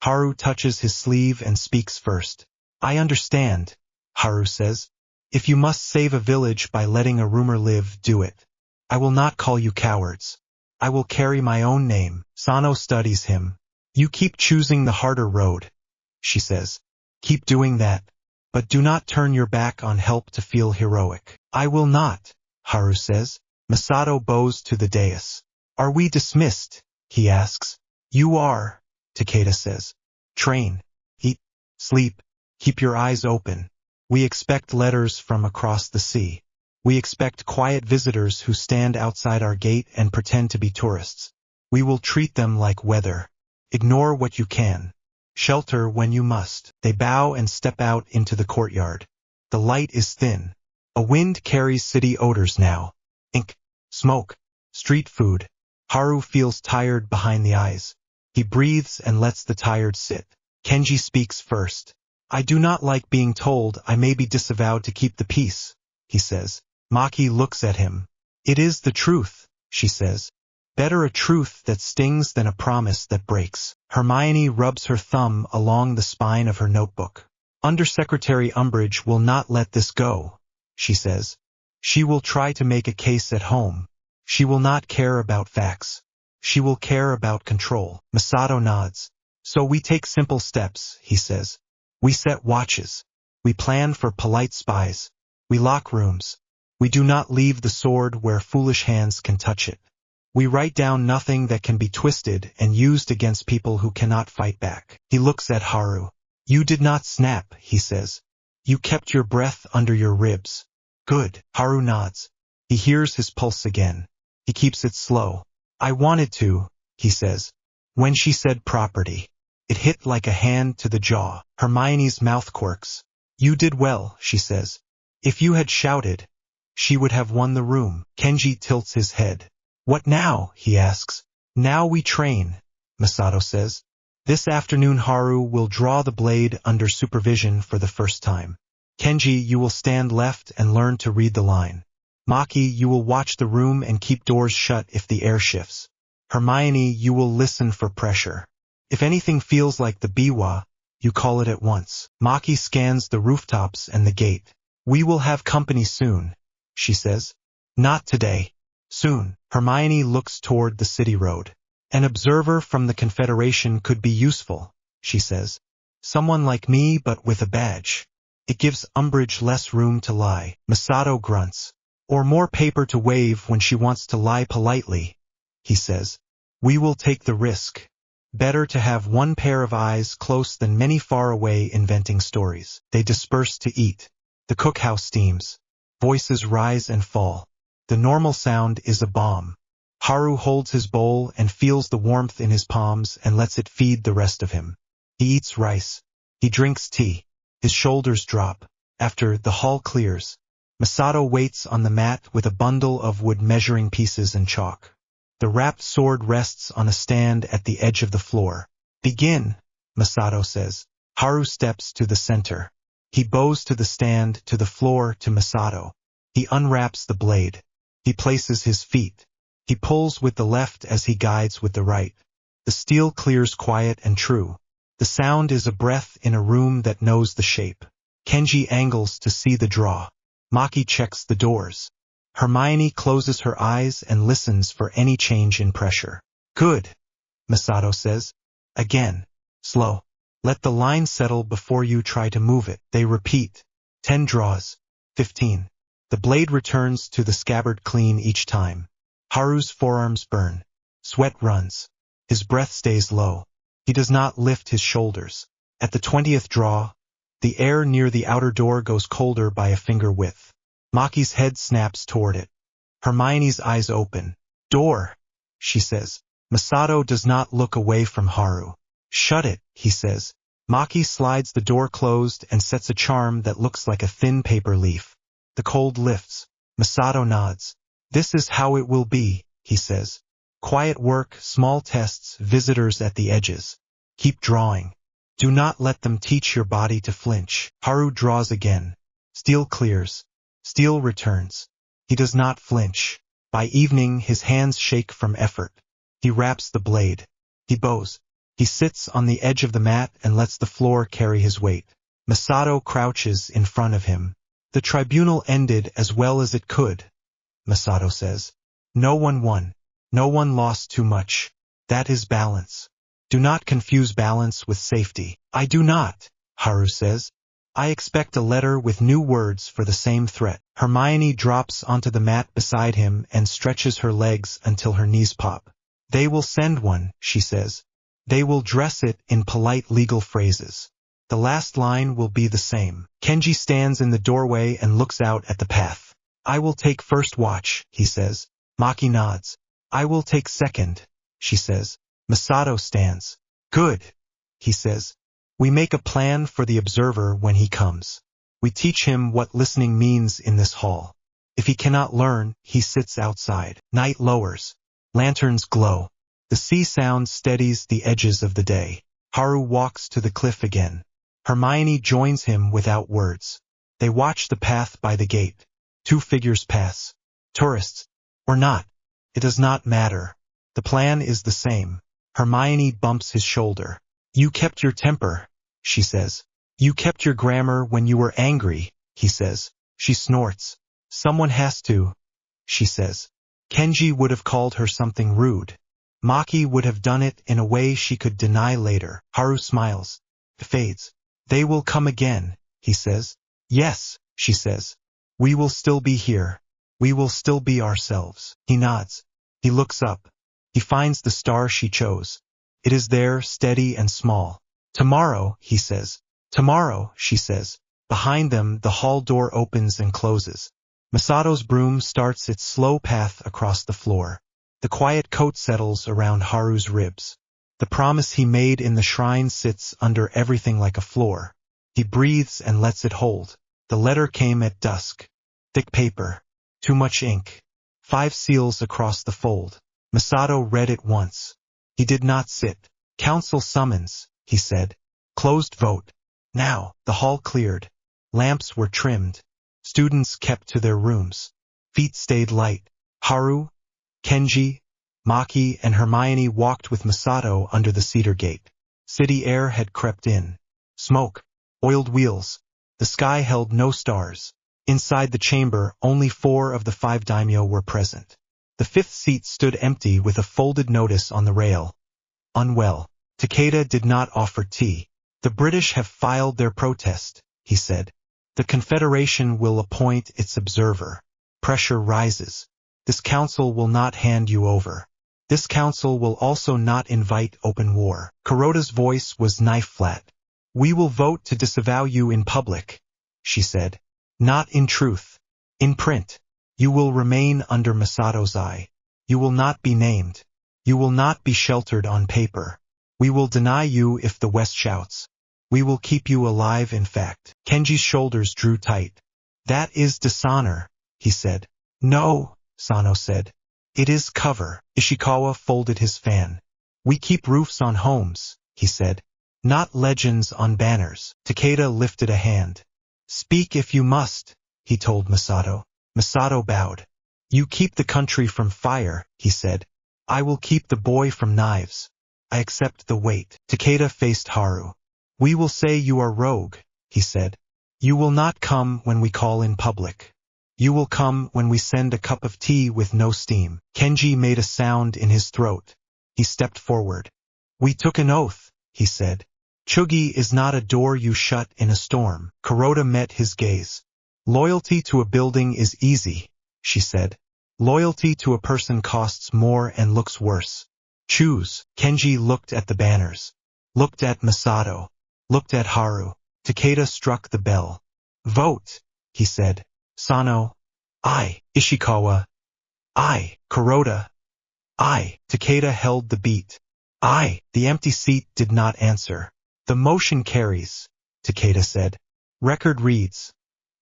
S1: Haru touches his sleeve and speaks first. I understand, Haru says. If you must save a village by letting a rumor live, do it. I will not call you cowards. I will carry my own name. Sano studies him. You keep choosing the harder road, she says. Keep doing that. But do not turn your back on help to feel heroic. I will not, Haru says. Masato bows to the dais. Are we dismissed? He asks. You are, Takeda says. Train. Eat. Sleep. Keep your eyes open. We expect letters from across the sea. We expect quiet visitors who stand outside our gate and pretend to be tourists. We will treat them like weather. Ignore what you can. Shelter when you must. They bow and step out into the courtyard. The light is thin. A wind carries city odors now. Ink, smoke, street food. Haru feels tired behind the eyes. He breathes and lets the tired sit. Kenji speaks first. I do not like being told I may be disavowed to keep the peace, he says. Maki looks at him. It is the truth, she says. Better a truth that stings than a promise that breaks. Hermione rubs her thumb along the spine of her notebook. Undersecretary Umbridge will not let this go, she says. She will try to make a case at home. She will not care about facts. She will care about control. Masato nods. So we take simple steps, he says. We set watches. We plan for polite spies. We lock rooms. We do not leave the sword where foolish hands can touch it. We write down nothing that can be twisted and used against people who cannot fight back. He looks at Haru. You did not snap, he says. You kept your breath under your ribs. Good. Haru nods. He hears his pulse again. He keeps it slow. I wanted to, he says. When she said property, it hit like a hand to the jaw. Hermione's mouth quirks. You did well, she says. If you had shouted, she would have won the room. Kenji tilts his head. What now? He asks. Now we train, Masato says. This afternoon Haru will draw the blade under supervision for the first time. Kenji, you will stand left and learn to read the line. Maki, you will watch the room and keep doors shut if the air shifts. Hermione, you will listen for pressure. If anything feels like the biwa, you call it at once. Maki scans the rooftops and the gate. We will have company soon, she says. Not today. Soon. Hermione looks toward the city road. An observer from the Confederation could be useful, she says. Someone like me but with a badge. It gives Umbridge less room to lie. Masato grunts. Or more paper to wave when she wants to lie politely, he says. We will take the risk. Better to have one pair of eyes close than many far away inventing stories. They disperse to eat. The cookhouse steams. Voices rise and fall. The normal sound is a bomb. Haru holds his bowl and feels the warmth in his palms and lets it feed the rest of him. He eats rice. He drinks tea. His shoulders drop. After the hall clears, Masato waits on the mat with a bundle of wood measuring pieces and chalk. The wrapped sword rests on a stand at the edge of the floor. Begin, Masato says. Haru steps to the center. He bows to the stand, to the floor, to Masato. He unwraps the blade. He places his feet. He pulls with the left as he guides with the right. The steel clears quiet and true. The sound is a breath in a room that knows the shape. Kenji angles to see the draw. Maki checks the doors. Hermione closes her eyes and listens for any change in pressure. Good, Masato says. Again. Slow. Let the line settle before you try to move it. They repeat. 10 draws. 15. The blade returns to the scabbard clean each time. Haru's forearms burn. Sweat runs. His breath stays low. He does not lift his shoulders. At the 20th draw, the air near the outer door goes colder by a finger width. Maki's head snaps toward it. Hermione's eyes open. Door, she says. Masato does not look away from Haru. Shut it, he says. Maki slides the door closed and sets a charm that looks like a thin paper leaf. The cold lifts. Masato nods. This is how it will be, he says. Quiet work, small tests, visitors at the edges. Keep drawing. Do not let them teach your body to flinch. Haru draws again. Steel clears. Steel returns. He does not flinch. By evening, his hands shake from effort. He wraps the blade. He bows. He sits on the edge of the mat and lets the floor carry his weight. Masato crouches in front of him. The tribunal ended as well as it could, Masato says. No one won. No one lost too much. That is balance. Do not confuse balance with safety. I do not, Haru says. I expect a letter with new words for the same threat. Hermione drops onto the mat beside him and stretches her legs until her knees pop. They will send one, she says. They will dress it in polite legal phrases. The last line will be the same. Kenji stands in the doorway and looks out at the path. I will take first watch, he says. Maki nods. I will take second, she says. Masato stands. Good, he says. We make a plan for the observer when he comes. We teach him what listening means in this hall. If he cannot learn, he sits outside. Night lowers. Lanterns glow. The sea sound steadies the edges of the day. Haru walks to the cliff again. Hermione joins him without words. They watch the path by the gate. 2 figures pass. Tourists. Or not. It does not matter. The plan is the same. Hermione bumps his shoulder. You kept your temper, she says. You kept your grammar when you were angry, he says. She snorts. Someone has to, she says. Kenji would have called her something rude. Maki would have done it in a way she could deny later. Haru smiles. Fades. They will come again, he says. Yes, she says. We will still be here. We will still be ourselves. He nods. He looks up. He finds the star she chose. It is there, steady and small. Tomorrow, he says. Tomorrow, she says. Behind them, the hall door opens and closes. Masato's broom starts its slow path across the floor. The quiet coat settles around Haru's ribs. The promise he made in the shrine sits under everything like a floor. He breathes and lets it hold. The letter came at dusk. Thick paper. Too much ink. 5 seals across the fold. Masato read it once. He did not sit. Council summons, he said. Closed vote. Now, the hall cleared. Lamps were trimmed. Students kept to their rooms. Feet stayed light. Haru, Kenji, Maki, and Hermione walked with Masato under the cedar gate. City air had crept in. Smoke. Oiled wheels. The sky held no stars. Inside the chamber, only 4 of the 5 daimyo were present. The 5th seat stood empty with a folded notice on the rail. Unwell. Takeda did not offer tea. The British have filed their protest, he said. The Confederation will appoint its observer. Pressure rises. This council will not hand you over. This council will also not invite open war. Kuroda's voice was knife-flat. We will vote to disavow you in public, she said. Not in truth. In print. You will remain under Masato's eye. You will not be named. You will not be sheltered on paper. We will deny you if the West shouts. We will keep you alive in fact. Kenji's shoulders drew tight. That is dishonor, he said. No, Sano said. It is cover. Ishikawa folded his fan. We keep roofs on homes, he said. Not legends on banners. Takeda lifted a hand. Speak if you must, he told Masato. Masato bowed. You keep the country from fire, he said. I will keep the boy from knives. I accept the weight. Takeda faced Haru. We will say you are rogue, he said. You will not come when we call in public. You will come when we send a cup of tea with no steam. Kenji made a sound in his throat. He stepped forward. We took an oath, he said. Chugi is not a door you shut in a storm. Kuroda met his gaze. Loyalty to a building is easy, she said. Loyalty to a person costs more and looks worse. Choose. Kenji looked at the banners. Looked at Masato. Looked at Haru. Takeda struck the bell. Vote, he said. Sano. I. Ishikawa. I. Kuroda. I. Takeda held the beat. I. The empty seat did not answer. The motion carries, Takeda said. Record reads.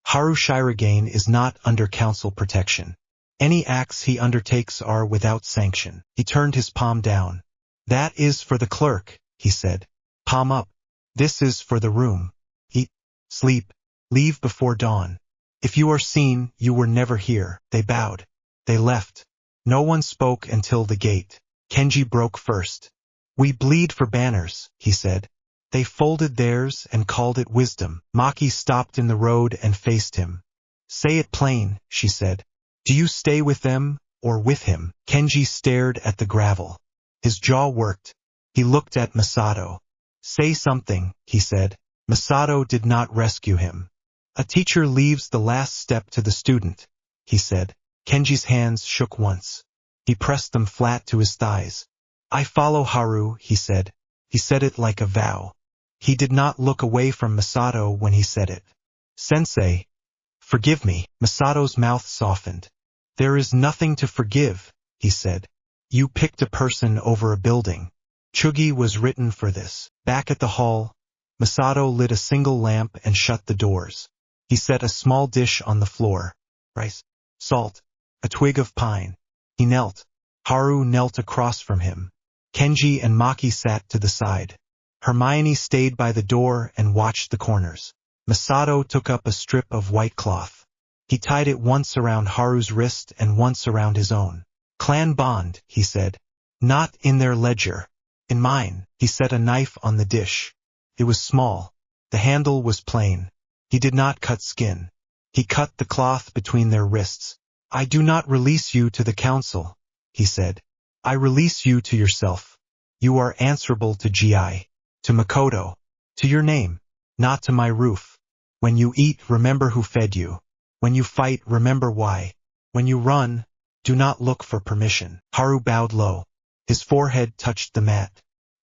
S1: Haru Shirogane is not under council protection. Any acts he undertakes are without sanction. He turned his palm down. That is for the clerk, he said. Palm up. This is for the room. Eat, sleep, leave before dawn. If you are seen, you were never here. They bowed. They left. No one spoke until the gate. Kenji broke first. We bleed for banners, he said. They folded theirs and called it wisdom. Maki stopped in the road and faced him. Say it plain, she said. Do you stay with them, or with him? Kenji stared at the gravel. His jaw worked. He looked at Masato. Say something, he said. Masato did not rescue him. A teacher leaves the last step to the student, he said. Kenji's hands shook once. He pressed them flat to his thighs. I follow Haru, he said. He said it like a vow. He did not look away from Masato when he said it. Sensei. Forgive me. Masato's mouth softened. There is nothing to forgive, he said. You picked a person over a building. Chugi was written for this. Back at the hall, Masato lit a single lamp and shut the doors. He set a small dish on the floor. Rice, salt, a twig of pine. He knelt. Haru knelt across from him. Kenji and Maki sat to the side. Hermione stayed by the door and watched the corners. Masato took up a strip of white cloth. He tied it once around Haru's wrist and once around his own. Clan bond, he said. Not in their ledger. In mine. He set a knife on the dish. It was small. The handle was plain. He did not cut skin. He cut the cloth between their wrists. I do not release you to the council, he said. I release you to yourself. You are answerable to GI, to Makoto, to your name, not to my roof. When you eat, remember who fed you. When you fight, remember why. When you run, do not look for permission. Haru bowed low. His forehead touched the mat.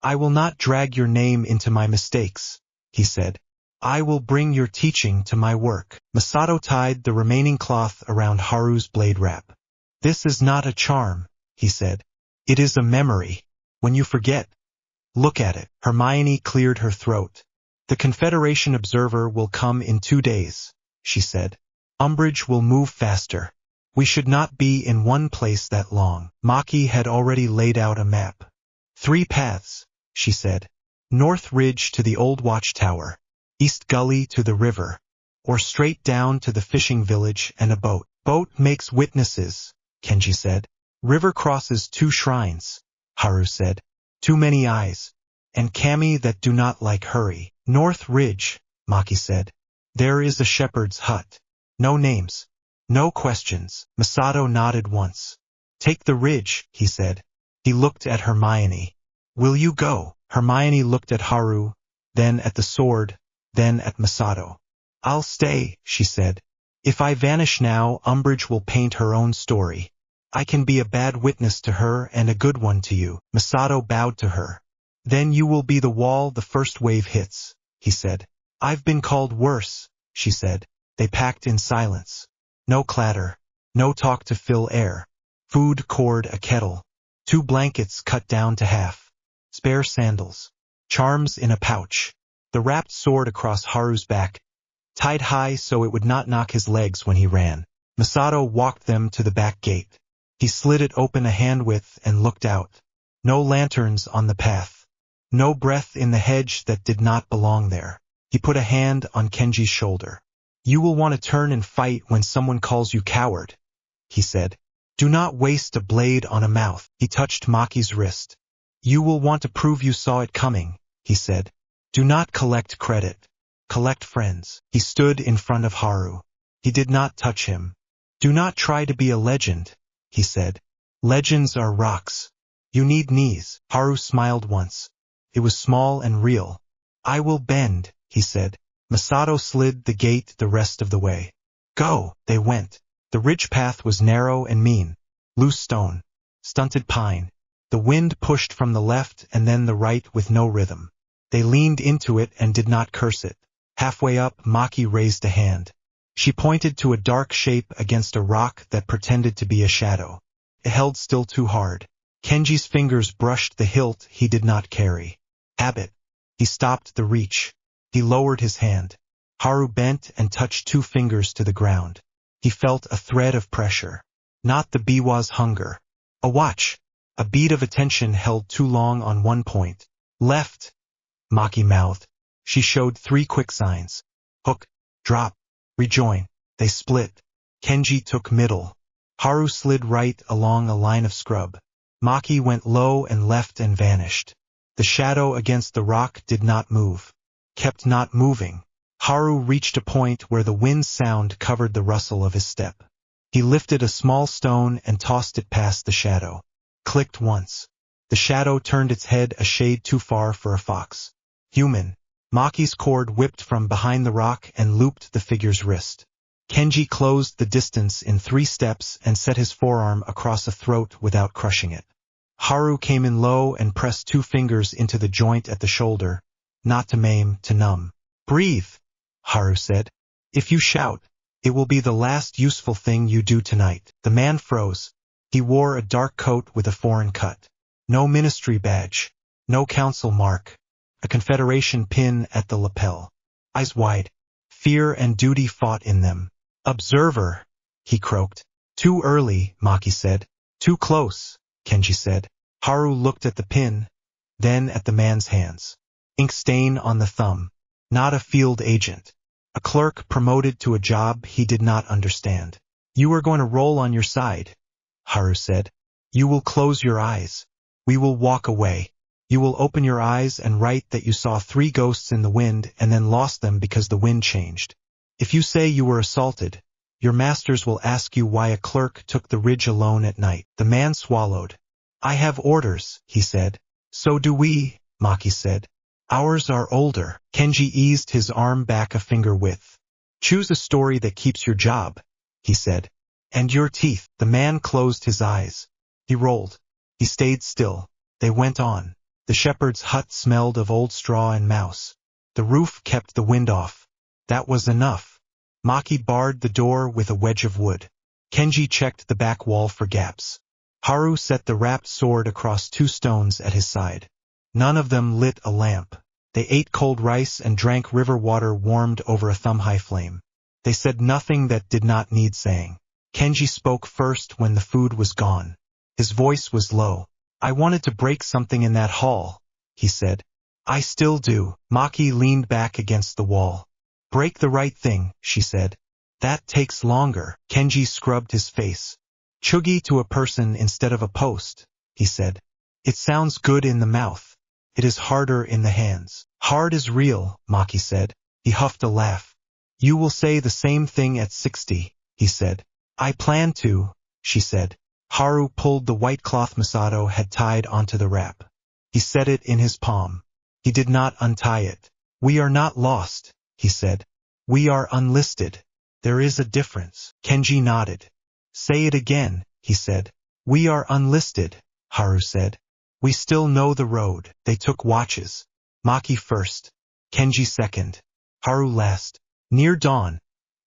S1: I will not drag your name into my mistakes, he said. I will bring your teaching to my work. Masato tied the remaining cloth around Haru's blade wrap. This is not a charm, he said. It is a memory. When you forget, look at it. Hermione cleared her throat. The Confederation observer will come in 2 days, she said. Umbridge will move faster. We should not be in one place that long. Maki had already laid out a map. 3 paths, she said. North Ridge to the old watchtower, East Gully to the river, or straight down to the fishing village and a boat. Boat makes witnesses, Kenji said. River crosses 2 shrines, Haru said. Too many eyes, and kami that do not like hurry. North Ridge, Maki said. There is a shepherd's hut. No names. No questions. Masato nodded once. Take the ridge, he said. He looked at Hermione. Will you go? Hermione looked at Haru, then at the sword, then at Masato. I'll stay, she said. If I vanish now, Umbridge will paint her own story. I can be a bad witness to her and a good one to you. Masato bowed to her. Then you will be the wall the first wave hits, he said. I've been called worse, she said. They packed in silence. No clatter. No talk to fill air. Food cord a kettle. 2 blankets cut down to half. Spare sandals. Charms in a pouch. The wrapped sword across Haru's back, tied high so it would not knock his legs when he ran. Masato walked them to the back gate. He slid it open a handwidth and looked out. No lanterns on the path. No breath in the hedge that did not belong there. He put a hand on Kenji's shoulder. You will want to turn and fight when someone calls you coward, he said. Do not waste a blade on a mouth. He touched Maki's wrist. You will want to prove you saw it coming, he said. Do not collect credit. Collect friends. He stood in front of Haru. He did not touch him. Do not try to be a legend, he said. Legends are rocks. You need knees. Haru smiled once. It was small and real. I will bend, he said. Masato slid the gate the rest of the way. Go, they went. The ridge path was narrow and mean. Loose stone. Stunted pine. The wind pushed from the left and then the right with no rhythm. They leaned into it and did not curse it. Halfway up, Maki raised a hand. She pointed to a dark shape against a rock that pretended to be a shadow. It held still too hard. Kenji's fingers brushed the hilt he did not carry. Habit. He stopped the reach. He lowered his hand. Haru bent and touched 2 fingers to the ground. He felt a thread of pressure. Not the biwa's hunger. A watch. A bead of attention held too long on one point. Left. Maki mouthed. She showed 3 quick signs. Hook. Drop. Rejoin. They split. Kenji took middle. Haru slid right along a line of scrub. Maki went low and left and vanished. The shadow against the rock did not move. Kept not moving. Haru reached a point where the wind's sound covered the rustle of his step. He lifted a small stone and tossed it past the shadow. Clicked once. The shadow turned its head a shade too far for a fox. Human. Maki's cord whipped from behind the rock and looped the figure's wrist. Kenji closed the distance in 3 steps and set his forearm across a throat without crushing it. Haru came in low and pressed 2 fingers into the joint at the shoulder, not to maim, to numb. Breathe, Haru said. If you shout, it will be the last useful thing you do tonight. The man froze. He wore a dark coat with a foreign cut. No ministry badge. No council mark. A Confederation pin at the lapel. Eyes wide. Fear and duty fought in them. Observer, he croaked. Too early, Maki said. Too close, Kenji said. Haru looked at the pin, then at the man's hands. Ink stain on the thumb. Not a field agent. A clerk promoted to a job he did not understand. You are going to roll on your side, Haru said. You will close your eyes. We will walk away. You will open your eyes and write that you saw 3 ghosts in the wind and then lost them because the wind changed. If you say you were assaulted, your masters will ask you why a clerk took the ridge alone at night. The man swallowed. I have orders, he said. So do we, Maki said. Ours are older. Kenji eased his arm back a finger width. Choose a story that keeps your job, he said. And your teeth. The man closed his eyes. He rolled. He stayed still. They went on. The shepherd's hut smelled of old straw and mouse. The roof kept the wind off. That was enough. Maki barred the door with a wedge of wood. Kenji checked the back wall for gaps. Haru set the wrapped sword across 2 stones at his side. None of them lit a lamp. They ate cold rice and drank river water warmed over a thumb-high flame. They said nothing that did not need saying. Kenji spoke first when the food was gone. His voice was low. I wanted to break something in that hall, he said. I still do. Maki leaned back against the wall. Break the right thing, she said. That takes longer. Kenji scrubbed his face. Chugi to a person instead of a post, he said. It sounds good in the mouth. It is harder in the hands. Hard is real, Maki said. He huffed a laugh. You will say the same thing at 60, he said. I plan to, she said. Haru pulled the white cloth Masato had tied onto the wrap. He set it in his palm. He did not untie it. We are not lost, he said. We are unlisted. There is a difference. Kenji nodded. Say it again, he said. We are unlisted, Haru said. We still know the road. They took watches. Maki first. Kenji second. Haru last. Near dawn,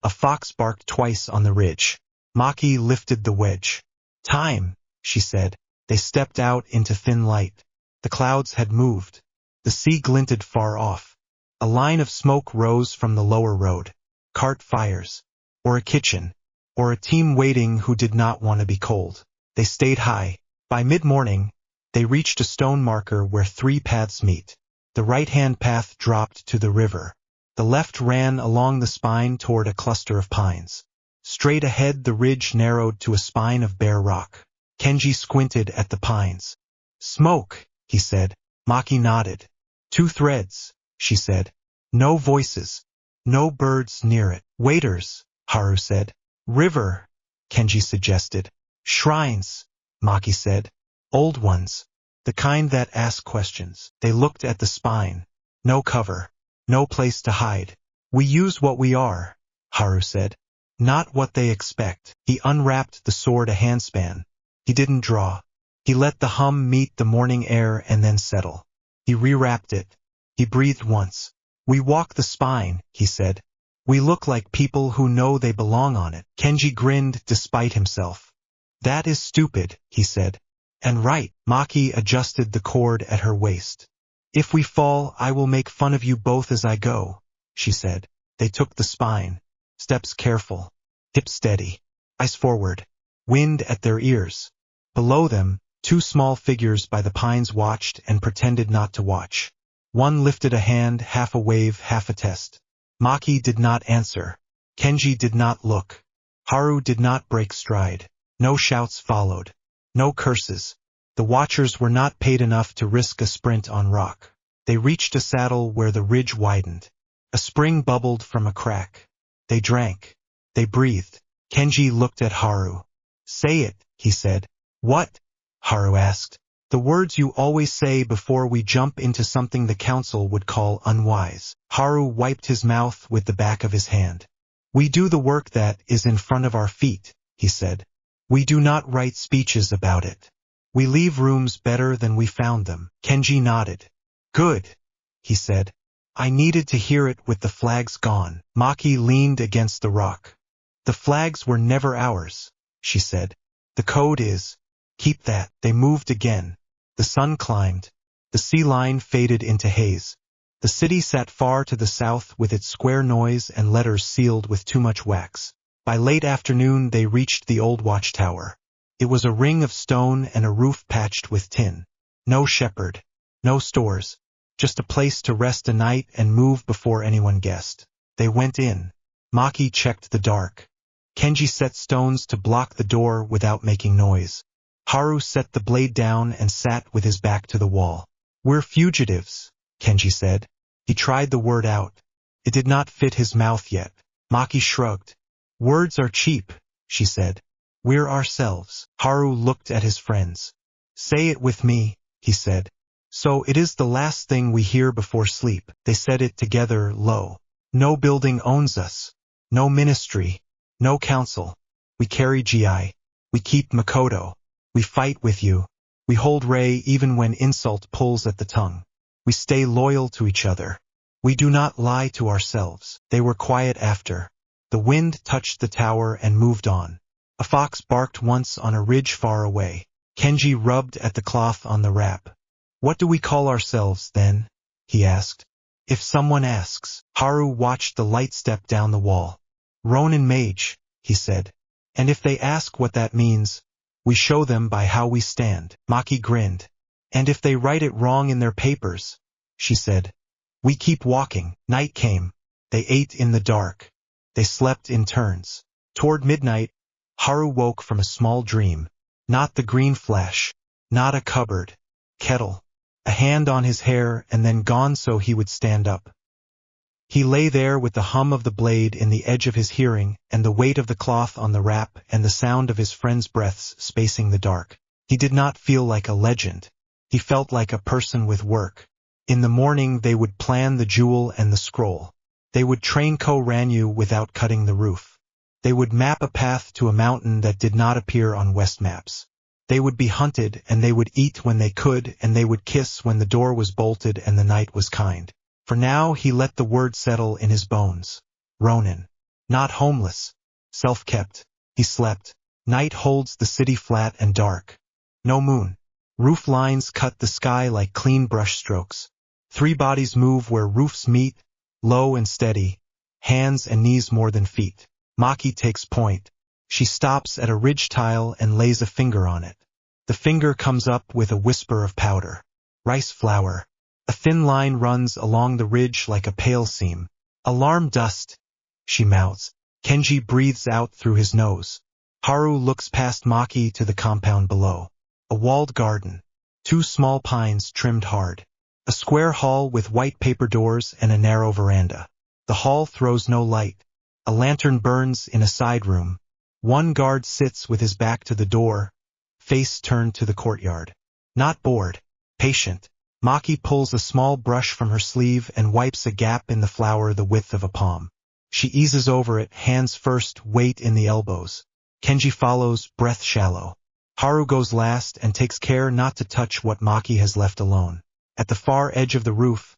S1: a fox barked twice on the ridge. Maki lifted the wedge. Time, she said. They stepped out into thin light. The clouds had moved. The sea glinted far off. A line of smoke rose from the lower road. Cart fires. Or a kitchen. Or a team waiting who did not want to be cold. They stayed high. By mid-morning, they reached a stone marker where 3 paths meet. The right-hand path dropped to the river. The left ran along the spine toward a cluster of pines. Straight ahead the ridge narrowed to a spine of bare rock. Kenji squinted at the pines. Smoke, he said. Maki nodded. 2 threads, she said. No voices. No birds near it. Waiters, Haru said. River, Kenji suggested. Shrines, Maki said. Old ones. The kind that ask questions. They looked at the spine. No cover. No place to hide. We use what we are, Haru said. Not what they expect. He unwrapped the sword a handspan. He didn't draw. He let the hum meet the morning air and then settle. He rewrapped it. He breathed once. We walk the spine, he said. We look like people who know they belong on it. Kenji grinned despite himself. That is stupid, he said. And right. Maki adjusted the cord at her waist. If we fall, I will make fun of you both as I go, she said. They took the spine. Steps careful. Hips steady. Eyes forward. Wind at their ears. Below them, 2 small figures by the pines watched and pretended not to watch. One lifted a hand, half a wave, half a test. Maki did not answer. Kenji did not look. Haru did not break stride. No shouts followed. No curses. The watchers were not paid enough to risk a sprint on rock. They reached a saddle where the ridge widened. A spring bubbled from a crack. They drank. They breathed. Kenji looked at Haru. Say it, he said. What? Haru asked. The words you always say before we jump into something the council would call unwise. Haru wiped his mouth with the back of his hand. We do the work that is in front of our feet, he said. We do not write speeches about it. We leave rooms better than we found them. Kenji nodded. Good, he said. I needed to hear it with the flags gone. Maki leaned against the rock. The flags were never ours, she said. The code is, keep that. They moved again. The sun climbed. The sea line faded into haze. The city sat far to the south with its square noise and letters sealed with too much wax. By late afternoon they reached the old watchtower. It was a ring of stone and a roof patched with tin. No shepherd. No stores. Just a place to rest a night and move before anyone guessed. They went in. Maki checked the dark. Kenji set stones to block the door without making noise. Haru set the blade down and sat with his back to the wall. We're fugitives, Kenji said. He tried the word out. It did not fit his mouth yet. Maki shrugged. Words are cheap, she said. We're ourselves. Haru looked at his friends. Say it with me, he said. So it is the last thing we hear before sleep. They said it together low. No building owns us. No ministry. No council. We carry GI. We keep Makoto. We fight with you. We hold Rei even when insult pulls at the tongue. We stay loyal to each other. We do not lie to ourselves. They were quiet after. The wind touched the tower and moved on. A fox barked once on a ridge far away. Kenji rubbed at the cloth on the wrap. What do we call ourselves, then? He asked. If someone asks. Haru watched the light step down the wall. Ronin mage, he said. And if they ask what that means, we show them by how we stand. Maki grinned. And if they write it wrong in their papers, she said. We keep walking. Night came. They ate in the dark. They slept in turns. Toward midnight, Haru woke from a small dream. Not the green flash. Not a cupboard. Kettle. A hand on his hair and then gone so he would stand up. He lay there with the hum of the blade in the edge of his hearing and the weight of the cloth on the wrap and the sound of his friends' breaths spacing the dark. He did not feel like a legend. He felt like a person with work. In the morning they would plan the jewel and the scroll. They would train Ko-Ranyu without cutting the roof. They would map a path to a mountain that did not appear on West maps. They would be hunted and they would eat when they could and they would kiss when the door was bolted and the night was kind. For now he let the word settle in his bones. Ronin. Not homeless. Self-kept. He slept. Night holds the city flat and dark. No moon. Roof lines cut the sky like clean brush strokes. 3 bodies move where roofs meet, low and steady, hands and knees more than feet. Maki takes point. She stops at a ridge tile and lays a finger on it. The finger comes up with a whisper of powder. Rice flour. A thin line runs along the ridge like a pale seam. Alarm dust, she mouths. Kenji breathes out through his nose. Haru looks past Maki to the compound below. A walled garden. 2 small pines trimmed hard. A square hall with white paper doors and a narrow veranda. The hall throws no light. A lantern burns in a side room. 1 guard sits with his back to the door, face turned to the courtyard. Not bored, patient. Maki pulls a small brush from her sleeve and wipes a gap in the flour the width of a palm. She eases over it, hands first, weight in the elbows. Kenji follows, breath shallow. Haru goes last and takes care not to touch what Maki has left alone. At the far edge of the roof,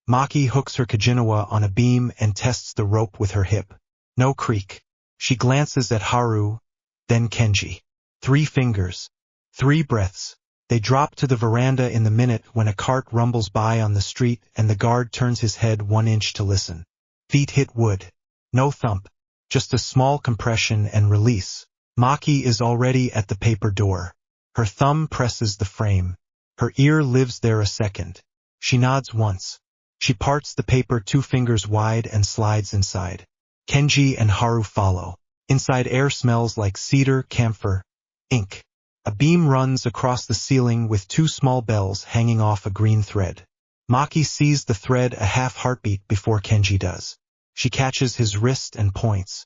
S1: Maki hooks her Kajinawa on a beam and tests the rope with her hip. No creak. She glances at Haru, then Kenji. 3 fingers. 3 breaths. They drop to the veranda in the minute when a cart rumbles by on the street and the guard turns his head 1 inch to listen. Feet hit wood. No thump. Just a small compression and release. Maki is already at the paper door. Her thumb presses the frame. Her ear lives there a second. She nods once. She parts the paper 2 fingers wide and slides inside. Kenji and Haru follow. Inside air smells like cedar, camphor, ink. A beam runs across the ceiling with 2 small bells hanging off a green thread. Maki sees the thread a half heartbeat before Kenji does. She catches his wrist and points.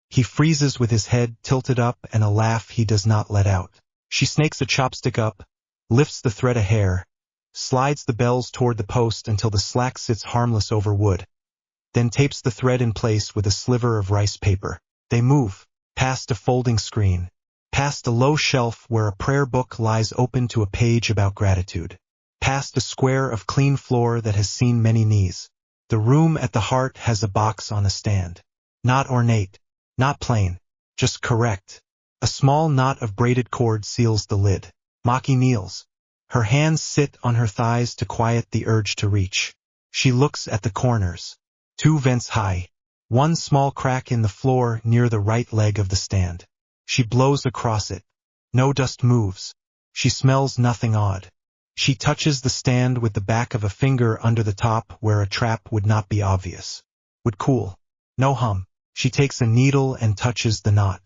S1: He freezes with his head tilted up and a laugh he does not let out. She snakes a chopstick up, lifts the thread a hair, slides the bells toward the post until the slack sits harmless over wood, then tapes the thread in place with a sliver of rice paper. They move, past a folding screen, past a low shelf where a prayer book lies open to a page about gratitude, past a square of clean floor that has seen many knees. The room at the heart has a box on a stand. Not ornate, not plain, just correct. A small knot of braided cord seals the lid. Maki kneels. Her hands sit on her thighs to quiet the urge to reach. She looks at the corners. 2 vents high. 1 small crack in the floor near the right leg of the stand. She blows across it. No dust moves. She smells nothing odd. She touches the stand with the back of a finger under the top where a trap would not be obvious. Would cool. No hum. She takes a needle and touches the knot.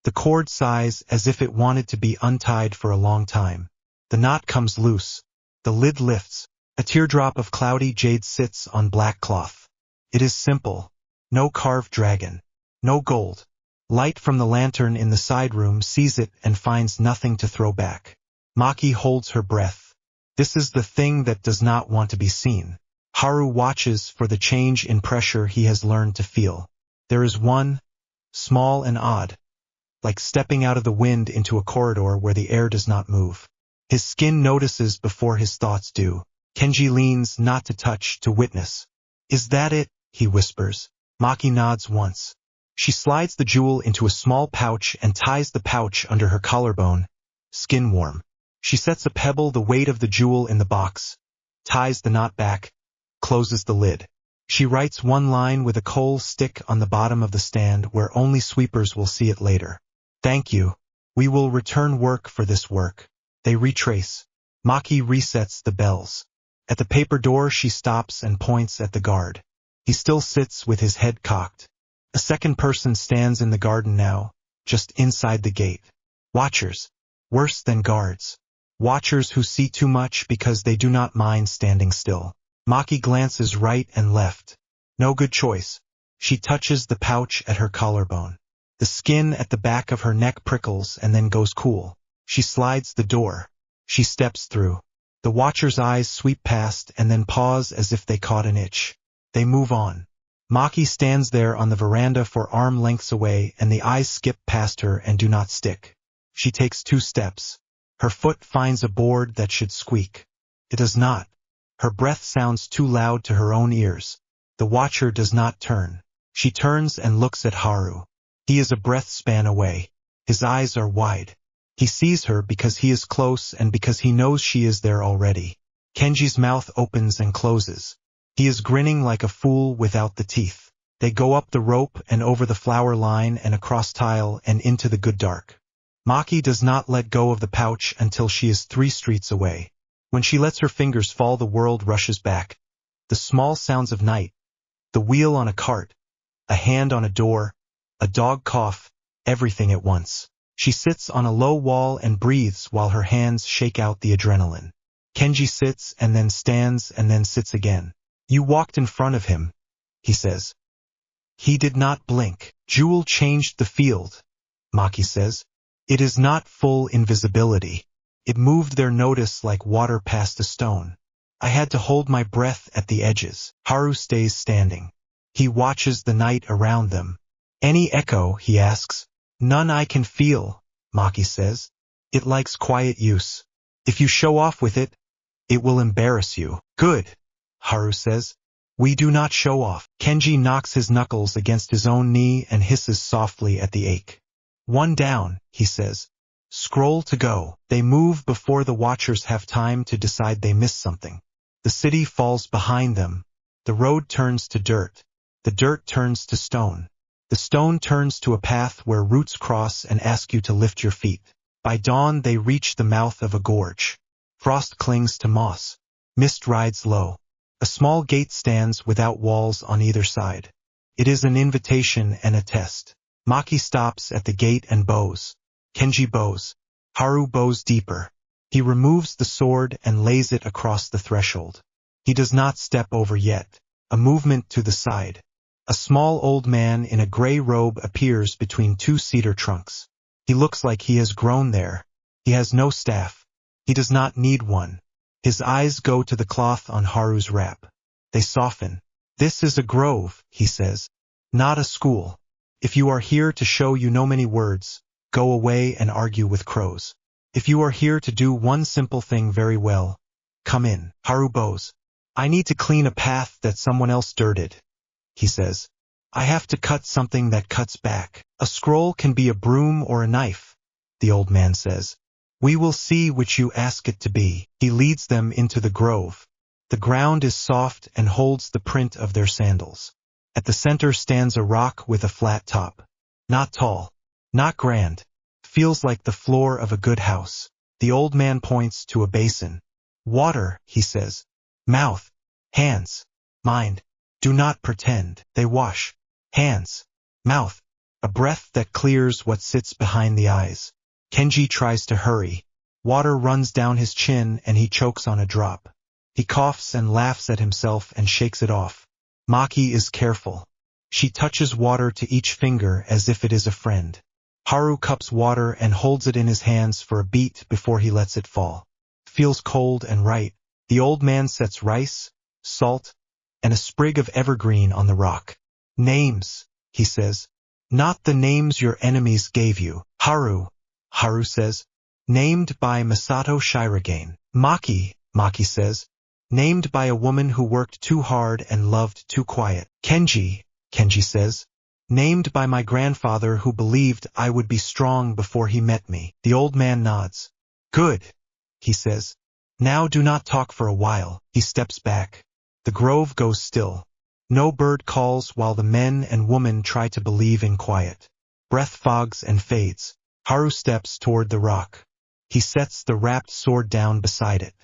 S1: The cord sighs as if it wanted to be untied for a long time. The knot comes loose. The lid lifts. A teardrop of cloudy jade sits on black cloth. It is simple. No carved dragon. No gold. Light from the lantern in the side room sees it and finds nothing to throw back. Maki holds her breath. This is the thing that does not want to be seen. Haru watches for the change in pressure he has learned to feel. There is one, small and odd, like stepping out of the wind into a corridor where the air does not move. His skin notices before his thoughts do. Kenji leans not to touch, to witness. Is that it? He whispers. Maki nods once. She slides the jewel into a small pouch and ties the pouch under her collarbone, skin warm. She sets a pebble the weight of the jewel in the box, ties the knot back, closes the lid. She writes 1 line with a coal stick on the bottom of the stand where only sweepers will see it later. Thank you. We will return work for this work. They retrace. Maki resets the bells. At the paper door she stops and points at the guard. He still sits with his head cocked. A second person stands in the garden now, just inside the gate. Watchers. Worse than guards. Watchers who see too much because they do not mind standing still. Maki glances right and left. No good choice. She touches the pouch at her collarbone. The skin at the back of her neck prickles and then goes cool. She slides the door. She steps through. The watcher's eyes sweep past and then pause as if they caught an itch. They move on. Maki stands there on the veranda for arm lengths away and the eyes skip past her and do not stick. She takes 2 steps. Her foot finds a board that should squeak. It does not. Her breath sounds too loud to her own ears. The watcher does not turn. She turns and looks at Haru. He is a breath span away. His eyes are wide. He sees her because he is close and because he knows she is there already. Kenji's mouth opens and closes. He is grinning like a fool without the teeth. They go up the rope and over the flower line and across tile and into the good dark. Maki does not let go of the pouch until she is 3 streets away. When she lets her fingers fall, the world rushes back. The small sounds of night. The wheel on a cart. A hand on a door. A dog cough. Everything at once. She sits on a low wall and breathes while her hands shake out the adrenaline. Kenji sits and then stands and then sits again. You walked in front of him, he says. He did not blink. Jewel changed the field, Maki says. It is not full invisibility. It moved their notice like water past a stone. I had to hold my breath at the edges. Haru stays standing. He watches the night around them. Any echo, he asks. None I can feel, Maki says. It likes quiet use. If you show off with it, it will embarrass you. Good, Haru says. We do not show off. Kenji knocks his knuckles against his own knee and hisses softly at the ache. 1 down, he says. Scroll to go. They move before the watchers have time to decide they missed something. The city falls behind them. The road turns to dirt. The dirt turns to stone. The stone turns to a path where roots cross and ask you to lift your feet. By dawn they reach the mouth of a gorge. Frost clings to moss. Mist rides low. A small gate stands without walls on either side. It is an invitation and a test. Maki stops at the gate and bows. Kenji bows. Haru bows deeper. He removes the sword and lays it across the threshold. He does not step over yet. A movement to the side. A small old man in a gray robe appears between 2 cedar trunks. He looks like he has grown there. He has no staff. He does not need one. His eyes go to the cloth on Haru's wrap. They soften. This is a grove, he says. Not a school. If you are here to show you know many words, go away and argue with crows. If you are here to do one simple thing very well, come in. Haru bows. I need to clean a path that someone else dirted, he says. I have to cut something that cuts back. A scroll can be a broom or a knife, the old man says. We will see which you ask it to be. He leads them into the grove. The ground is soft and holds the print of their sandals. At the center stands a rock with a flat top. Not tall. Not grand. Feels like the floor of a good house. The old man points to a basin. Water, he says. Mouth. Hands. Mind. Do not pretend. They wash. Hands. Mouth. A breath that clears what sits behind the eyes. Kenji tries to hurry. Water runs down his chin and he chokes on a drop. He coughs and laughs at himself and shakes it off. Maki is careful. She touches water to each finger as if it is a friend. Haru cups water and holds it in his hands for a beat before he lets it fall. Feels cold and right. The old man sets rice, salt, and a sprig of evergreen on the rock. Names, he says. Not the names your enemies gave you. Haru says. Named by Masato Shirogane. Maki says. Named by a woman who worked too hard and loved too quiet. Kenji says. Named by my grandfather who believed I would be strong before he met me. The old man nods. Good, he says. Now do not talk for a while. He steps back. The grove goes still. No bird calls while the men and women try to believe in quiet. Breath fogs and fades. Haru steps toward the rock. He sets the wrapped sword down beside it.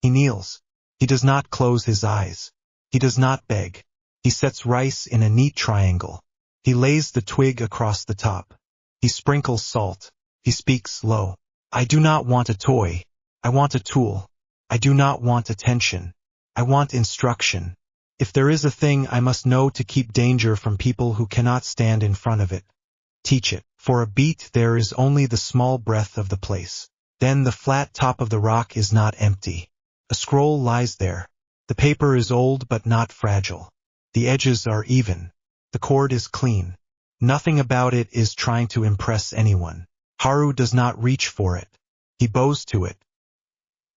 S1: He kneels. He does not close his eyes. He does not beg. He sets rice in a neat triangle. He lays the twig across the top. He sprinkles salt. He speaks low. I do not want a toy. I want a tool. I do not want attention. I want instruction. If there is a thing I must know to keep danger from people who cannot stand in front of it, teach it. For a beat there is only the small breath of the place. Then the flat top of the rock is not empty. A scroll lies there. The paper is old but not fragile. The edges are even. The cord is clean. Nothing about it is trying to impress anyone. Haru does not reach for it. He bows to it.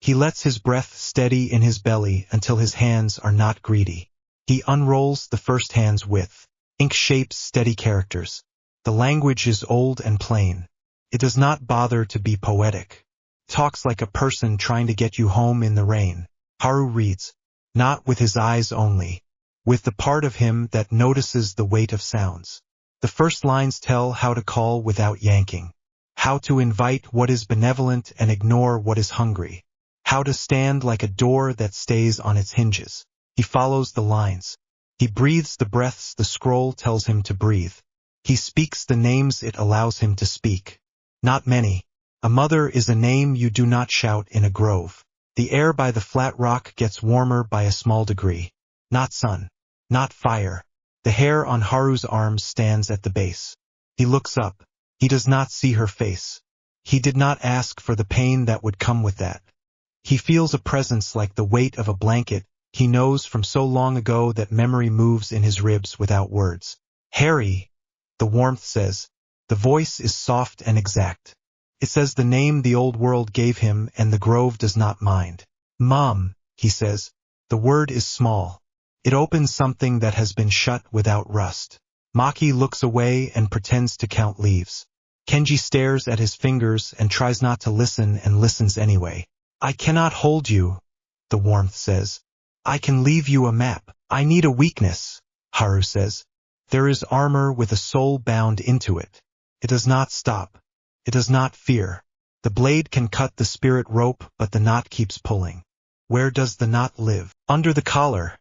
S1: He lets his breath steady in his belly until his hands are not greedy. He unrolls the first hand's width. Ink shapes steady characters. The language is old and plain. It does not bother to be poetic. It talks like a person trying to get you home in the rain. Haru reads, not with his eyes only, with the part of him that notices the weight of sounds. The first lines tell how to call without yanking, how to invite what is benevolent and ignore what is hungry, how to stand like a door that stays on its hinges. He follows the lines. He breathes the breaths the scroll tells him to breathe. He speaks the names it allows him to speak. Not many. A mother is a name you do not shout in a grove. The air by the flat rock gets warmer by a small degree. Not sun. Not fire. The hair on Haru's arms stands at the base. He looks up. He does not see her face. He did not ask for the pain that would come with that. He feels a presence like the weight of a blanket. He knows from so long ago that memory moves in his ribs without words. Harry, the warmth says. The voice is soft and exact. It says the name the old world gave him and the grove does not mind. Mom, he says. The word is small. It opens something that has been shut without rust. Maki looks away and pretends to count leaves. Kenji stares at his fingers and tries not to listen and listens anyway. I cannot hold you, the warmth says. I can leave you a map. I need a weakness, Haru says. There is armor with a soul bound into it. It does not stop. It does not fear. The blade can cut the spirit rope, but the knot keeps pulling. Where does the knot live? Under the collar,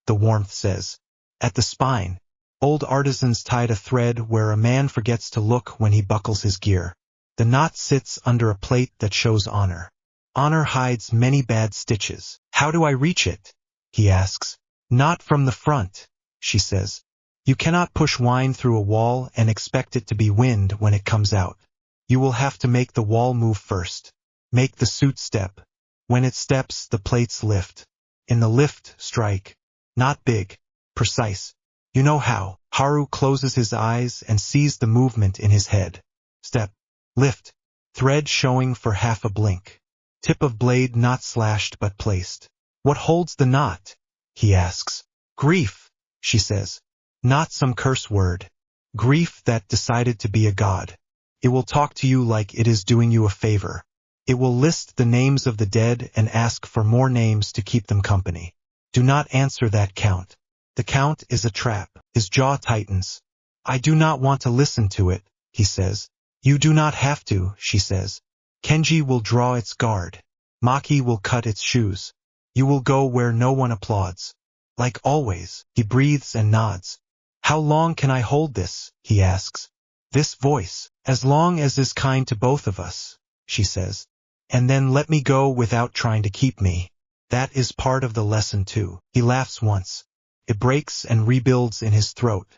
S1: the warmth says. At the spine. Old artisans tied a thread where a man forgets to look when he buckles his gear. The knot sits under a plate that shows honor. Honor hides many bad stitches. How do I reach it? He asks. Not from the front, she says. You cannot push wine through a wall and expect it to be wind when it comes out. You will have to make the wall move first. Make the suit step. When it steps, the plates lift. In the lift, strike. Not big. Precise. You know how. Haru closes his eyes and sees the movement in his head. Step. Lift. Thread showing for half a blink. Tip of blade not slashed but placed. What holds the knot? He asks. Grief, she says. Not some curse word. Grief that decided to be a god. It will talk to you like it is doing you a favor. It will list the names of the dead and ask for more names to keep them company. Do not answer that count. The count is a trap. His jaw tightens. I do not want to listen to it, he says. You do not have to, she says. Kenji will draw its guard. Maki will cut its shoes. You will go where no one applauds. Like always, he breathes and nods. How long can I hold this? He asks. This voice, as long as is kind to both of us, she says. And then let me go without trying to keep me. That is part of the lesson too. He laughs once. It breaks and rebuilds in his throat.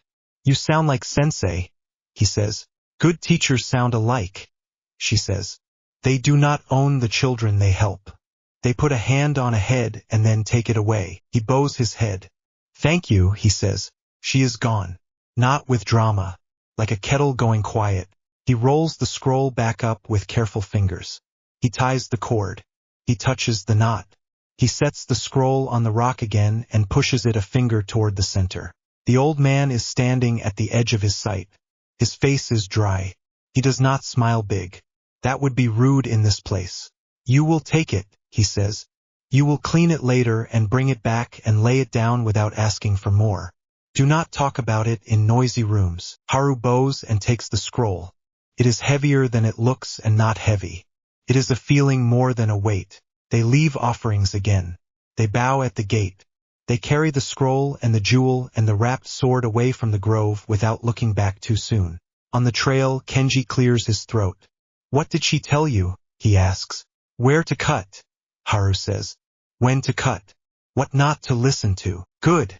S1: You sound like sensei, he says. Good teachers sound alike, she says. They do not own the children they help. They put a hand on a head and then take it away. He bows his head. Thank you, he says. She is gone. Not with drama. Like a kettle going quiet. He rolls the scroll back up with careful fingers. He ties the cord. He touches the knot. He sets the scroll on the rock again and pushes it a finger toward the center. The old man is standing at the edge of his sight. His face is dry. He does not smile big. That would be rude in this place. You will take it, he says. You will clean it later and bring it back and lay it down without asking for more. Do not talk about it in noisy rooms. Haru bows and takes the scroll. It is heavier than it looks and not heavy. It is a feeling more than a weight. They leave offerings again. They bow at the gate. They carry the scroll and the jewel and the wrapped sword away from the grove without looking back too soon. On the trail, Kenji clears his throat. What did she tell you? He asks. Where to cut? Haru says. When to cut? What not to listen to? Good,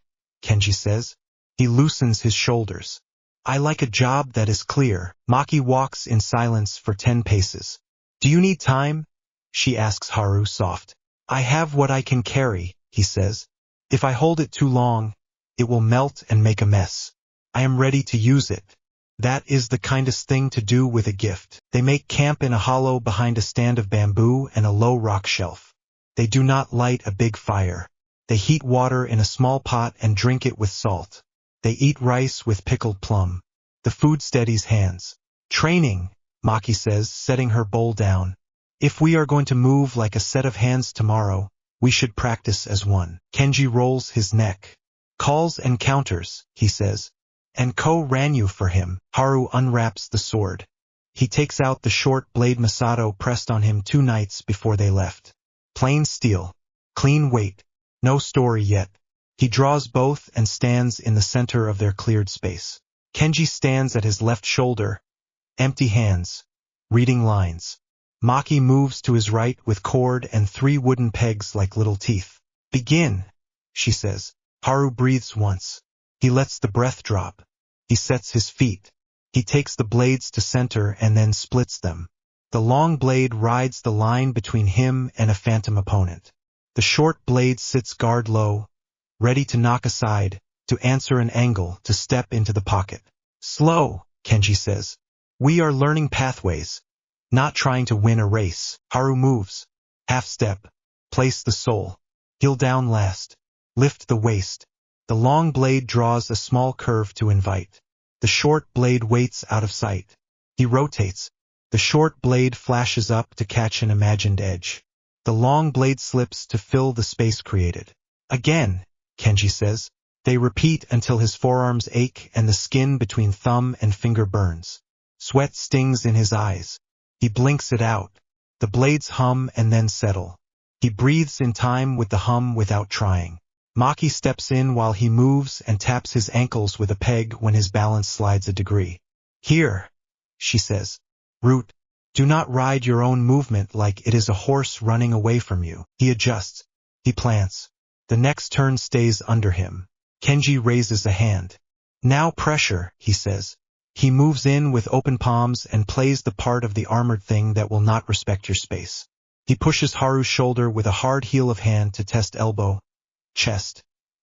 S1: Kenji says. He loosens his shoulders. I like a job that is clear. Maki walks in silence for 10 paces. Do you need time? She asks Haru soft. I have what I can carry, he says. If I hold it too long, it will melt and make a mess. I am ready to use it. That is the kindest thing to do with a gift. They make camp in a hollow behind a stand of bamboo and a low rock shelf. They do not light a big fire. They heat water in a small pot and drink it with salt. They eat rice with pickled plum. The food steadies hands. Training, Maki says, setting her bowl down. If we are going to move like a set of hands tomorrow, we should practice as one. Kenji rolls his neck. Calls and counters, he says. And Ko ran you for him. Haru unwraps the sword. He takes out the short blade Masato pressed on him 2 nights before they left. Plain steel. Clean weight. No story yet. He draws both and stands in the center of their cleared space. Kenji stands at his left shoulder, empty hands, reading lines. Maki moves to his right with cord and 3 wooden pegs like little teeth. Begin, she says. Haru breathes once. He lets the breath drop. He sets his feet. He takes the blades to center and then splits them. The long blade rides the line between him and a phantom opponent. The short blade sits guard low, ready to knock aside, to answer an angle, to step into the pocket. Slow, Kenji says. We are learning pathways, not trying to win a race. Haru moves. Half step. Place the sole. Heel down last. Lift the waist. The long blade draws a small curve to invite. The short blade waits out of sight. He rotates. The short blade flashes up to catch an imagined edge. The long blade slips to fill the space created. Again, Kenji says. They repeat until his forearms ache and the skin between thumb and finger burns. Sweat stings in his eyes. He blinks it out. The blades hum and then settle. He breathes in time with the hum without trying. Maki steps in while he moves and taps his ankles with a peg when his balance slides a degree. Here, she says. Root, do not ride your own movement like it is a horse running away from you. He adjusts. He plants. The next turn stays under him. Kenji raises a hand. Now pressure, he says. He moves in with open palms and plays the part of the armored thing that will not respect your space. He pushes Haru's shoulder with a hard heel of hand to test elbow, chest,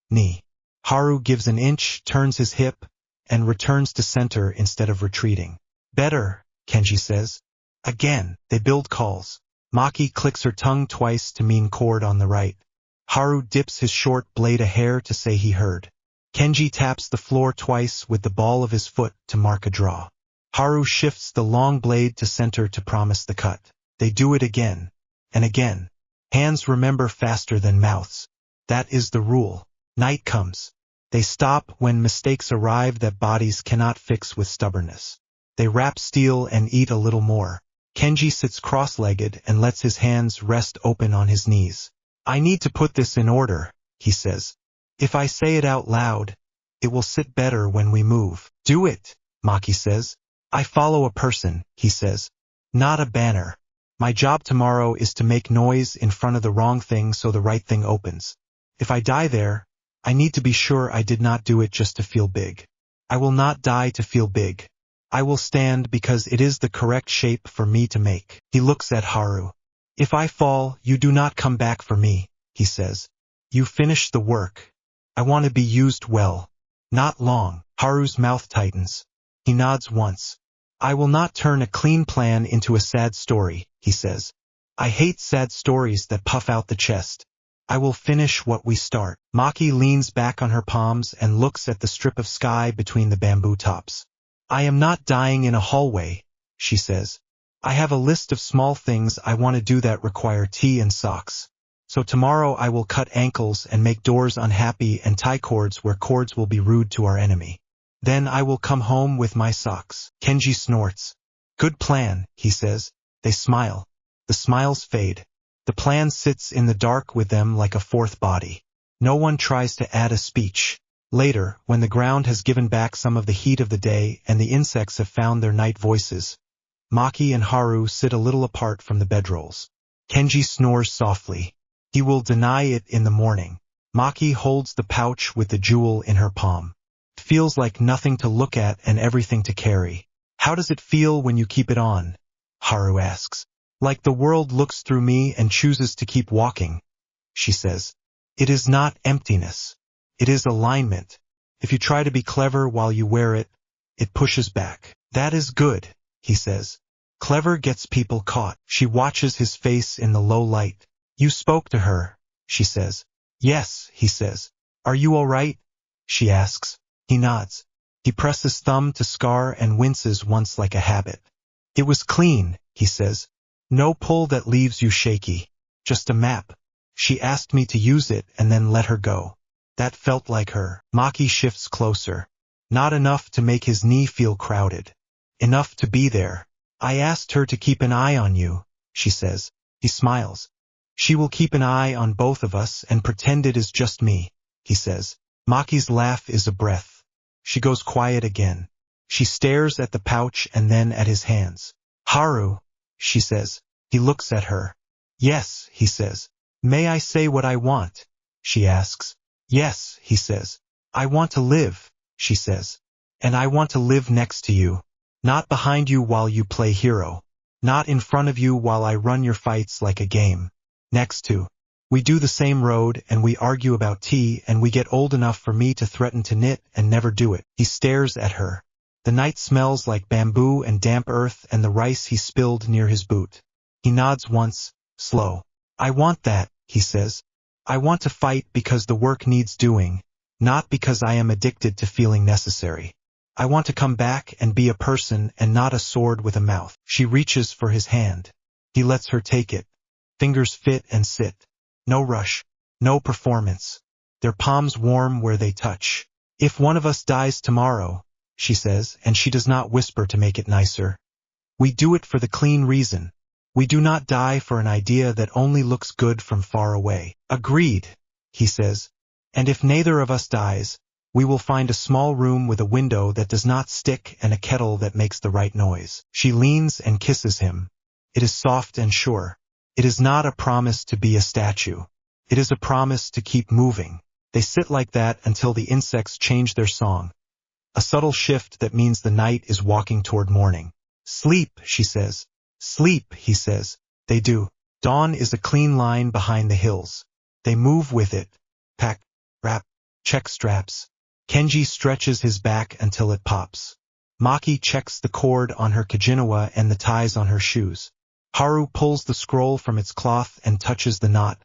S1: knee. Haru gives an inch, turns his hip, and returns to center instead of retreating. Better, Kenji says. Again, they build calls. Maki clicks her tongue twice to mean cord on the right. Haru dips his short blade a hair to say he heard. Kenji taps the floor twice with the ball of his foot to mark a draw. Haru shifts the long blade to center to promise the cut. They do it again and again. Hands remember faster than mouths. That is the rule. Night comes. They stop when mistakes arrive that bodies cannot fix with stubbornness. They wrap steel and eat a little more. Kenji sits cross-legged and lets his hands rest open on his knees. I need to put this in order, he says. If I say it out loud, it will sit better when we move. Do it, Maki says. I follow a person, he says. Not a banner. My job tomorrow is to make noise in front of the wrong thing so the right thing opens. If I die there, I need to be sure I did not do it just to feel big. I will not die to feel big. I will stand because it is the correct shape for me to make. He looks at Haru. If I fall, you do not come back for me, he says. You finish the work. I want to be used well. Not long. Haru's mouth tightens. He nods once. I will not turn a clean plan into a sad story, he says. I hate sad stories that puff out the chest. I will finish what we start. Maki leans back on her palms and looks at the strip of sky between the bamboo tops. I am not dying in a hallway, she says. I have a list of small things I want to do that require tea and socks. So tomorrow I will cut ankles and make doors unhappy and tie cords where cords will be rude to our enemy. Then I will come home with my socks. Kenji snorts. Good plan, he says. They smile. The smiles fade. The plan sits in the dark with them like a fourth body. No one tries to add a speech. Later, when the ground has given back some of the heat of the day and the insects have found their night voices, Maki and Haru sit a little apart from the bedrolls. Kenji snores softly. He will deny it in the morning. Maki holds the pouch with the jewel in her palm. It feels like nothing to look at and everything to carry. How does it feel when you keep it on? Haru asks. Like the world looks through me and chooses to keep walking, she says. It is not emptiness. It is alignment. If you try to be clever while you wear it, it pushes back. That is good, he says. Clever gets people caught. She watches his face in the low light. You spoke to her, she says. Yes, he says. Are you all right? She asks. He nods. He presses thumb to scar and winces once like a habit. It was clean, he says. No pull that leaves you shaky. Just a map. She asked me to use it and then let her go. That felt like her. Maki shifts closer. Not enough to make his knee feel crowded. Enough to be there. I asked her to keep an eye on you, she says. He smiles. She will keep an eye on both of us and pretend it is just me, he says. Maki's laugh is a breath. She goes quiet again. She stares at the pouch and then at his hands. Haru, she says. He looks at her. Yes, he says. May I say what I want? She asks. Yes, he says. I want to live, she says. And I want to live next to you. Not behind you while you play hero. Not in front of you while I run your fights like a game. Next to. We do the same road and we argue about tea and we get old enough for me to threaten to knit and never do it. He stares at her. The night smells like bamboo and damp earth and the rice he spilled near his boot. He nods once, slow. I want that, he says. I want to fight because the work needs doing, not because I am addicted to feeling necessary. I want to come back and be a person and not a sword with a mouth. She reaches for his hand. He lets her take it. Fingers fit and sit. No rush. No performance. Their palms warm where they touch. If one of us dies tomorrow, she says, and she does not whisper to make it nicer. We do it for the clean reason. We do not die for an idea that only looks good from far away. Agreed, he says. And if neither of us dies, we will find a small room with a window that does not stick and a kettle that makes the right noise. She leans and kisses him. It is soft and sure. It is not a promise to be a statue. It is a promise to keep moving. They sit like that until the insects change their song. A subtle shift that means the night is walking toward morning. Sleep, she says. Sleep, he says. They do. Dawn is a clean line behind the hills. They move with it. Pack, wrap, check straps. Kenji stretches his back until it pops. Maki checks the cord on her kajinawa and the ties on her shoes. Haru pulls the scroll from its cloth and touches the knot,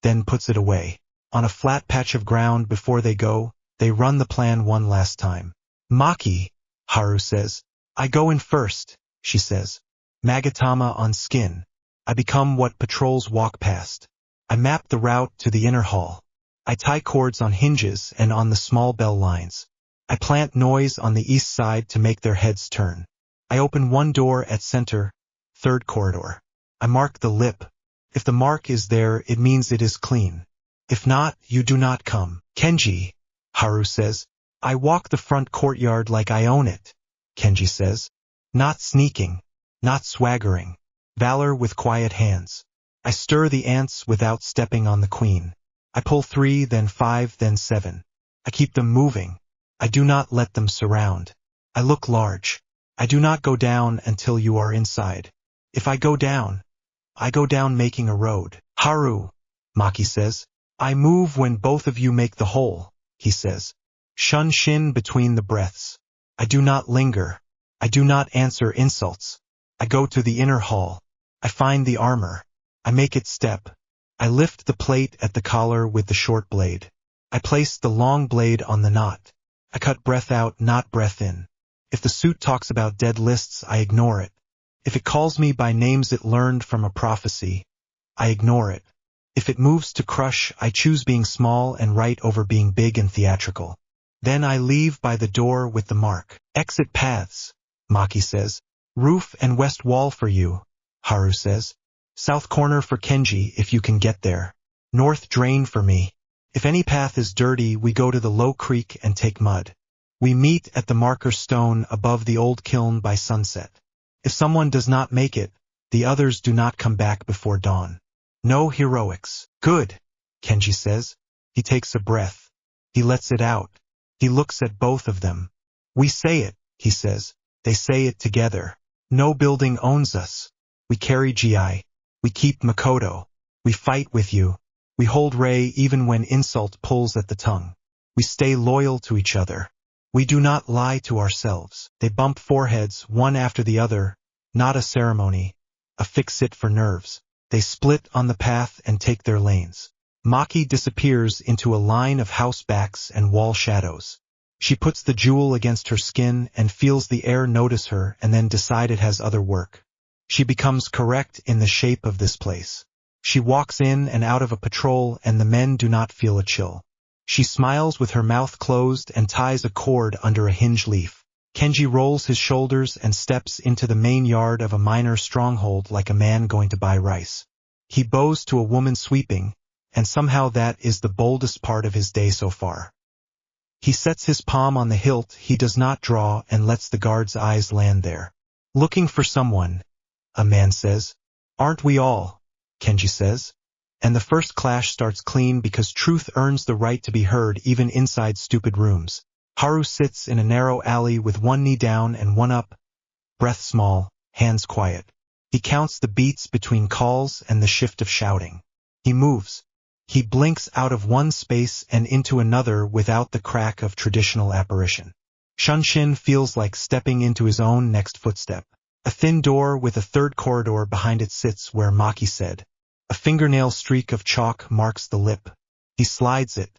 S1: then puts it away. On a flat patch of ground before they go, they run the plan one last time. Maki, Haru says. I go in first, she says. Magatama on skin. I become what patrols walk past. I map the route to the inner hall. I tie cords on hinges and on the small bell lines. I plant noise on the east side to make their heads turn. I open one door at center, third corridor. I mark the lip. If the mark is there, it means it is clean. If not, you do not come. Kenji, Haru says. I walk the front courtyard like I own it, Kenji says. Not sneaking. Not swaggering. Valor with quiet hands. I stir the ants without stepping on the queen. I pull 3, then 5, then 7. I keep them moving. I do not let them surround. I look large. I do not go down until you are inside. If I go down making a road. Haru, Maki says. I move when both of you make the hole, he says. Shun shin between the breaths. I do not linger. I do not answer insults. I go to the inner hall. I find the armor. I make it step. I lift the plate at the collar with the short blade. I place the long blade on the knot. I cut breath out, not breath in. If the suit talks about dead lists, I ignore it. If it calls me by names it learned from a prophecy, I ignore it. If it moves to crush, I choose being small and right over being big and theatrical. Then I leave by the door with the mark. Exit paths, Maki says. Roof and west wall for you, Haru says. South corner for Kenji if you can get there. North drain for me. If any path is dirty, we go to the low creek and take mud. We meet at the marker stone above the old kiln by sunset. If someone does not make it, the others do not come back before dawn. No heroics. Good, Kenji says. He takes a breath. He lets it out. He looks at both of them. We say it, he says. They say it together. No building owns us. We carry GI. We keep Makoto. We fight with you. We hold Rei even when insult pulls at the tongue. We stay loyal to each other. We do not lie to ourselves. They bump foreheads one after the other, not a ceremony, a fix-it for nerves. They split on the path and take their lanes. Maki disappears into a line of house backs and wall shadows. She puts the jewel against her skin and feels the air notice her and then decide it has other work. She becomes correct in the shape of this place. She walks in and out of a patrol and the men do not feel a chill. She smiles with her mouth closed and ties a cord under a hinge leaf. Kenji rolls his shoulders and steps into the main yard of a minor stronghold like a man going to buy rice. He bows to a woman sweeping, and somehow that is the boldest part of his day so far. He sets his palm on the hilt he does not draw and lets the guard's eyes land there. Looking for someone, a man says. Aren't we all? Kenji says. And the first clash starts clean because truth earns the right to be heard even inside stupid rooms. Haru sits in a narrow alley with one knee down and one up, breath small, hands quiet. He counts the beats between calls and the shift of shouting. He moves. He blinks out of one space and into another without the crack of traditional apparition. Shunshin feels like stepping into his own next footstep. A thin door with a third corridor behind it sits where Maki said. A fingernail streak of chalk marks the lip. He slides it.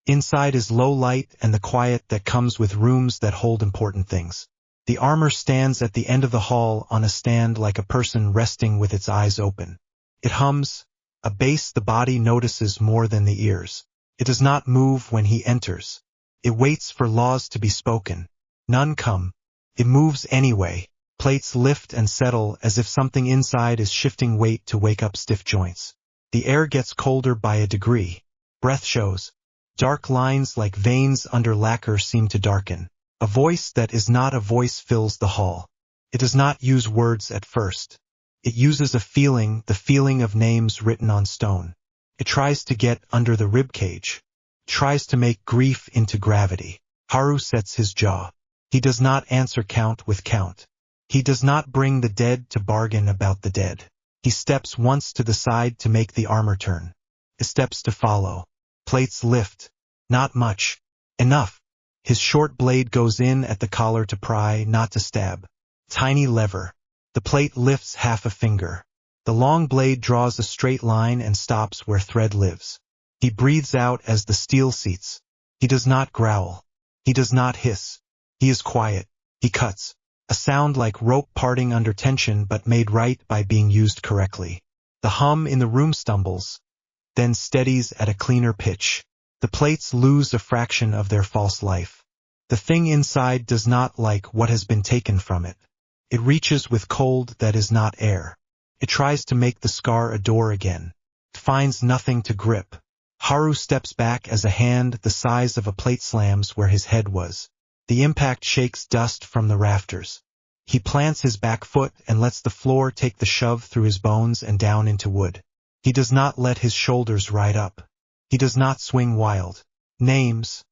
S1: Inside is low light and the quiet that comes with rooms that hold important things. The armor stands at the end of the hall on a stand like a person resting with its eyes open. It hums, a bass the body notices more than the ears. It does not move when he enters. It waits for laws to be spoken. None come. It moves anyway. Plates lift and settle as if something inside is shifting weight to wake up stiff joints. The air gets colder by a degree. Breath shows. Dark lines like veins under lacquer seem to darken. A voice that is not a voice fills the hall. It does not use words at first. It uses a feeling, the feeling of names written on stone. It tries to get under the ribcage. It tries to make grief into gravity. Haru sets his jaw. He does not answer count with count. He does not bring the dead to bargain about the dead. He steps once to the side to make the armor turn. He steps to follow. Plates lift. Not much. Enough. His short blade goes in at the collar to pry, not to stab. Tiny lever. The plate lifts half a finger. The long blade draws a straight line and stops where thread lives. He breathes out as the steel seats. He does not growl. He does not hiss. He is quiet. He cuts. A sound like rope parting under tension but made right by being used correctly. The hum in the room stumbles, then steadies at a cleaner pitch. The plates lose a fraction of their false life. The thing inside does not like what has been taken from it. It reaches with cold that is not air. It tries to make the scar a door again. It finds nothing to grip. Haru steps back as a hand the size of a plate slams where his head was. The impact shakes dust from the rafters. He plants his back foot and lets the floor take the shove through his bones and down into wood. He does not let his shoulders ride up. He does not swing wild. Names.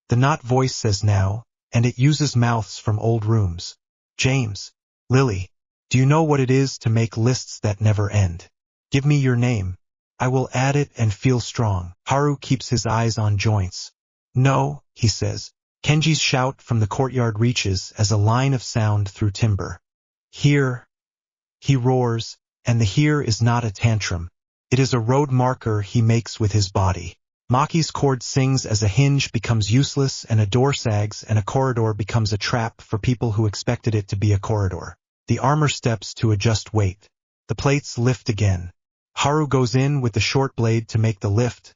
S1: The not voice says now, and it uses mouths from old rooms. James. Lily. Do you know what it is to make lists that never end? Give me your name. I will add it and feel strong. Haru keeps his eyes on joints. No, he says. Kenji's shout from the courtyard reaches as a line of sound through timber. Here. He roars, and the here is not a tantrum. It is a road marker he makes with his body. Maki's chord sings as a hinge becomes useless and a door sags and a corridor becomes a trap for people who expected it to be a corridor. The armor steps to adjust weight. The plates lift again. Haru goes in with the short blade to make the lift,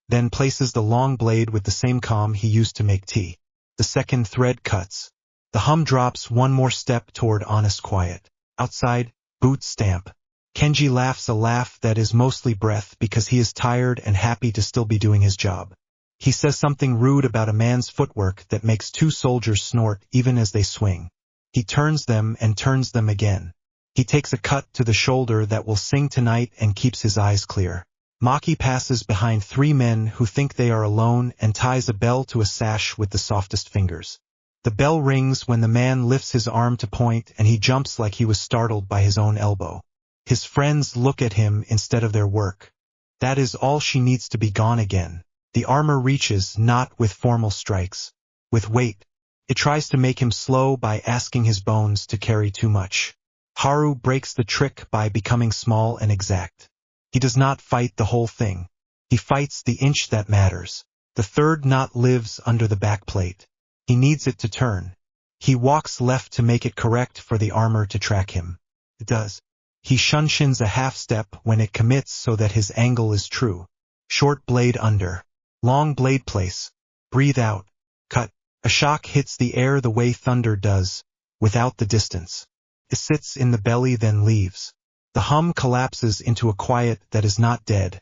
S1: then places the long blade with the same calm he used to make tea. The second thread cuts. The hum drops one more step toward honest quiet. Outside, boots stamp. Kenji laughs a laugh that is mostly breath because he is tired and happy to still be doing his job. He says something rude about a man's footwork that makes two soldiers snort even as they swing. He turns them and turns them again. He takes a cut to the shoulder that will sing tonight and keeps his eyes clear. Maki passes behind three men who think they are alone and ties a bell to a sash with the softest fingers. The bell rings when the man lifts his arm to point and he jumps like he was startled by his own elbow. His friends look at him instead of their work. That is all she needs to be gone again. The armor reaches not with formal strikes, with weight. It tries to make him slow by asking his bones to carry too much. Haru breaks the trick by becoming small and exact. He does not fight the whole thing. He fights the inch that matters. The third knot lives under the backplate. He needs it to turn. He walks left to make it correct for the armor to track him. It does. He shunsins a half step when it commits so that his angle is true. Short blade under. Long blade place. Breathe out. Cut. A shock hits the air the way thunder does, without the distance. It sits in the belly then leaves. The hum collapses into a quiet that is not dead,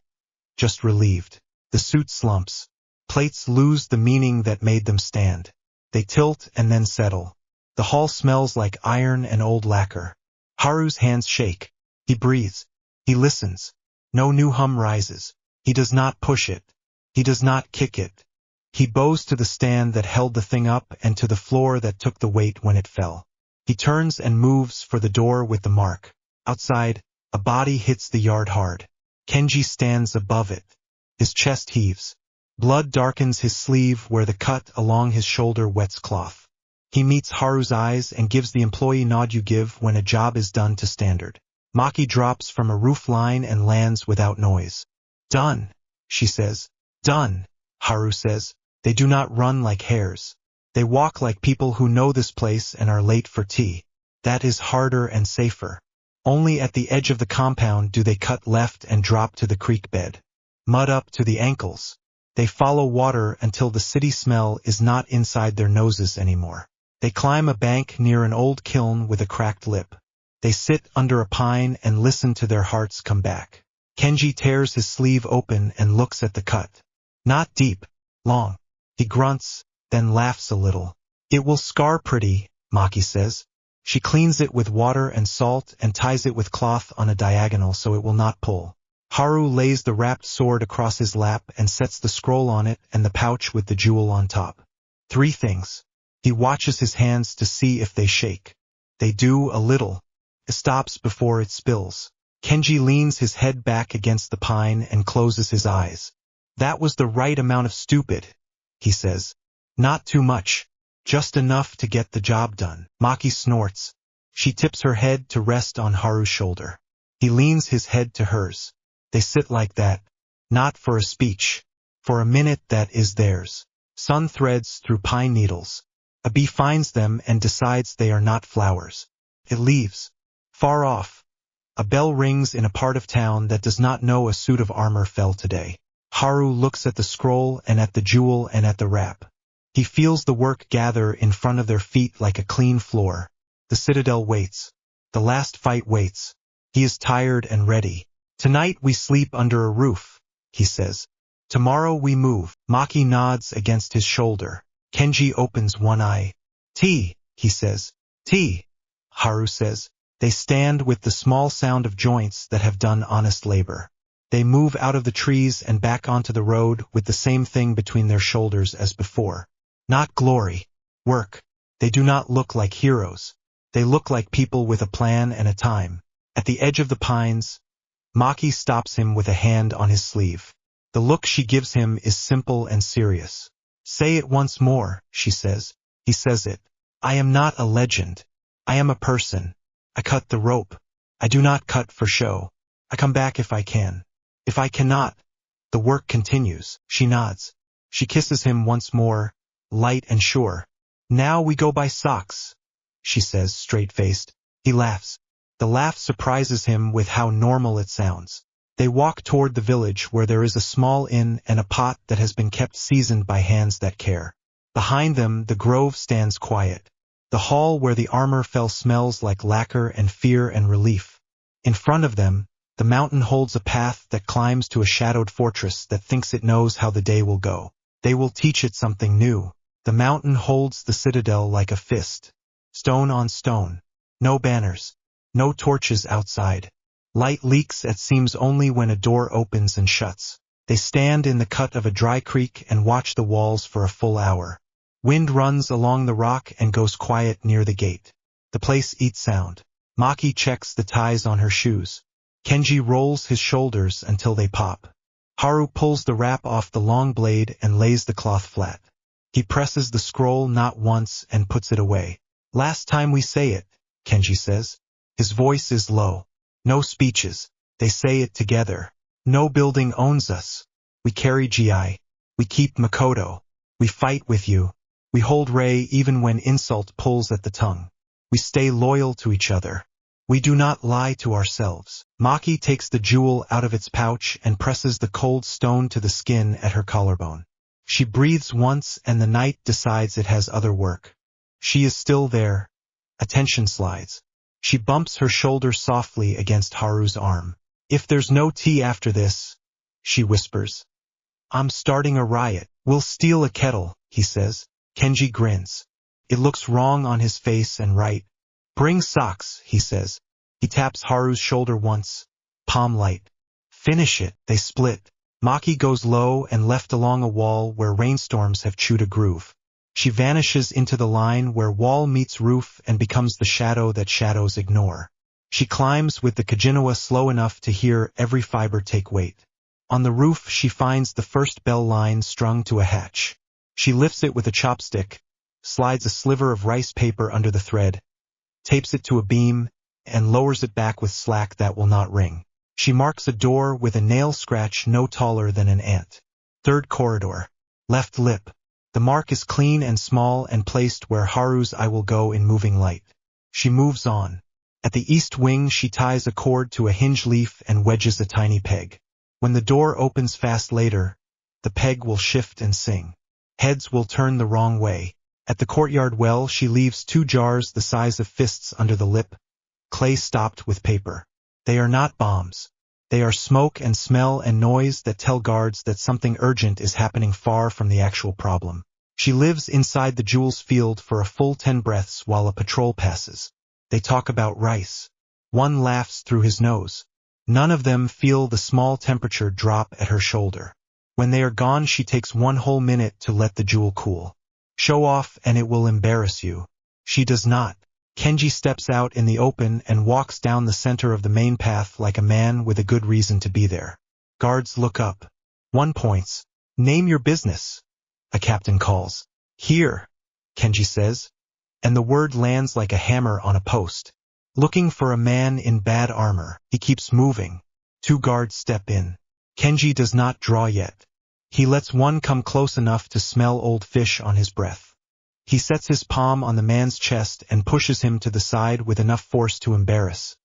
S1: just relieved. The suit slumps. Plates lose the meaning that made them stand. They tilt and then settle. The hall smells like iron and old lacquer. Haru's hands shake. He breathes. He listens. No new hum rises. He does not push it. He does not kick it. He bows to the stand that held the thing up and to the floor that took the weight when it fell. He turns and moves for the door with the mark. Outside, a body hits the yard hard. Kenji stands above it. His chest heaves. Blood darkens his sleeve where the cut along his shoulder wets cloth. He meets Haru's eyes and gives the employee nod you give when a job is done to standard. Maki drops from a roof line and lands without noise. Done, she says. Done, Haru says. They do not run like hares. They walk like people who know this place and are late for tea. That is harder and safer. Only at the edge of the compound do they cut left and drop to the creek bed. Mud up to the ankles. They follow water until the city smell is not inside their noses anymore. They climb a bank near an old kiln with a cracked lip. They sit under a pine and listen to their hearts come back. Kenji tears his sleeve open and looks at the cut. Not deep, long. He grunts, then laughs a little. It will scar pretty, Maki says. She cleans it with water and salt and ties it with cloth on a diagonal so it will not pull. Haru lays the wrapped sword across his lap and sets the scroll on it and the pouch with the jewel on top. 3 things. He watches his hands to see if they shake. They do a little. It stops before it spills. Kenji leans his head back against the pine and closes his eyes. That was the right amount of stupid, he says. Not too much. Just enough to get the job done. Maki snorts. She tips her head to rest on Haru's shoulder. He leans his head to hers. They sit like that, not for a speech. For a minute that is theirs. Sun threads through pine needles. A bee finds them and decides they are not flowers. It leaves. Far off. A bell rings in a part of town that does not know a suit of armor fell today. Haru looks at the scroll and at the jewel and at the wrap. He feels the work gather in front of their feet like a clean floor. The citadel waits. The last fight waits. He is tired and ready. Tonight we sleep under a roof, he says. Tomorrow we move. Maki nods against his shoulder. Kenji opens one eye. Tea, he says. Tea, Haru says. They stand with the small sound of joints that have done honest labor. They move out of the trees and back onto the road with the same thing between their shoulders as before. Not glory. Work. They do not look like heroes. They look like people with a plan and a time. At the edge of the pines, Maki stops him with a hand on his sleeve. The look she gives him is simple and serious. Say it once more, she says. He says it. I am not a legend. I am a person. I cut the rope. I do not cut for show. I come back if I can. If I cannot, the work continues. She nods. She kisses him once more, light and sure. Now we go buy socks, she says, straight-faced. He laughs. The laugh surprises him with how normal it sounds. They walk toward the village where there is a small inn and a pot that has been kept seasoned by hands that care. Behind them, the grove stands quiet. The hall where the armor fell smells like lacquer and fear and relief. In front of them, the mountain holds a path that climbs to a shadowed fortress that thinks it knows how the day will go. They will teach it something new. The mountain holds the citadel like a fist. Stone on stone. No banners. No torches outside. Light leaks it seems only when a door opens and shuts. They stand in the cut of a dry creek and watch the walls for a full hour. Wind runs along the rock and goes quiet near the gate. The place eats sound. Maki checks the ties on her shoes. Kenji rolls his shoulders until they pop. Haru pulls the wrap off the long blade and lays the cloth flat. He presses the scroll not once and puts it away. Last time we say it, Kenji says. His voice is low. No speeches. They say it together. No building owns us. We carry GI. We keep Makoto. We fight with you. We hold Rei even when insult pulls at the tongue. We stay loyal to each other. We do not lie to ourselves. Maki takes the jewel out of its pouch and presses the cold stone to the skin at her collarbone. She breathes once and the night decides it has other work. She is still there. Attention slides. She bumps her shoulder softly against Haru's arm. If there's no tea after this, she whispers. I'm starting a riot. We'll steal a kettle, he says. Kenji grins. It looks wrong on his face and right. Bring socks, he says. He taps Haru's shoulder once. Palm light. Finish it. They split. Maki goes low and left along a wall where rainstorms have chewed a groove. She vanishes into the line where wall meets roof and becomes the shadow that shadows ignore. She climbs with the Kajinawa slow enough to hear every fiber take weight. On the roof she finds the first bell line strung to a hatch. She lifts it with a chopstick, slides a sliver of rice paper under the thread, tapes it to a beam, and lowers it back with slack that will not ring. She marks a door with a nail scratch no taller than an ant. Third corridor. Left lip. The mark is clean and small and placed where Haru's I will go in moving light. She moves on. At the east wing she ties a cord to a hinge leaf and wedges a tiny peg. When the door opens fast later, the peg will shift and sing. Heads will turn the wrong way. At the courtyard well she leaves 2 jars the size of fists under the lip, clay stopped with paper. They are not bombs. They are smoke and smell and noise that tell guards that something urgent is happening far from the actual problem. She lives inside the jewels field for a full 10 breaths while a patrol passes. They talk about rice. One laughs through his nose. None of them feel the small temperature drop at her shoulder. When they are gone she takes 1 whole minute to let the jewel cool. Show off and it will embarrass you. She does not. Kenji steps out in the open and walks down the center of the main path like a man with a good reason to be there. Guards look up. One points. Name your business. A captain calls. Here, Kenji says. And the word lands like a hammer on a post. Looking for a man in bad armor. He keeps moving. 2 guards step in. Kenji does not draw yet. He lets one come close enough to smell old fish on his breath. He sets his palm on the man's chest and pushes him to the side with enough force to embarrass,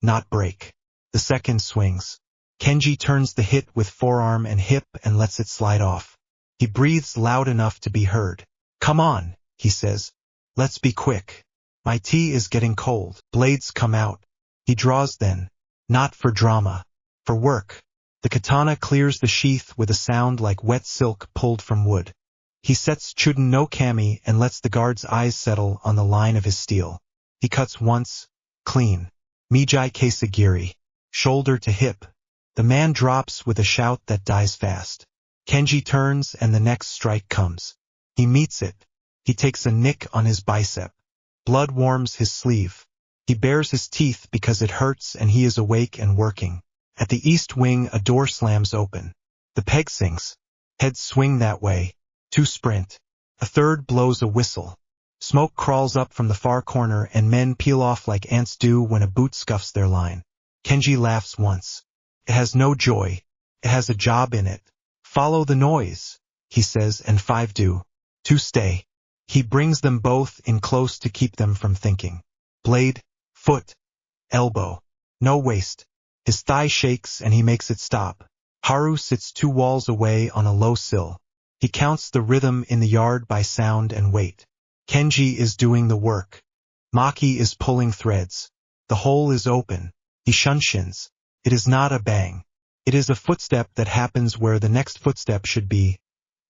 S1: not break. The second swings. Kenji turns the hit with forearm and hip and lets it slide off. He breathes loud enough to be heard. Come on, he says. Let's be quick. My tea is getting cold. Blades come out. He draws then. Not for drama. For work. The katana clears the sheath with a sound like wet silk pulled from wood. He sets Chuden no Kami and lets the guard's eyes settle on the line of his steel. He cuts once, clean. Mijai Kesagiri. Shoulder to hip. The man drops with a shout that dies fast. Kenji turns and the next strike comes. He meets it. He takes a nick on his bicep. Blood warms his sleeve. He bares his teeth because it hurts and he is awake and working. At the east wing a door slams open. The peg sings. Heads swing that way. 2 sprint. A third blows a whistle. Smoke crawls up from the far corner and men peel off like ants do when a boot scuffs their line. Kenji laughs once. It has no joy. It has a job in it. Follow the noise, he says, and 5 do. 2 stay. He brings them both in close to keep them from thinking. Blade, foot, elbow. No waist. His thigh shakes and he makes it stop. Haru sits 2 walls away on a low sill. He counts the rhythm in the yard by sound and weight. Kenji is doing the work. Maki is pulling threads. The hole is open. He shunsins. It is not a bang. It is a footstep that happens where the next footstep should be,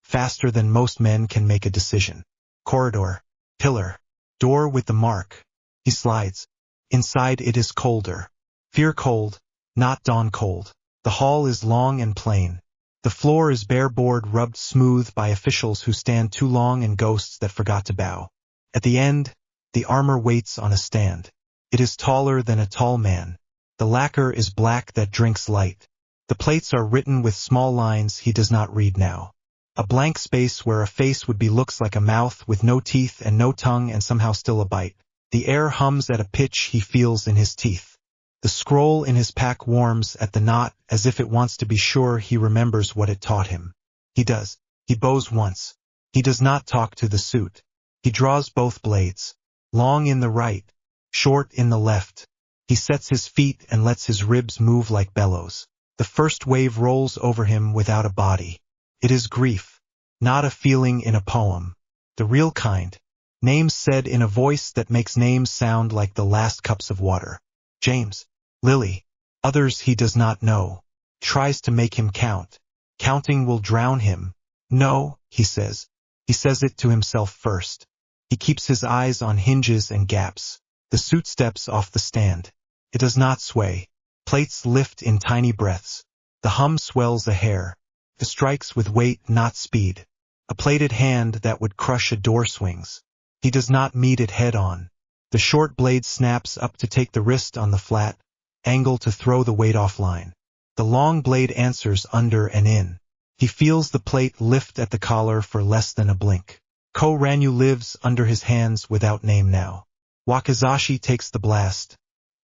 S1: faster than most men can make a decision. Corridor. Pillar. Door with the mark. He slides. Inside it is colder. Fear cold, not dawn cold. The hall is long and plain. The floor is bare board rubbed smooth by officials who stand too long and ghosts that forgot to bow. At the end, the armor waits on a stand. It is taller than a tall man. The lacquer is black that drinks light. The plates are written with small lines he does not read now. A blank space where a face would be looks like a mouth with no teeth and no tongue and somehow still a bite. The air hums at a pitch he feels in his teeth. The scroll in his pack warms at the knot as if it wants to be sure he remembers what it taught him. He does. He bows once. He does not talk to the suit. He draws both blades. Long in the right, short in the left. He sets his feet and lets his ribs move like bellows. The first wave rolls over him without a body. It is grief, not a feeling in a poem. The real kind. Names said in a voice that makes names sound like the last cups of water. James. Lily. Others he does not know. Tries to make him count. Counting will drown him. No, he says. He says it to himself first. He keeps his eyes on hinges and gaps. The suit steps off the stand. It does not sway. Plates lift in tiny breaths. The hum swells a hair. It strikes with weight, not speed. A plated hand that would crush a door swings. He does not meet it head on. The short blade snaps up to take the wrist on the flat angle to throw the weight offline. The long blade answers under and in. He feels the plate lift at the collar for less than a blink. Ko-Ranyu lives under his hands without name now. Wakizashi takes the blast.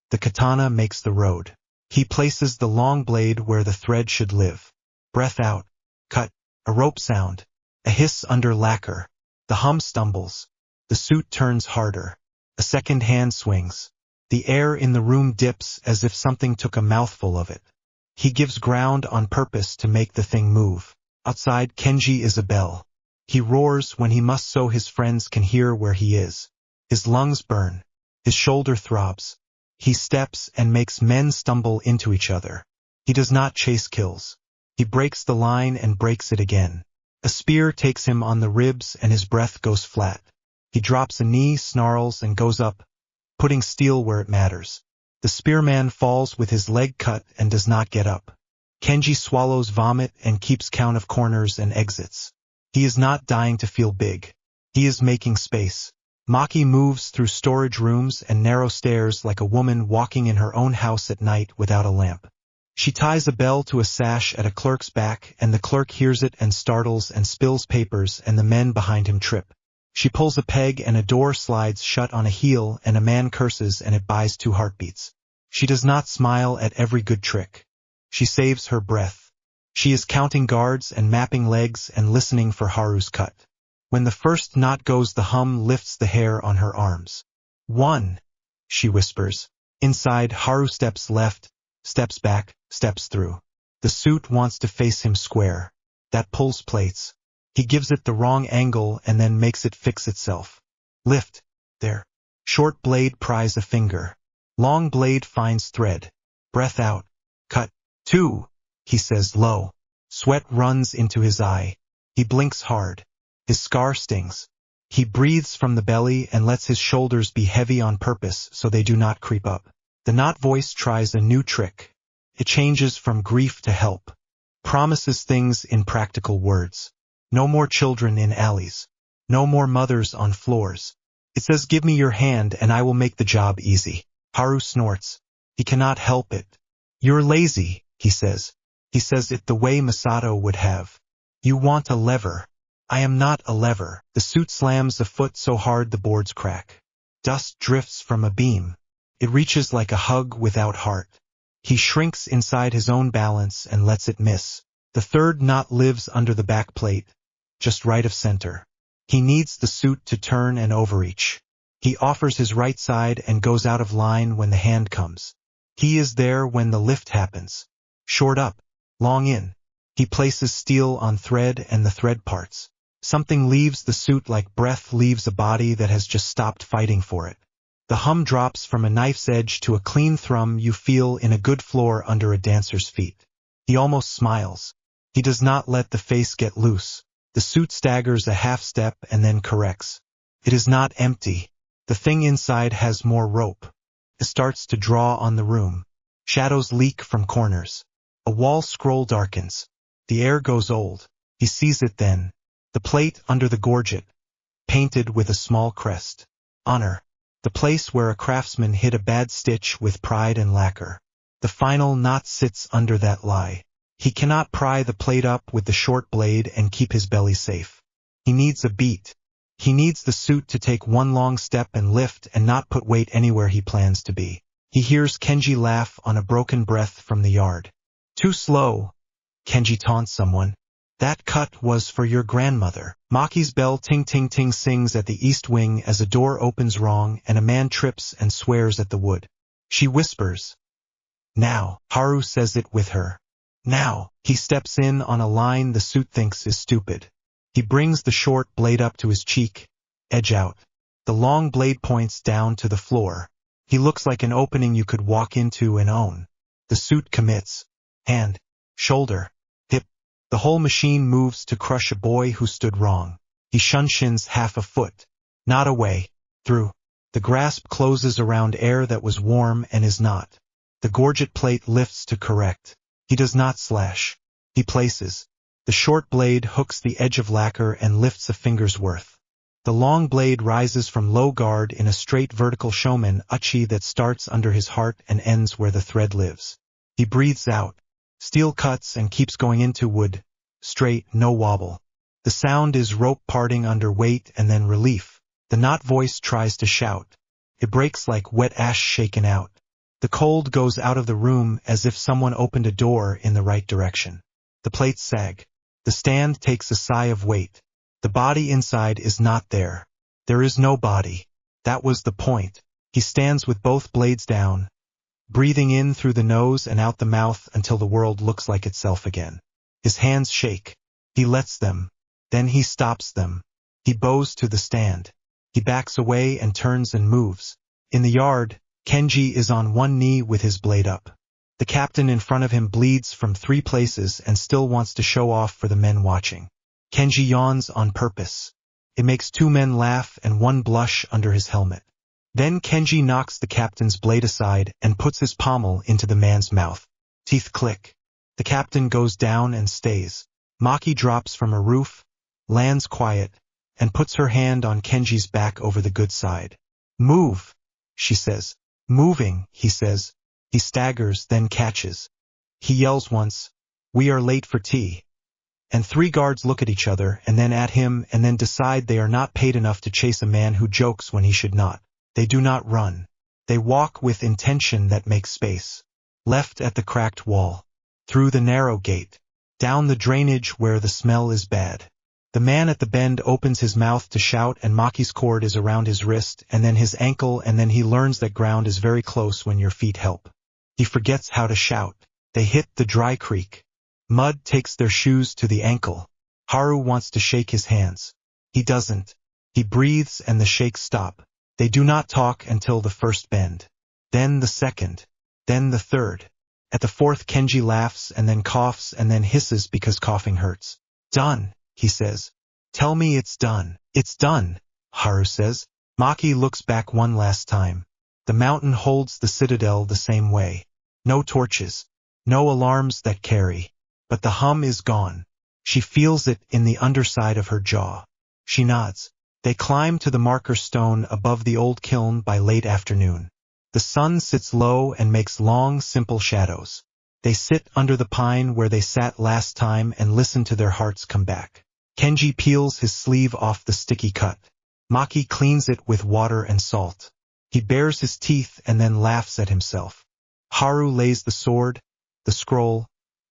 S1: The katana makes the road. He places the long blade where the thread should live. Breath out. Cut. A rope sound. A hiss under lacquer. The hum stumbles. The suit turns harder. A second hand swings. The air in the room dips as if something took a mouthful of it. He gives ground on purpose to make the thing move. Outside, Kenji is a bell. He roars when he must so his friends can hear where he is. His lungs burn. His shoulder throbs. He steps and makes men stumble into each other. He does not chase kills. He breaks the line and breaks it again. A spear takes him on the ribs and his breath goes flat. He drops a knee, snarls, and goes up, putting steel where it matters. The spearman falls with his leg cut and does not get up. Kenji swallows vomit and keeps count of corners and exits. He is not dying to feel big. He is making space. Maki moves through storage rooms and narrow stairs like a woman walking in her own house at night without a lamp. She ties a bell to a sash at a clerk's back and the clerk hears it and startles and spills papers and the men behind him trip. She pulls a peg and a door slides shut on a heel and a man curses and it buys 2 heartbeats. She does not smile at every good trick. She saves her breath. She is counting guards and mapping legs and listening for Haru's cut. When the first knot goes, the hum lifts the hair on her arms. 1, she whispers. Inside, Haru steps left, steps back, steps through. The suit wants to face him square. That pulls plates. He gives it the wrong angle and then makes it fix itself. Lift. There. Short blade pries a finger. Long blade finds thread. Breath out. Cut. 2, he says low. Sweat runs into his eye. He blinks hard. His scar stings. He breathes from the belly and lets his shoulders be heavy on purpose so they do not creep up. The knot voice tries a new trick. It changes from grief to help. Promises things in practical words. No more children in alleys. No more mothers on floors. It says, give me your hand and I will make the job easy. Haru snorts. He cannot help it. You're lazy, he says. He says it the way Masato would have. You want a lever. I am not a lever. The suit slams a foot so hard the boards crack. Dust drifts from a beam. It reaches like a hug without heart. He shrinks inside his own balance and lets it miss. The third knot lives under the back plate, just right of center. He needs the suit to turn and overreach. He offers his right side and goes out of line when the hand comes. He is there when the lift happens. Short up, long in. He places steel on thread and the thread parts. Something leaves the suit like breath leaves a body that has just stopped fighting for it. The hum drops from a knife's edge to a clean thrum you feel in a good floor under a dancer's feet. He almost smiles. He does not let the face get loose. The suit staggers a half step and then corrects. It is not empty. The thing inside has more rope. It starts to draw on the room. Shadows leak from corners. A wall scroll darkens. The air goes old. He sees it then. The plate under the gorget, painted with a small crest. Honor. The place where a craftsman hid a bad stitch with pride and lacquer. The final knot sits under that lie. He cannot pry the plate up with the short blade and keep his belly safe. He needs a beat. He needs the suit to take one long step and lift and not put weight anywhere he plans to be. He hears Kenji laugh on a broken breath from the yard. Too slow. Kenji taunts someone. That cut was for your grandmother. Maki's bell ting-ting-ting sings at the east wing as a door opens wrong and a man trips and swears at the wood. She whispers. Now. Haru says it with her. Now. He steps in on a line the suit thinks is stupid. He brings the short blade up to his cheek. Edge out. The long blade points down to the floor. He looks like an opening you could walk into and own. The suit commits. Hand. Shoulder. Hip. The whole machine moves to crush a boy who stood wrong. He shunshins half a foot. Not away. Through. The grasp closes around air that was warm and is not. The gorget plate lifts to correct. He does not slash. He places. The short blade hooks the edge of lacquer and lifts a finger's worth. The long blade rises from low guard in a straight vertical shomen uchi that starts under his heart and ends where the thread lives. He breathes out. Steel cuts and keeps going into wood. Straight, no wobble. The sound is rope parting under weight and then relief. The knot voice tries to shout. It breaks like wet ash shaken out. The cold goes out of the room as if someone opened a door in the right direction. The plates sag. The stand takes a sigh of weight. The body inside is not there. There is no body. That was the point. He stands with both blades down, breathing in through the nose and out the mouth until the world looks like itself again. His hands shake. He lets them. Then he stops them. He bows to the stand. He backs away and turns and moves. In the yard, Kenji is on one knee with his blade up. The captain in front of him bleeds from 3 places and still wants to show off for the men watching. Kenji yawns on purpose. It makes 2 men laugh and 1 blush under his helmet. Then Kenji knocks the captain's blade aside and puts his pommel into the man's mouth. Teeth click. The captain goes down and stays. Maki drops from a roof, lands quiet, and puts her hand on Kenji's back over the good side. Move, she says. Moving, he says. He staggers, then catches. He yells once, we are late for tea. And 3 guards look at each other and then at him and then decide they are not paid enough to chase a man who jokes when he should not. They do not run. They walk with intention that makes space. Left at the cracked wall. Through the narrow gate. Down the drainage where the smell is bad. The man at the bend opens his mouth to shout and Maki's cord is around his wrist and then his ankle and then he learns that ground is very close when your feet help. He forgets how to shout. They hit the dry creek. Mud takes their shoes to the ankle. Haru wants to shake his hands. He doesn't. He breathes and the shakes stop. They do not talk until the first bend. Then the second. Then the third. At the 4th Kenji laughs and then coughs and then hisses because coughing hurts. Done, he says. Tell me it's done. It's done, Haru says. Maki looks back one last time. The mountain holds the citadel the same way. No torches. No alarms that carry. But the hum is gone. She feels it in the underside of her jaw. She nods. They climb to the marker stone above the old kiln by late afternoon. The sun sits low and makes long, simple shadows. They sit under the pine where they sat last time and listen to their hearts come back. Kenji peels his sleeve off the sticky cut. Maki cleans it with water and salt. He bares his teeth and then laughs at himself. Haru lays the sword, the scroll,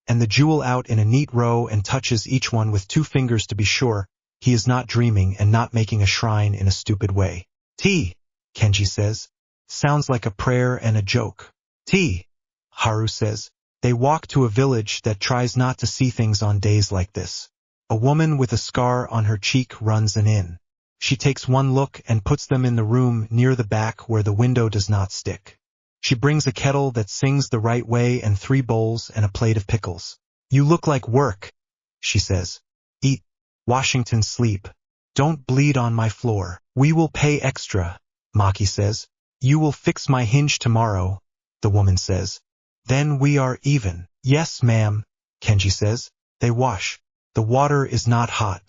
S1: and the jewel out in a neat row and touches each one with 2 fingers to be sure he is not dreaming and not making a shrine in a stupid way. Tea, Kenji says. Sounds like a prayer and a joke. Tea, Haru says. They walk to a village that tries not to see things on days like this. A woman with a scar on her cheek runs in. She takes one look and puts them in the room near the back where the window does not stick. She brings a kettle that sings the right way and 3 bowls and a plate of pickles. You look like work, she says. Eat. Washington, sleep. Don't bleed on my floor. We will pay extra, Maki says. You will fix my hinge tomorrow, the woman says. Then we are even. Yes, ma'am, Kenji says. They wash. The water is not hot.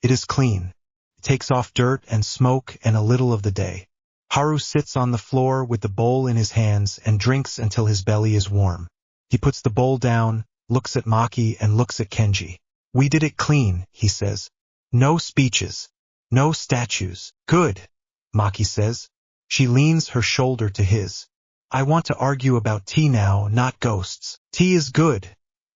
S1: It is clean. It takes off dirt and smoke and a little of the day. Haru sits on the floor with the bowl in his hands and drinks until his belly is warm. He puts the bowl down, looks at Maki and looks at Kenji. We did it clean, he says. No speeches. No statues. Good, Maki says. She leans her shoulder to his. I want to argue about tea now, not ghosts. Tea is good,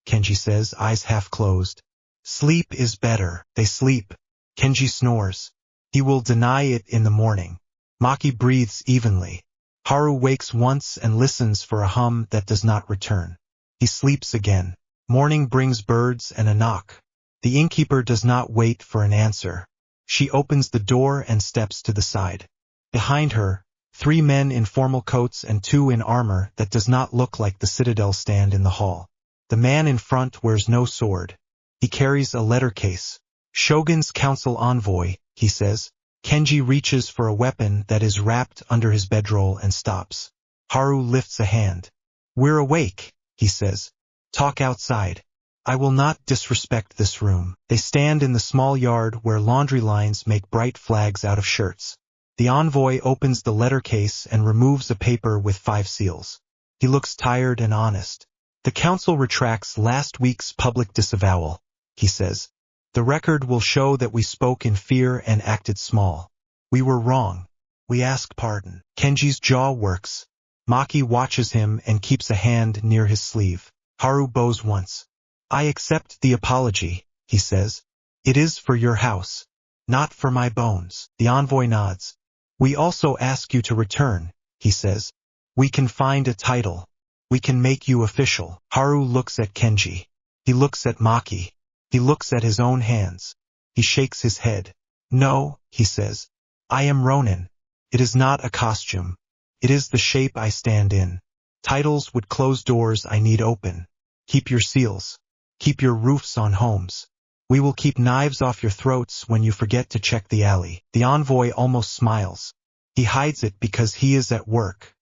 S1: Kenji says, eyes half closed. Sleep is better. They sleep. Kenji snores. He will deny it in the morning. Maki breathes evenly. Haru wakes once and listens for a hum that does not return. He sleeps again. Morning brings birds and a knock. The innkeeper does not wait for an answer. She opens the door and steps to the side. Behind her, 3 men in formal coats and 2 in armor that does not look like the citadel stand in the hall. The man in front wears no sword. He carries a letter case. Shogun's council envoy, he says. Kenji reaches for a weapon that is wrapped under his bedroll and stops. Haru lifts a hand. We're awake, he says. Talk outside. I will not disrespect this room. They stand in the small yard where laundry lines make bright flags out of shirts. The envoy opens the letter case and removes a paper with 5 seals. He looks tired and honest. The council retracts last week's public disavowal, he says. The record will show that we spoke in fear and acted small. We were wrong. We ask pardon. Kenji's jaw works. Maki watches him and keeps a hand near his sleeve. Haru bows once. I accept the apology, he says. It is for your house, not for my bones. The envoy nods. We also ask you to return, he says. We can find a title. We can make you official. Haru looks at Kenji. He looks at Maki. He looks at his own hands. He shakes his head. No, he says. I am Ronin. It is not a costume. It is the shape I stand in. Titles would close doors I need open. Keep your seals. Keep your roofs on homes. We will keep knives off your throats when you forget to check the alley. The envoy almost smiles. He hides it because he is at work.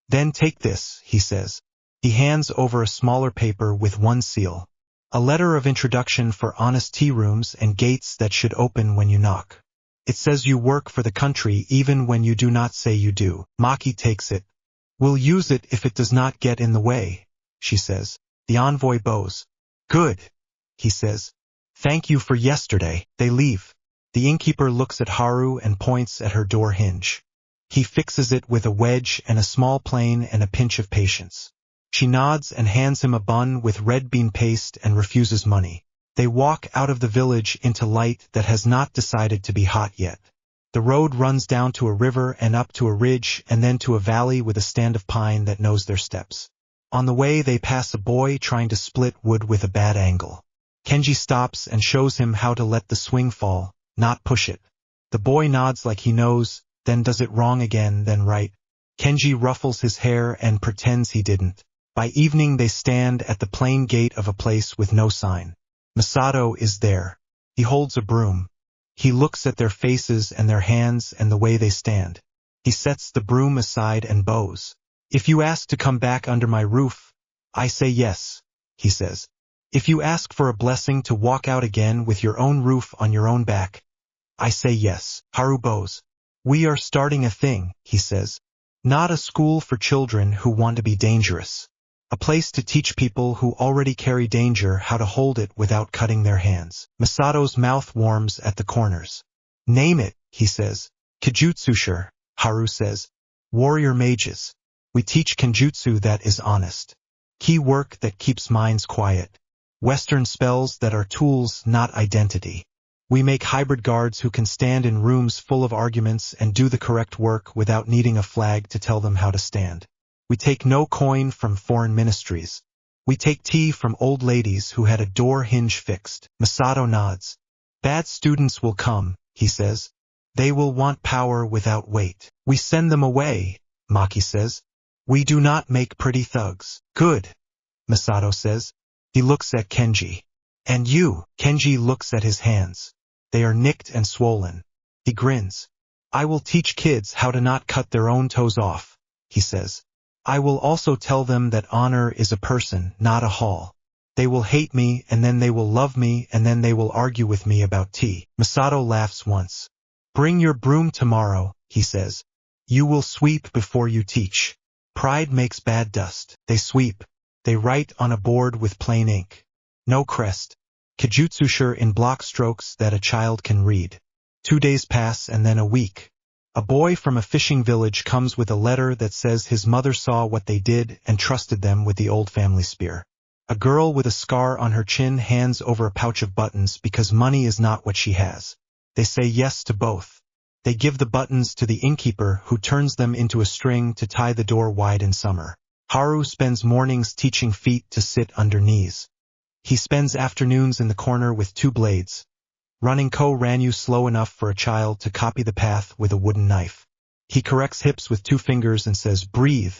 S1: Then take this, he says. He hands over a smaller paper with 1 seal. A letter of introduction for honest tea rooms and gates that should open when you knock. It says you work for the country even when you do not say you do. Maki takes it. We'll use it if it does not get in the way, she says. The envoy bows. Good, he says. Thank you for yesterday. They leave. The innkeeper looks at Haru and points at her door hinge. He fixes it with a wedge and a small plane and a pinch of patience. She nods and hands him a bun with red bean paste and refuses money. They walk out of the village into light that has not decided to be hot yet. The road runs down to a river and up to a ridge and then to a valley with a stand of pine that knows their steps. On the way they pass a boy trying to split wood with a bad angle. Kenji stops and shows him how to let the swing fall, not push it. The boy nods like he knows, then does it wrong again, then right. Kenji ruffles his hair and pretends he didn't. By evening they stand at the plain gate of a place with no sign. Masato is there. He holds a broom. He looks at their faces and their hands and the way they stand. He sets the broom aside and bows. If you ask to come back under my roof, I say yes, he says. If you ask for a blessing to walk out again with your own roof on your own back, I say yes. Haru bows. We are starting a thing, he says. Not a school for children who want to be dangerous. A place to teach people who already carry danger how to hold it without cutting their hands. Masato's mouth warms at the corners. Name it, he says. Kijutsusher, Haru says. Warrior mages. We teach kenjutsu that is honest. Key work that keeps minds quiet. Western spells that are tools, not identity. We make hybrid guards who can stand in rooms full of arguments and do the correct work without needing a flag to tell them how to stand. We take no coin from foreign ministries. We take tea from old ladies who had a door hinge fixed. Masato nods. Bad students will come, he says. They will want power without weight. We send them away, Maki says. We do not make pretty thugs. Good, Masato says. He looks at Kenji. And you? Kenji looks at his hands. They are nicked and swollen. He grins. I will teach kids how to not cut their own toes off, he says. I will also tell them that honor is a person, not a hall. They will hate me, and then they will love me, and then they will argue with me about tea. Masato laughs once. Bring your broom tomorrow, he says. You will sweep before you teach. Pride makes bad dust. They sweep. They write on a board with plain ink. No crest. Kijutsusure in block strokes that a child can read. 2 days pass and then a week. A boy from a fishing village comes with a letter that says his mother saw what they did and trusted them with the old family spear. A girl with a scar on her chin hands over a pouch of buttons because money is not what she has. They say yes to both. They give the buttons to the innkeeper who turns them into a string to tie the door wide in summer. Haru spends mornings teaching feet to sit under knees. He spends afternoons in the corner with 2 blades. Running Ko-Ranyu slow enough for a child to copy the path with a wooden knife. He corrects hips with 2 fingers and says, breathe.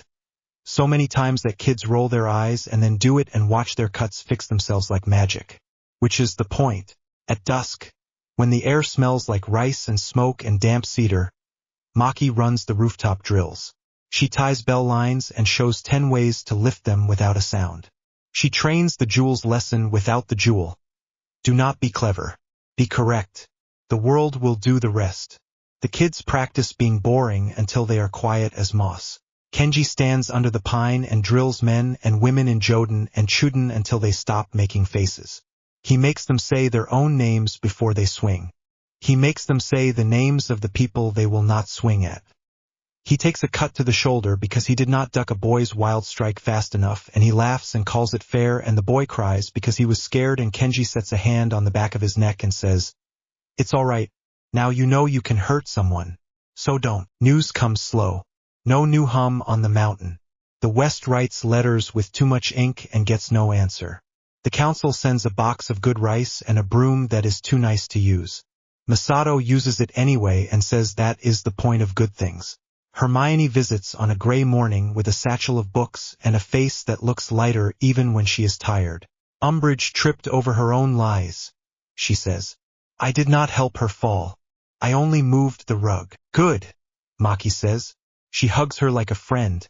S1: So many times that kids roll their eyes and then do it and watch their cuts fix themselves like magic. Which is the point. At dusk, when the air smells like rice and smoke and damp cedar, Maki runs the rooftop drills. She ties bell lines and shows 10 ways to lift them without a sound. She trains the jewel's lesson without the jewel. Do not be clever. Be correct. The world will do the rest. The kids practice being boring until they are quiet as moss. Kenji stands under the pine and drills men and women in Joden and Chuden until they stop making faces. He makes them say their own names before they swing. He makes them say the names of the people they will not swing at. He takes a cut to the shoulder because he did not duck a boy's wild strike fast enough, and he laughs and calls it fair, and the boy cries because he was scared, and Kenji sets a hand on the back of his neck and says, It's all right. Now you know you can hurt someone. So don't. News comes slow. No new hum on the mountain. The West writes letters with too much ink and gets no answer. The council sends a box of good rice and a broom that is too nice to use. Masato uses it anyway and says that is the point of good things. Hermione visits on a gray morning with a satchel of books and a face that looks lighter even when she is tired. Umbridge tripped over her own lies, she says. I did not help her fall. I only moved the rug. Good, Maki says. She hugs her like a friend,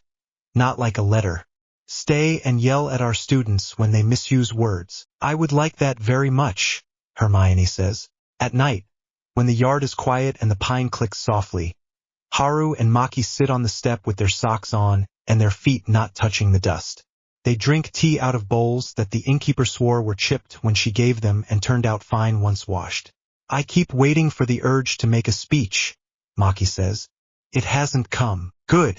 S1: not like a letter. Stay and yell at our students when they misuse words. I would like that very much, Hermione says. At night, when the yard is quiet and the pine clicks softly, Haru and Maki sit on the step with their socks on and their feet not touching the dust. They drink tea out of bowls that the innkeeper swore were chipped when she gave them and turned out fine once washed. I keep waiting for the urge to make a speech, Maki says. It hasn't come. Good,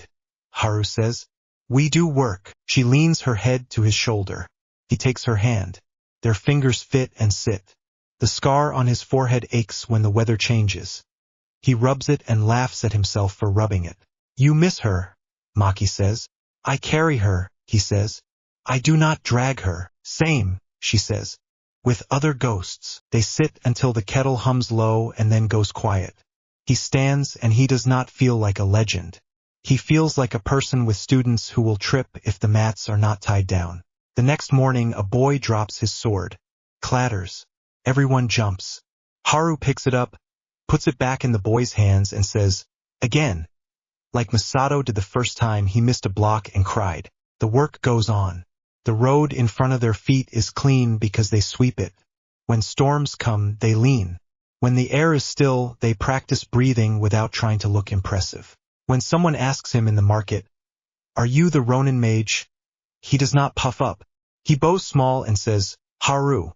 S1: Haru says. We do work. She leans her head to his shoulder. He takes her hand. Their fingers fit and sit. The scar on his forehead aches when the weather changes. He rubs it and laughs at himself for rubbing it. You miss her, Maki says. I carry her, he says. I do not drag her. Same, she says. With other ghosts, they sit until the kettle hums low and then goes quiet. He stands and he does not feel like a legend. He feels like a person with students who will trip if the mats are not tied down. The next morning a boy drops his sword. Clatters. Everyone jumps. Haru picks it up, puts it back in the boy's hands and says, again. Like Masato did the first time he missed a block and cried. The work goes on. The road in front of their feet is clean because they sweep it. When storms come, they lean. When the air is still, they practice breathing without trying to look impressive. When someone asks him in the market, Are you the Ronin mage? He does not puff up. He bows small and says, Haru.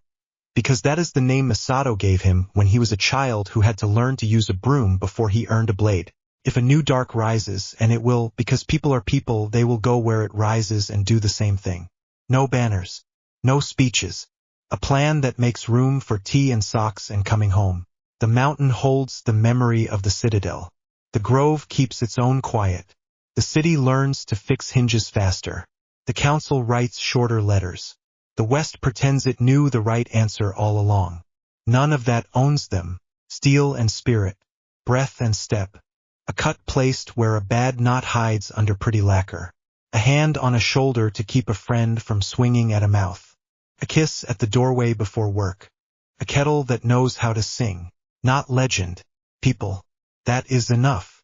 S1: Because that is the name Masato gave him when he was a child who had to learn to use a broom before he earned a blade. If a new dark rises, and it will, because people are people, they will go where it rises and do the same thing. No banners. No speeches. A plan that makes room for tea and socks and coming home. The mountain holds the memory of the citadel. The grove keeps its own quiet. The city learns to fix hinges faster. The council writes shorter letters. The West pretends it knew the right answer all along. None of that owns them. Steel and spirit, breath and step. A cut placed where a bad knot hides under pretty lacquer. A hand on a shoulder to keep a friend from swinging at a mouth. A kiss at the doorway before work. A kettle that knows how to sing. Not legend. People. That is enough.